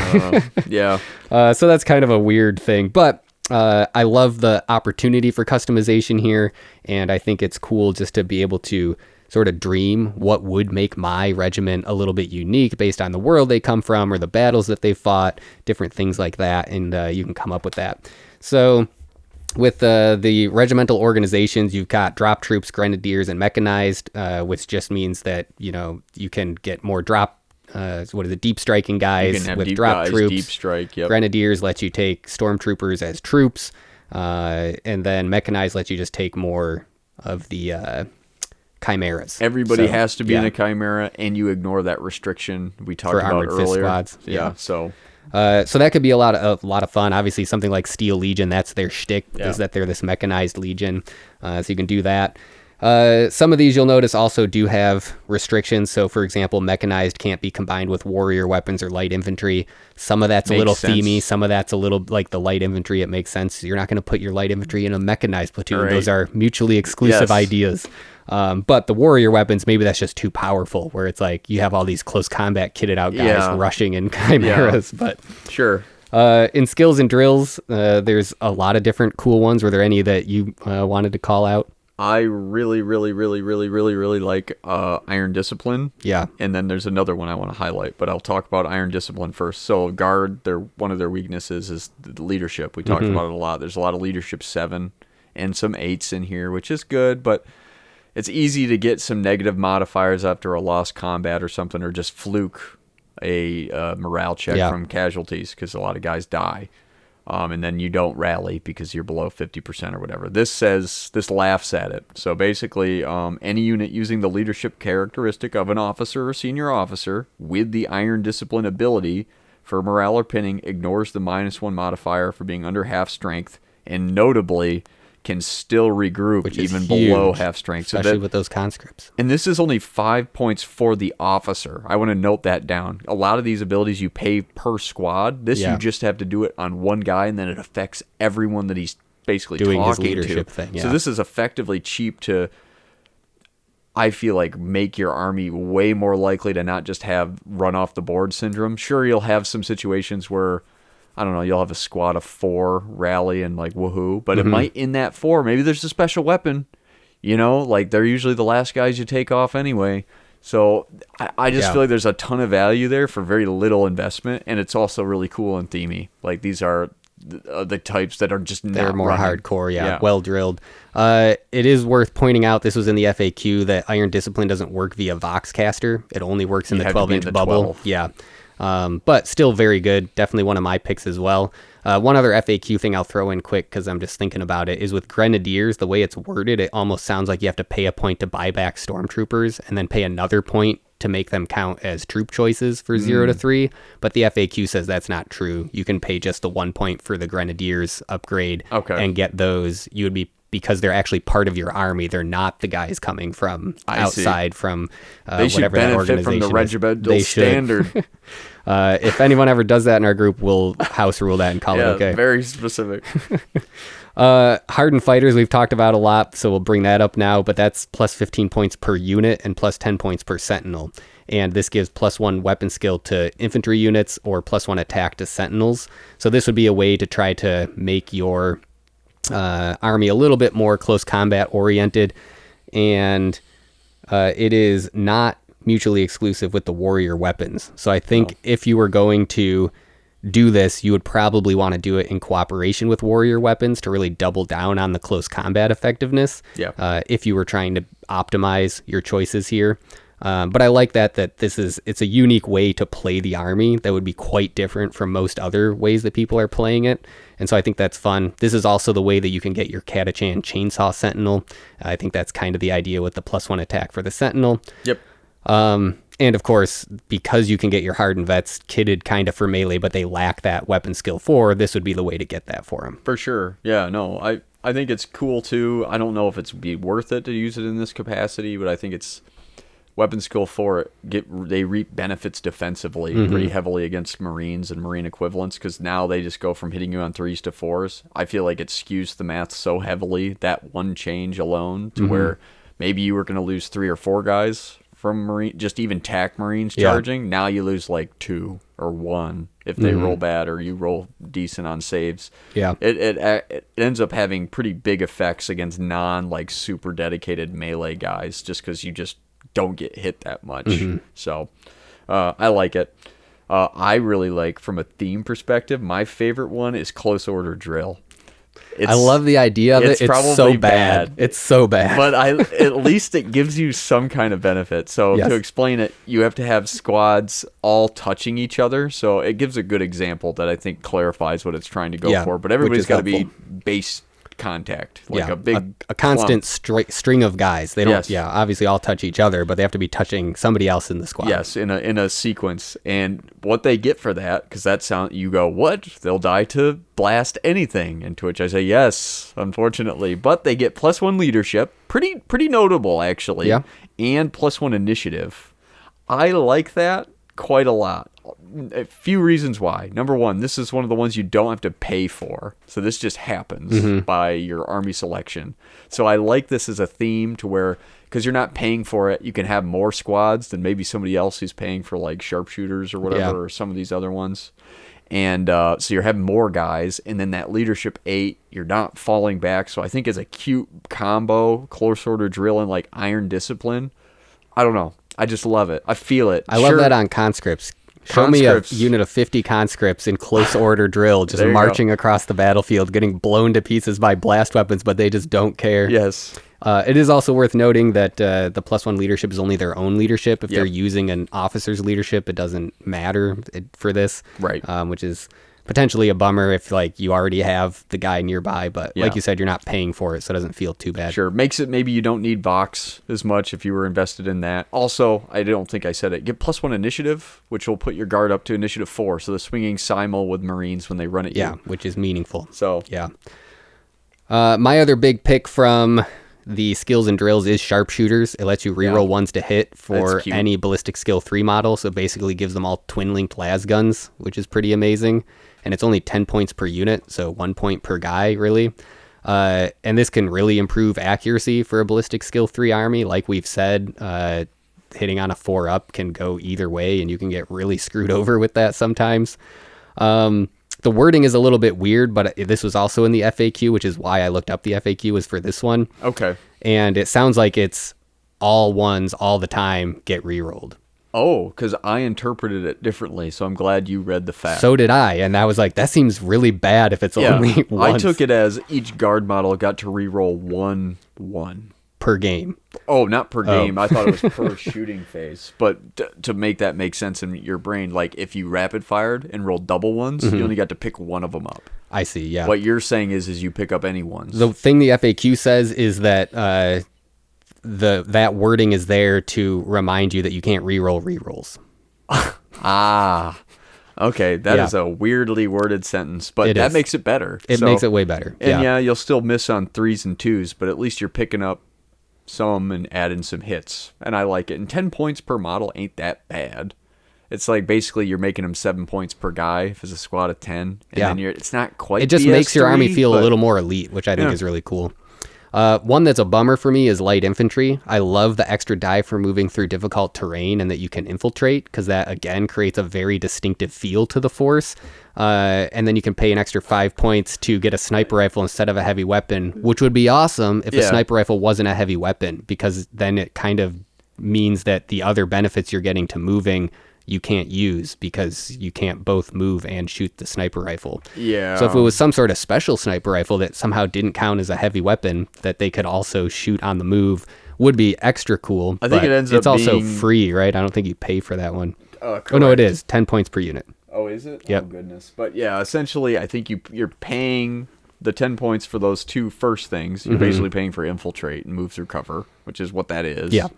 Yeah. So that's kind of a weird thing, but I love the opportunity for customization here, and I think it's cool just to be able to sort of dream what would make my regiment a little bit unique based on the world they come from or the battles that they fought, different things like that, and you can come up with that. So with the regimental organizations, you've got drop troops, grenadiers, and mechanized, which just means that you can get more drop. Deep striking guys with drop troops. Deep strike, yep. Grenadiers lets you take stormtroopers as troops, and then mechanized lets you just take more of the chimeras. Everybody has to be in a chimera, and you ignore that restriction we talked about earlier. Fist squads. Yeah. So that could be a lot of fun. Obviously, something like Steel Legion, that's their shtick, is that they're this mechanized legion. So you can do that. Some of these you'll notice also do have restrictions. So, for example, mechanized can't be combined with warrior weapons or light infantry. Some of that's a little themey. Some of that's a little like the light infantry. It makes sense. You're not going to put your light infantry in a mechanized platoon. Right. Those are mutually exclusive ideas. But the warrior weapons, maybe that's just too powerful, where it's like you have all these close combat kitted out guys rushing in chimeras. But sure. In skills and drills, there's a lot of different cool ones. Were there any that you wanted to call out? I really like Iron Discipline. Yeah. And then there's another one I want to highlight, but I'll talk about Iron Discipline first. So Guard, one of their weaknesses is the leadership. We talked about it a lot. There's a lot of leadership 7 and some 8s in here, which is good, but it's easy to get some negative modifiers after a lost combat or something, or just fluke a morale check from casualties because a lot of guys die. And then you don't rally because you're below 50% or whatever. This laughs at it. So basically, any unit using the leadership characteristic of an officer or senior officer with the Iron Discipline ability for morale or pinning ignores the -1 modifier for being under half strength, and notably can still regroup even below half strength. Especially with those conscripts. And this is only 5 points for the officer. I want to note that down. A lot of these abilities you pay per squad. This you just have to do it on one guy, and then it affects everyone that he's basically doing talking his leadership to. thing. Yeah. So this is effectively cheap to, I feel like, make your army way more likely to not just have run off the board syndrome. Sure, you'll have some situations where, I don't know, you'll have a squad of 4 rally and like woohoo, but it might, in that 4, maybe there's a special weapon, like they're usually the last guys you take off anyway. So I just feel like there's a ton of value there for very little investment, and it's also really cool and themey. Like these are the types that are just they're not more running. hardcore, well drilled. It is worth pointing out, this was in the FAQ, that Iron Discipline doesn't work via Voxcaster. It only works in the 12-inch bubble. 12. Yeah. But still very good. Definitely one of my picks as well. One other FAQ thing I'll throw in quick because I'm just thinking about it is with Grenadiers, the way it's worded, it almost sounds like you have to pay a point to buy back Stormtroopers and then pay another point to make them count as troop choices for 0 to 3. But the FAQ says that's not true. You can pay just the 1 point for the Grenadiers upgrade and get those. You would be, because they're actually part of your army. They're not the guys coming from outside from whatever that organization is. They should benefit from the regimental standard. If anyone ever does that in our group, we'll house rule that and call it okay. Very specific. Hardened fighters we've talked about a lot, so we'll bring that up now, but that's plus 15 points per unit and plus 10 points per sentinel. And this gives +1 weapon skill to infantry units or +1 attack to sentinels. So this would be a way to try to make your army a little bit more close combat oriented, and it is not mutually exclusive with the warrior weapons. So I think if you were going to do this, you would probably want to do it in cooperation with warrior weapons to really double down on the close combat effectiveness. If you were trying to optimize your choices here. But I like that it's a unique way to play the army that would be quite different from most other ways that people are playing it. And so I think that's fun. This is also the way that you can get your Catachan Chainsaw Sentinel. I think that's kind of the idea with the +1 attack for the Sentinel. Yep. And of course, because you can get your hardened vets kitted kind of for melee, but they lack that weapon skill 4, this would be the way to get that for them. For sure. Yeah, no, I think it's cool too. I don't know if it's be worth it to use it in this capacity, but I think it's weapon skill 4. They reap benefits defensively pretty heavily against Marines and Marine equivalents, because now they just go from hitting you on 3s to 4s. I feel like it skews the math so heavily, that one change alone, to where maybe you were going to lose 3 or 4 guys from Marine, just even TAC Marines charging. Now you lose like 2 or 1 if they roll bad or you roll decent on saves. Yeah, it ends up having pretty big effects against like super dedicated melee guys, just because you just don't get hit that much. So I like it. I really like, from a theme perspective, my favorite one is Close Order Drill. I love the idea of it. It's so bad. It's so bad. But at least it gives you some kind of benefit. So to explain it, you have to have squads all touching each other. So it gives a good example that I think clarifies what it's trying to go for. But everybody's got to be base contact, like a big a constant string of guys. They don't, obviously all touch each other, but they have to be touching somebody else in the squad. Yes, in a sequence. And what they get for that, because you go, what? They'll die to blast anything. And to which I say, yes, unfortunately. But they get +1 leadership, pretty notable actually, and +1 initiative. I like that quite a lot. A few reasons why. Number one, this is one of the ones you don't have to pay for. So this just happens by your army selection. So I like this as a theme to where, because you're not paying for it, you can have more squads than maybe somebody else who's paying for like sharpshooters or whatever, or some of these other ones. And so you're having more guys, and then that leadership 8, you're not falling back. So I think as a cute combo, close order drill and like iron discipline, I don't know. I just love it. I feel it. I love that on conscripts. Show me a unit of 50 conscripts in close order drill, just marching across the battlefield, getting blown to pieces by blast weapons, but they just don't care. Yes. It is also worth noting that the +1 leadership is only their own leadership. If they're using an officer's leadership, it doesn't matter for this. Right. Which is potentially a bummer if like you already have the guy nearby, but like you said, you're not paying for it, so it doesn't feel too bad. Sure. Makes it maybe you don't need Vox as much if you were invested in that. Also, I don't think I said it. Get +1 initiative, which will put your guard up to initiative 4. So the swinging simul with Marines when they run at you. Yeah, which is meaningful. So yeah. My other big pick from the skills and drills is sharpshooters. It lets you reroll ones to hit for any ballistic skill 3 model. So basically gives them all twin linked las guns, which is pretty amazing. And it's only 10 points per unit, so 1 point per guy, really. And this can really improve accuracy for a ballistic skill 3 army. Like we've said, hitting on a 4-up can go either way, and you can get really screwed over with that sometimes. The wording is a little bit weird, but this was also in the FAQ, which is why I looked up the FAQ was for this one. Okay. And it sounds like it's all ones all the time get rerolled. Oh, because I interpreted it differently, so I'm glad you read the fact. So did I, and I was like, that seems really bad if it's only once. I took it as each guard model got to reroll 1 per game. Oh, not per game. I thought it was per shooting phase. But to make that make sense in your brain, like if you rapid fired and rolled double ones, you only got to pick one of them up. I see, yeah. What you're saying is you pick up any ones. The thing the FAQ says is that that wording is there to remind you that you can't reroll rerolls. Okay, that is a weirdly worded sentence, but that makes it better. It makes it way better. And you'll still miss on 3s and 2s, but at least you're picking up some and adding some hits, and I like it. And 10 points per model ain't that bad. It's like basically you're making them 7 points per guy if it's a squad of 10, and then it's not quite. It just makes your army feel a little more elite, which I think is really cool. One that's a bummer for me is light infantry. I love the extra die for moving through difficult terrain and that you can infiltrate, because that, again, creates a very distinctive feel to the force. And then you can pay an extra 5 points to get a sniper rifle instead of a heavy weapon, which would be awesome if the sniper rifle wasn't a heavy weapon, because then it kind of means that the other benefits you're getting to moving you can't use, because you can't both move and shoot the sniper rifle. Yeah. So if it was some sort of special sniper rifle that somehow didn't count as a heavy weapon that they could also shoot on the move, would be extra cool. I think it ends up it's also free, right? I don't think you pay for that one. Oh no, it is 10 points per unit. Oh, is it? Yep. Oh goodness. But yeah, essentially I think you're paying the 10 points for those two first things. You're basically paying for infiltrate and move through cover, which is what that is. Yeah.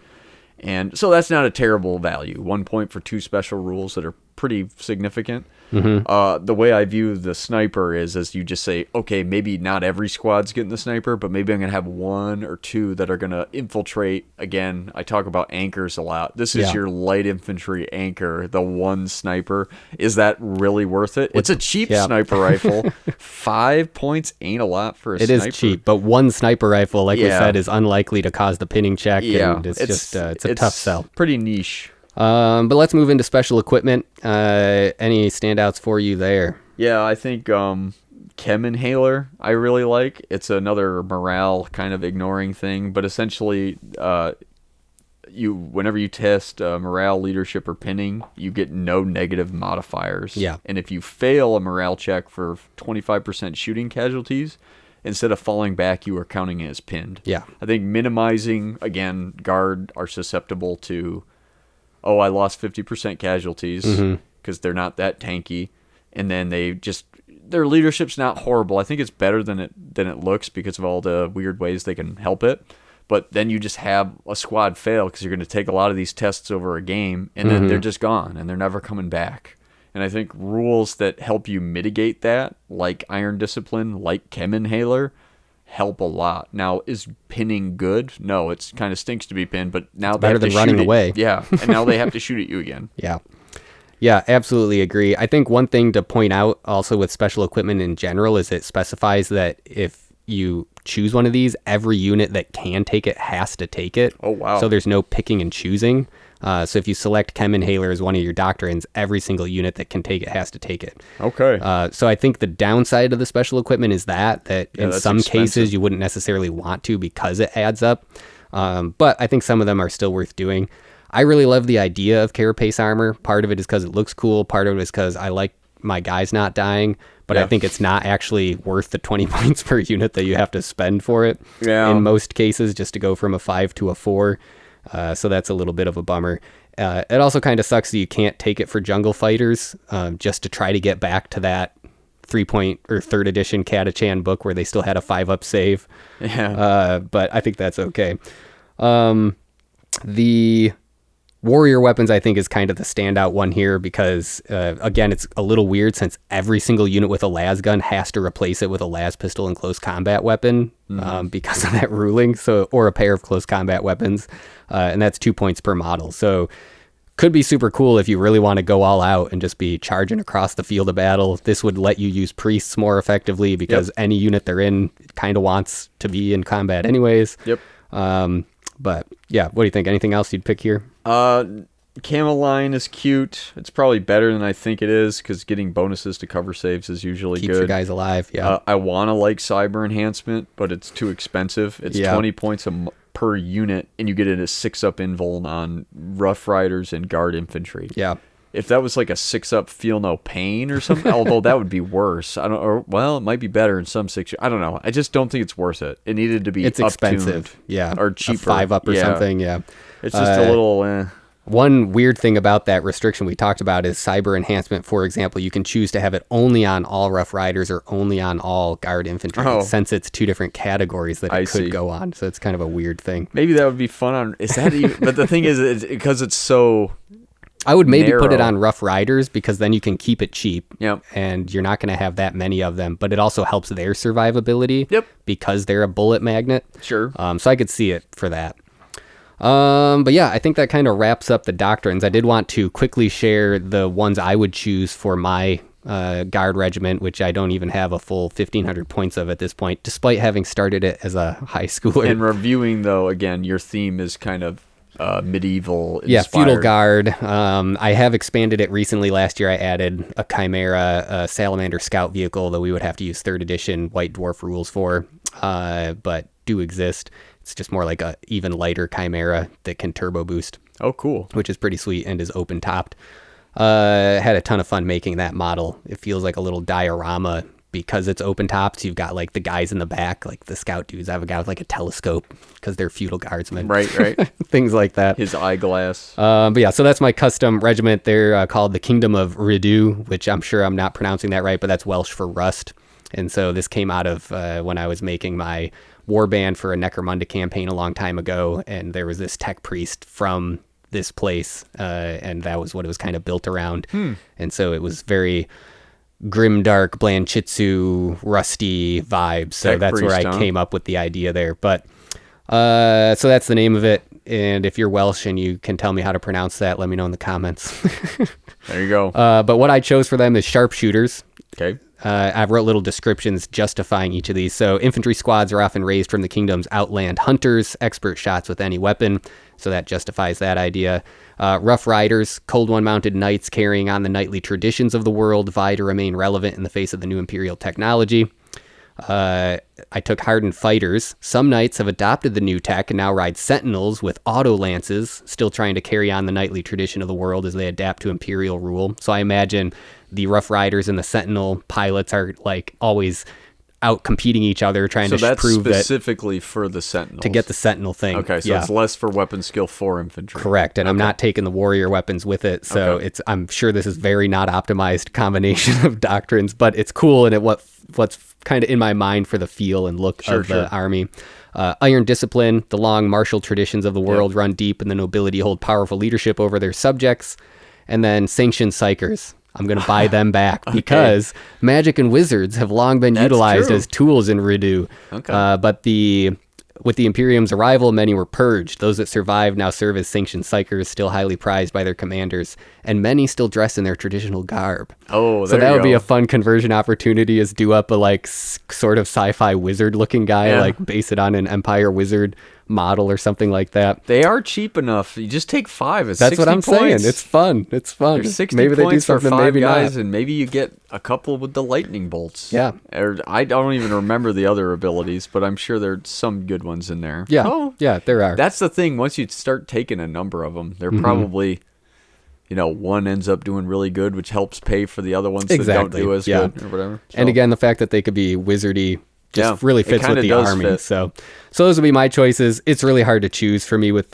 And so that's not a terrible value. 1 point for 2 special rules that are pretty significant. The way I view the sniper is as you just say, okay, maybe not every squad's getting the sniper, but maybe I'm going to have 1 or 2 that are going to infiltrate. Again, I talk about anchors a lot. This is your light infantry anchor, the 1 sniper. Is that really worth it? It's a cheap sniper rifle. 5 points ain't a lot for a sniper. It is cheap, but 1 sniper rifle, like we said, is unlikely to cause the pinning check. Yeah, and it's a tough sell. Pretty niche. But let's move into special equipment. Any standouts for you there? Yeah, I think Chem Inhaler I really like. It's another morale kind of ignoring thing, but essentially whenever you test morale, leadership, or pinning, you get no negative modifiers. Yeah. And if you fail a morale check for 25% shooting casualties, instead of falling back, you are counting it as pinned. Yeah. I think minimizing, again, guard are susceptible to, oh, I lost 50% casualties because they're not that tanky. And then their leadership's not horrible. I think it's better than it looks because of all the weird ways they can help it. But then you just have a squad fail because you're going to take a lot of these tests over a game, and then they're just gone, and they're never coming back. And I think rules that help you mitigate that, like Iron Discipline, like Chem Inhaler, help a lot. Now, is pinning good? No, it's kind of stinks to be pinned, but now they better have than to running shoot away. Yeah, and now they have to shoot at you again. Yeah. Yeah, absolutely agree. I think one thing to point out also with special equipment in general is it specifies that if you choose one of these, every unit that can take it has to take it. Oh, wow. So there's no picking and choosing. So if you select Chem Inhaler as one of your doctrines, every single unit that can take it has to take it. Okay. So I think the downside of the special equipment is that in some expensive. cases you wouldn't necessarily want to because it adds up. But I think some of them are still worth doing. I really love the idea of Carapace armor. Part of it is because it looks cool. Part of it is because I like my guys not dying. But I think it's not actually worth the 20 points per unit that you have to spend for it in most cases just to go from a 5 to a 4. So that's a little bit of a bummer. It also kind of sucks that you can't take it for jungle fighters just to try to get back to that 3rd edition Catachan book where they still had a 5-up save. Yeah. But I think that's okay. The warrior weapons, I think, is kind of the standout one here because, again, it's a little weird since every single unit with a las gun has to replace it with a las pistol and close combat weapon because of that ruling. Or a pair of close combat weapons, and that's 2 points per model. So could be super cool if you really want to go all out and just be charging across the field of battle. This would let you use priests more effectively because any unit they're in kind of wants to be in combat anyways. Yep. But yeah, what do you think? Anything else you'd pick here? Cameline is cute. It's probably better than I think it is because getting bonuses to cover saves is usually Keeps good. your guys alive. Yeah. I want to like Cyber Enhancement, but it's too expensive. It's 20 points per unit, and you get it a 6-up invuln on Rough Riders and Guard Infantry. Yeah. If that was like a 6-up Feel No Pain or something, although that would be worse. It might be better in some 6. I don't know. I just don't think it's worth it. It needed to be It's up-tuned. expensive. Yeah. Or cheaper. A 5-up or something. Yeah. It's just a little... One weird thing about that restriction we talked about is Cyber Enhancement. For example, you can choose to have it only on all Rough Riders or only on all Guard Infantry, since it's 2 different categories that it could go on. So it's kind of a weird thing. Maybe that would be fun on... Is that even... But the thing is, because it's so... I would maybe put it narrow. on Rough Riders because then you can keep it cheap. Yep. And you're not going to have that many of them, but it also helps their survivability. Yep. Because they're a bullet magnet. Sure. So I could see it for that. But yeah, I think that kind of wraps up the doctrines. I did want to quickly share the ones I would choose for my guard regiment, which I don't even have a full 1,500 points of at this point, despite having started it as a high schooler. And reviewing, though, again, your theme is kind of medieval inspired. Yeah, feudal guard. I have expanded it recently. Last year I added a Chimera, a Salamander scout vehicle that we would have to use 3rd edition White Dwarf rules for, but do exist. It's just more like a even lighter Chimera that can turbo boost. Oh, cool. Which is pretty sweet and is open topped. Had a ton of fun making that model. It feels like a little diorama because it's open topped. So you've got like the guys in the back, like the scout dudes. I have a guy with like a telescope because they're feudal guardsmen. Right. Things like that. His eyeglass. But yeah, so that's my custom regiment. They're called the Kingdom of Rideau, which I'm sure I'm not pronouncing that right, but that's Welsh for rust. And so this came out of when I was making my warband for a Necromunda campaign a long time ago, and there was this tech priest from this place, and that was what it was kind of built around. And so it was very grimdark, Blanchitsu, rusty vibes. So tech that's priest, where I came up with the idea there. But so that's the name of it. And if you're Welsh and you can tell me how to pronounce that, let me know in the comments. There you go. But what I chose for them is sharpshooters. Okay. I've wrote little descriptions justifying each of these. So infantry squads are often raised from the kingdom's outland hunters, expert shots with any weapon. So that justifies that idea. Rough Riders, Cold One mounted knights carrying on the knightly traditions of the world, vie to remain relevant in the face of the new imperial technology. I took hardened fighters. Some knights have adopted the new tech and now ride sentinels with auto lances, still trying to carry on the knightly tradition of the world as they adapt to imperial rule. So I imagine the Rough Riders and the sentinel pilots are like always out competing each other, trying so to that's prove that specifically for the Sentinels. to get the Sentinel thing. Okay, so it's less for weapon skill for infantry. Correct, and I'm not taking the warrior weapons with it, so I'm sure this is very not optimized combination of doctrines, but it's cool, and what's kind of in my mind for the feel and look of the army. Iron discipline, the long martial traditions of the world run deep, and the nobility hold powerful leadership over their subjects. And then sanctioned psychers. I'm going to buy them back because magic and wizards have long been utilized as tools in Redu. But with the Imperium's arrival, many were purged. Those that survived now serve as sanctioned psychers, still highly prized by their commanders, and many still dress in their traditional garb. Oh, so that would be a fun conversion opportunity, is do up a sort of sci-fi wizard-looking guy, base it on an Empire wizard model or something like that. They are cheap enough. You just take 5. It's That's 60 what I'm points. saying. It's fun. It's fun. There's 60 maybe points they do something, for 5 maybe guys, not. and maybe you get a couple with the lightning bolts. Yeah. Or, I don't even remember the other abilities, but I'm sure there's some good ones in there. Yeah. Yeah, there are. That's the thing. Once you start taking a number of them, they're probably, one ends up doing really good, which helps pay for the other ones that don't do as good or whatever. So. And again, the fact that they could be wizardy just really fits with the army. Fit. So those would be my choices. It's really hard to choose for me with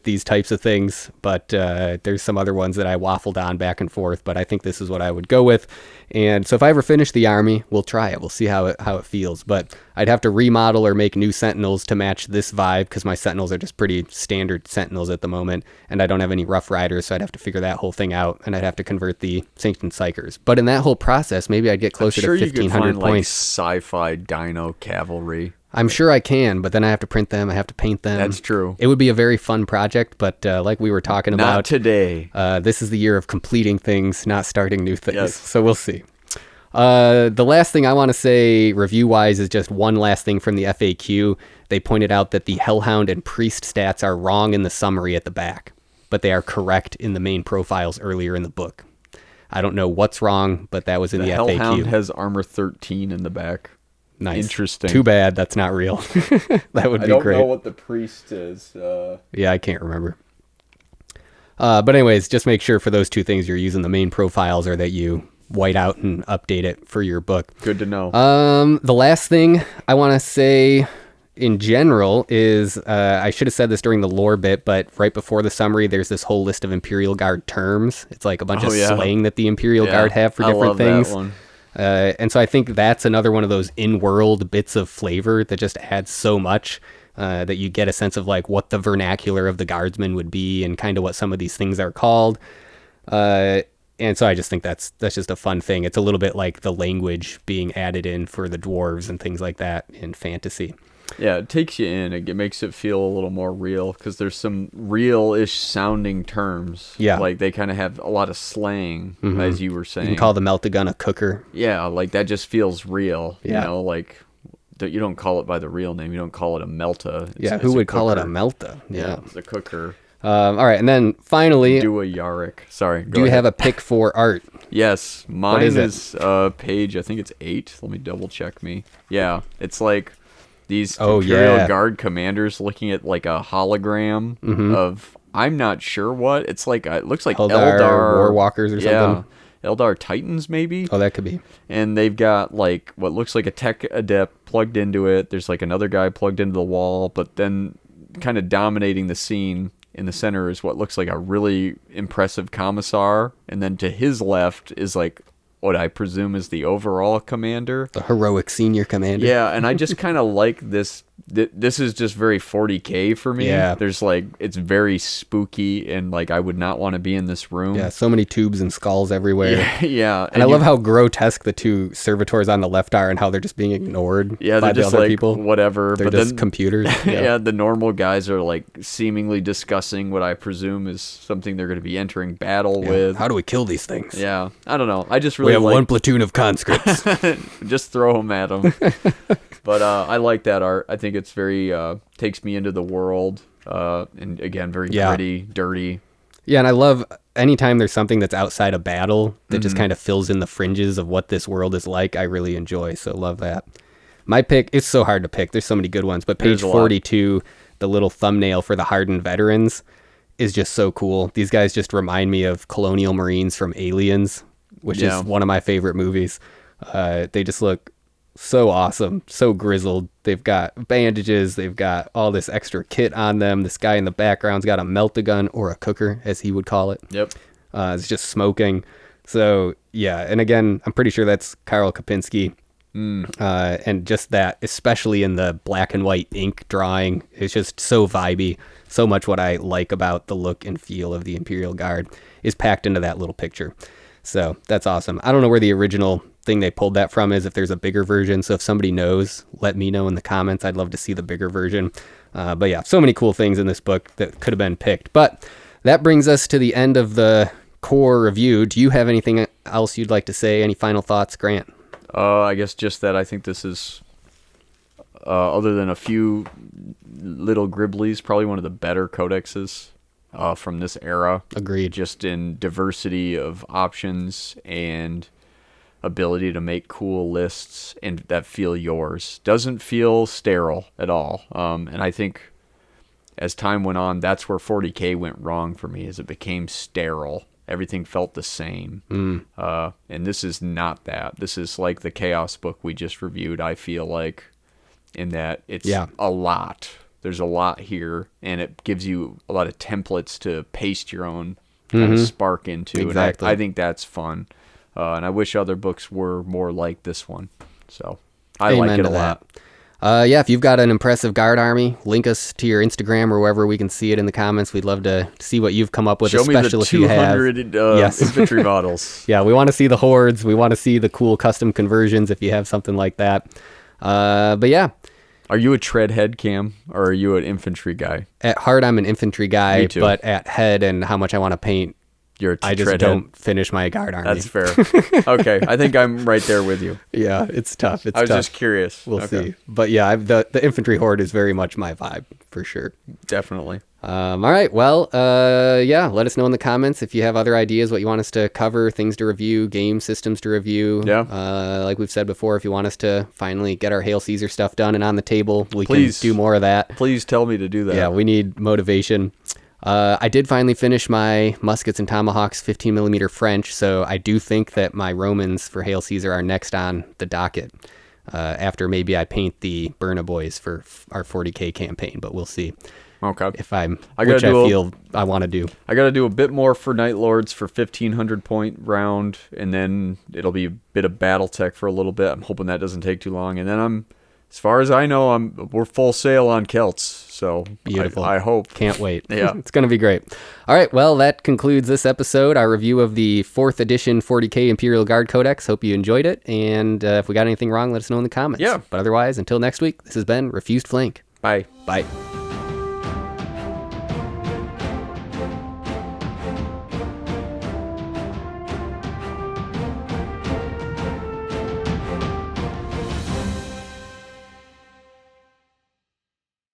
these types of things, but there's some other ones that I waffled on back and forth, but I think this is what I would go with. And so if I ever finish the army, we'll try it. We'll see how it feels. But I'd have to remodel or make new Sentinels to match this vibe, because my Sentinels are just pretty standard Sentinels at the moment, and I don't have any Rough Riders, so I'd have to figure that whole thing out, and I'd have to convert the Sanctioned Psychers. But in that whole process, maybe I'd get closer to 1,500 points. Sci-fi dino cavalry. I'm sure I can, but then I have to print them. I have to paint them. That's true. It would be a very fun project, but like we were talking about, not today. This is the year of completing things, not starting new things. Yes. So we'll see. The last thing I want to say review-wise is just one last thing from the FAQ. They pointed out that the Hellhound and Priest stats are wrong in the summary at the back, but they are correct in the main profiles earlier in the book. I don't know what's wrong, but that was in the FAQ. The Hellhound has armor 13 in the back. Nice. Interesting. Too bad that's not real. That would be great. I don't know what the priest is. Yeah, I can't remember. But anyways, just make sure for those two things you're using the main profiles, or that you white out and update it for your book. Good to know. The last thing I want to say in general is, I should have said this during the lore bit, but right before the summary, there's this whole list of Imperial Guard terms. It's like a bunch of slang that the Imperial Guard have for different things. That one. And so I think that's another one of those in-world bits of flavor that just adds so much, that you get a sense of like what the vernacular of the guardsmen would be and kind of what some of these things are called. And so I just think that's just a fun thing. It's a little bit like the language being added in for the dwarves and things like that in fantasy. Yeah, it takes you in. It makes it feel a little more real, because there's some real-ish sounding terms. Yeah. Like they kind of have a lot of slang, as you were saying. You can call the melt-a-gun a cooker. Yeah, like that just feels real. Yeah. You know, like you don't call it by the real name. You don't call it a melta. Who would call it a melta? Yeah, it's a cooker. All right, and then finally, do a Yarick. Sorry. Do you have a pick for art? Yes, mine is page. I think it's 8. Let me double check me. Yeah, it's like these Imperial Guard commanders looking at like a hologram of, I'm not sure what. It's like it looks like Eldar Warwalkers or something. Eldar Titans maybe. Oh, that could be. And they've got like what looks like a tech adept plugged into it. There's like another guy plugged into the wall, but then kind of dominating the scene in the center is what looks like a really impressive commissar, and then to his left is like what I presume is the overall commander, the heroic senior commander. Yeah, and I just kind of like this. This is just very 40K for me. Yeah, there's like, it's very spooky, and like I would not want to be in this room. Yeah, so many tubes and skulls everywhere. Yeah. And I love how grotesque the two servitors on the left are, and how they're just being ignored. Yeah, by they're just the other like people. Whatever. They're but just then, computers. Yeah, the normal guys are like seemingly discussing what I presume is something they're going to be entering battle with. How do we kill these things? Yeah, I don't know. I just really we have one platoon of conscripts. Just throw them at them. But I like that art. I think it's very takes me into the world, and again, very gritty, dirty. Yeah, and I love anytime there's something that's outside a battle that just kind of fills in the fringes of what this world is like. I really enjoy, so love that. My pick, it's so hard to pick. There's so many good ones, but page 42, the little thumbnail for the hardened veterans is just so cool. These guys just remind me of Colonial Marines from Aliens, which is one of my favorite movies. They just look So awesome. So grizzled. They've got bandages. They've got all this extra kit on them. This guy in the background's got a melt-a-gun, or a cooker, as he would call it. Yep. It's just smoking. So, yeah. And again, I'm pretty sure that's Karl Kopinski. And just that, especially in the black and white ink drawing, it's just so vibey. So much what I like about the look and feel of the Imperial Guard is packed into that little picture. So that's awesome. I don't know where the original thing they pulled that from is, if there's a bigger version. So if somebody knows, let me know in the comments. I'd love to see the bigger version. But yeah, so many cool things in this book that could have been picked. But that brings us to the end of the core review. Do you have anything else you'd like to say? Any final thoughts, Grant? I guess just that I think this is, other than a few little gribblies, probably one of the better codexes from this era. Agreed. Just in diversity of options and ability to make cool lists and that feel yours. Doesn't feel sterile at all. And I think as time went on, that's where 40K went wrong for me, as it became sterile. Everything felt the same. And this is not that. This is like the Chaos book we just reviewed, I feel like, in that it's a lot. There's a lot here, and it gives you a lot of templates to paste your own kind of spark into. Exactly. And I think that's fun. And I wish other books were more like this one. So I like it a lot. Yeah, if you've got an impressive guard army, link us to your Instagram or wherever we can see it in the comments. We'd love to see what you've come up with. Show me the 200 infantry models. Yeah, we want to see the hordes. We want to see the cool custom conversions if you have something like that. But yeah. Are you a tread head, Cam, or are you an infantry guy? At heart, I'm an infantry guy, Me too. but at head and how much I want to paint, I just don't finish my guard army. That's fair. Okay, I think I'm right there with you. Yeah, it's tough. I was just curious. We'll see. But yeah, the infantry horde is very much my vibe, for sure. Definitely. All right. Well, yeah, let us know in the comments if you have other ideas, what you want us to cover, things to review, game systems to review. Yeah. Like we've said before, if you want us to finally get our Hail Caesar stuff done and on the table, we can do more of that. Please tell me to do that. Yeah, we need motivation. I did finally finish my Muskets and Tomahawks 15mm French, so I do think that my Romans for Hail Caesar are next on the docket. After maybe I paint the Burna Boys for our 40K campaign, but we'll see. Okay. If I feel I want to do. I got to do a bit more for Night Lords for 1500 point round, and then it'll be a bit of BattleTech for a little bit. I'm hoping that doesn't take too long, and then as far as I know, we're full sail on Celts. So beautiful. I hope. Can't wait. Yeah. It's going to be great. All right. Well, that concludes this episode, our review of the 4th edition 40K Imperial Guard Codex. Hope you enjoyed it. And if we got anything wrong, let us know in the comments. Yeah. But otherwise, until next week, this has been Refused Flank. Bye. Bye.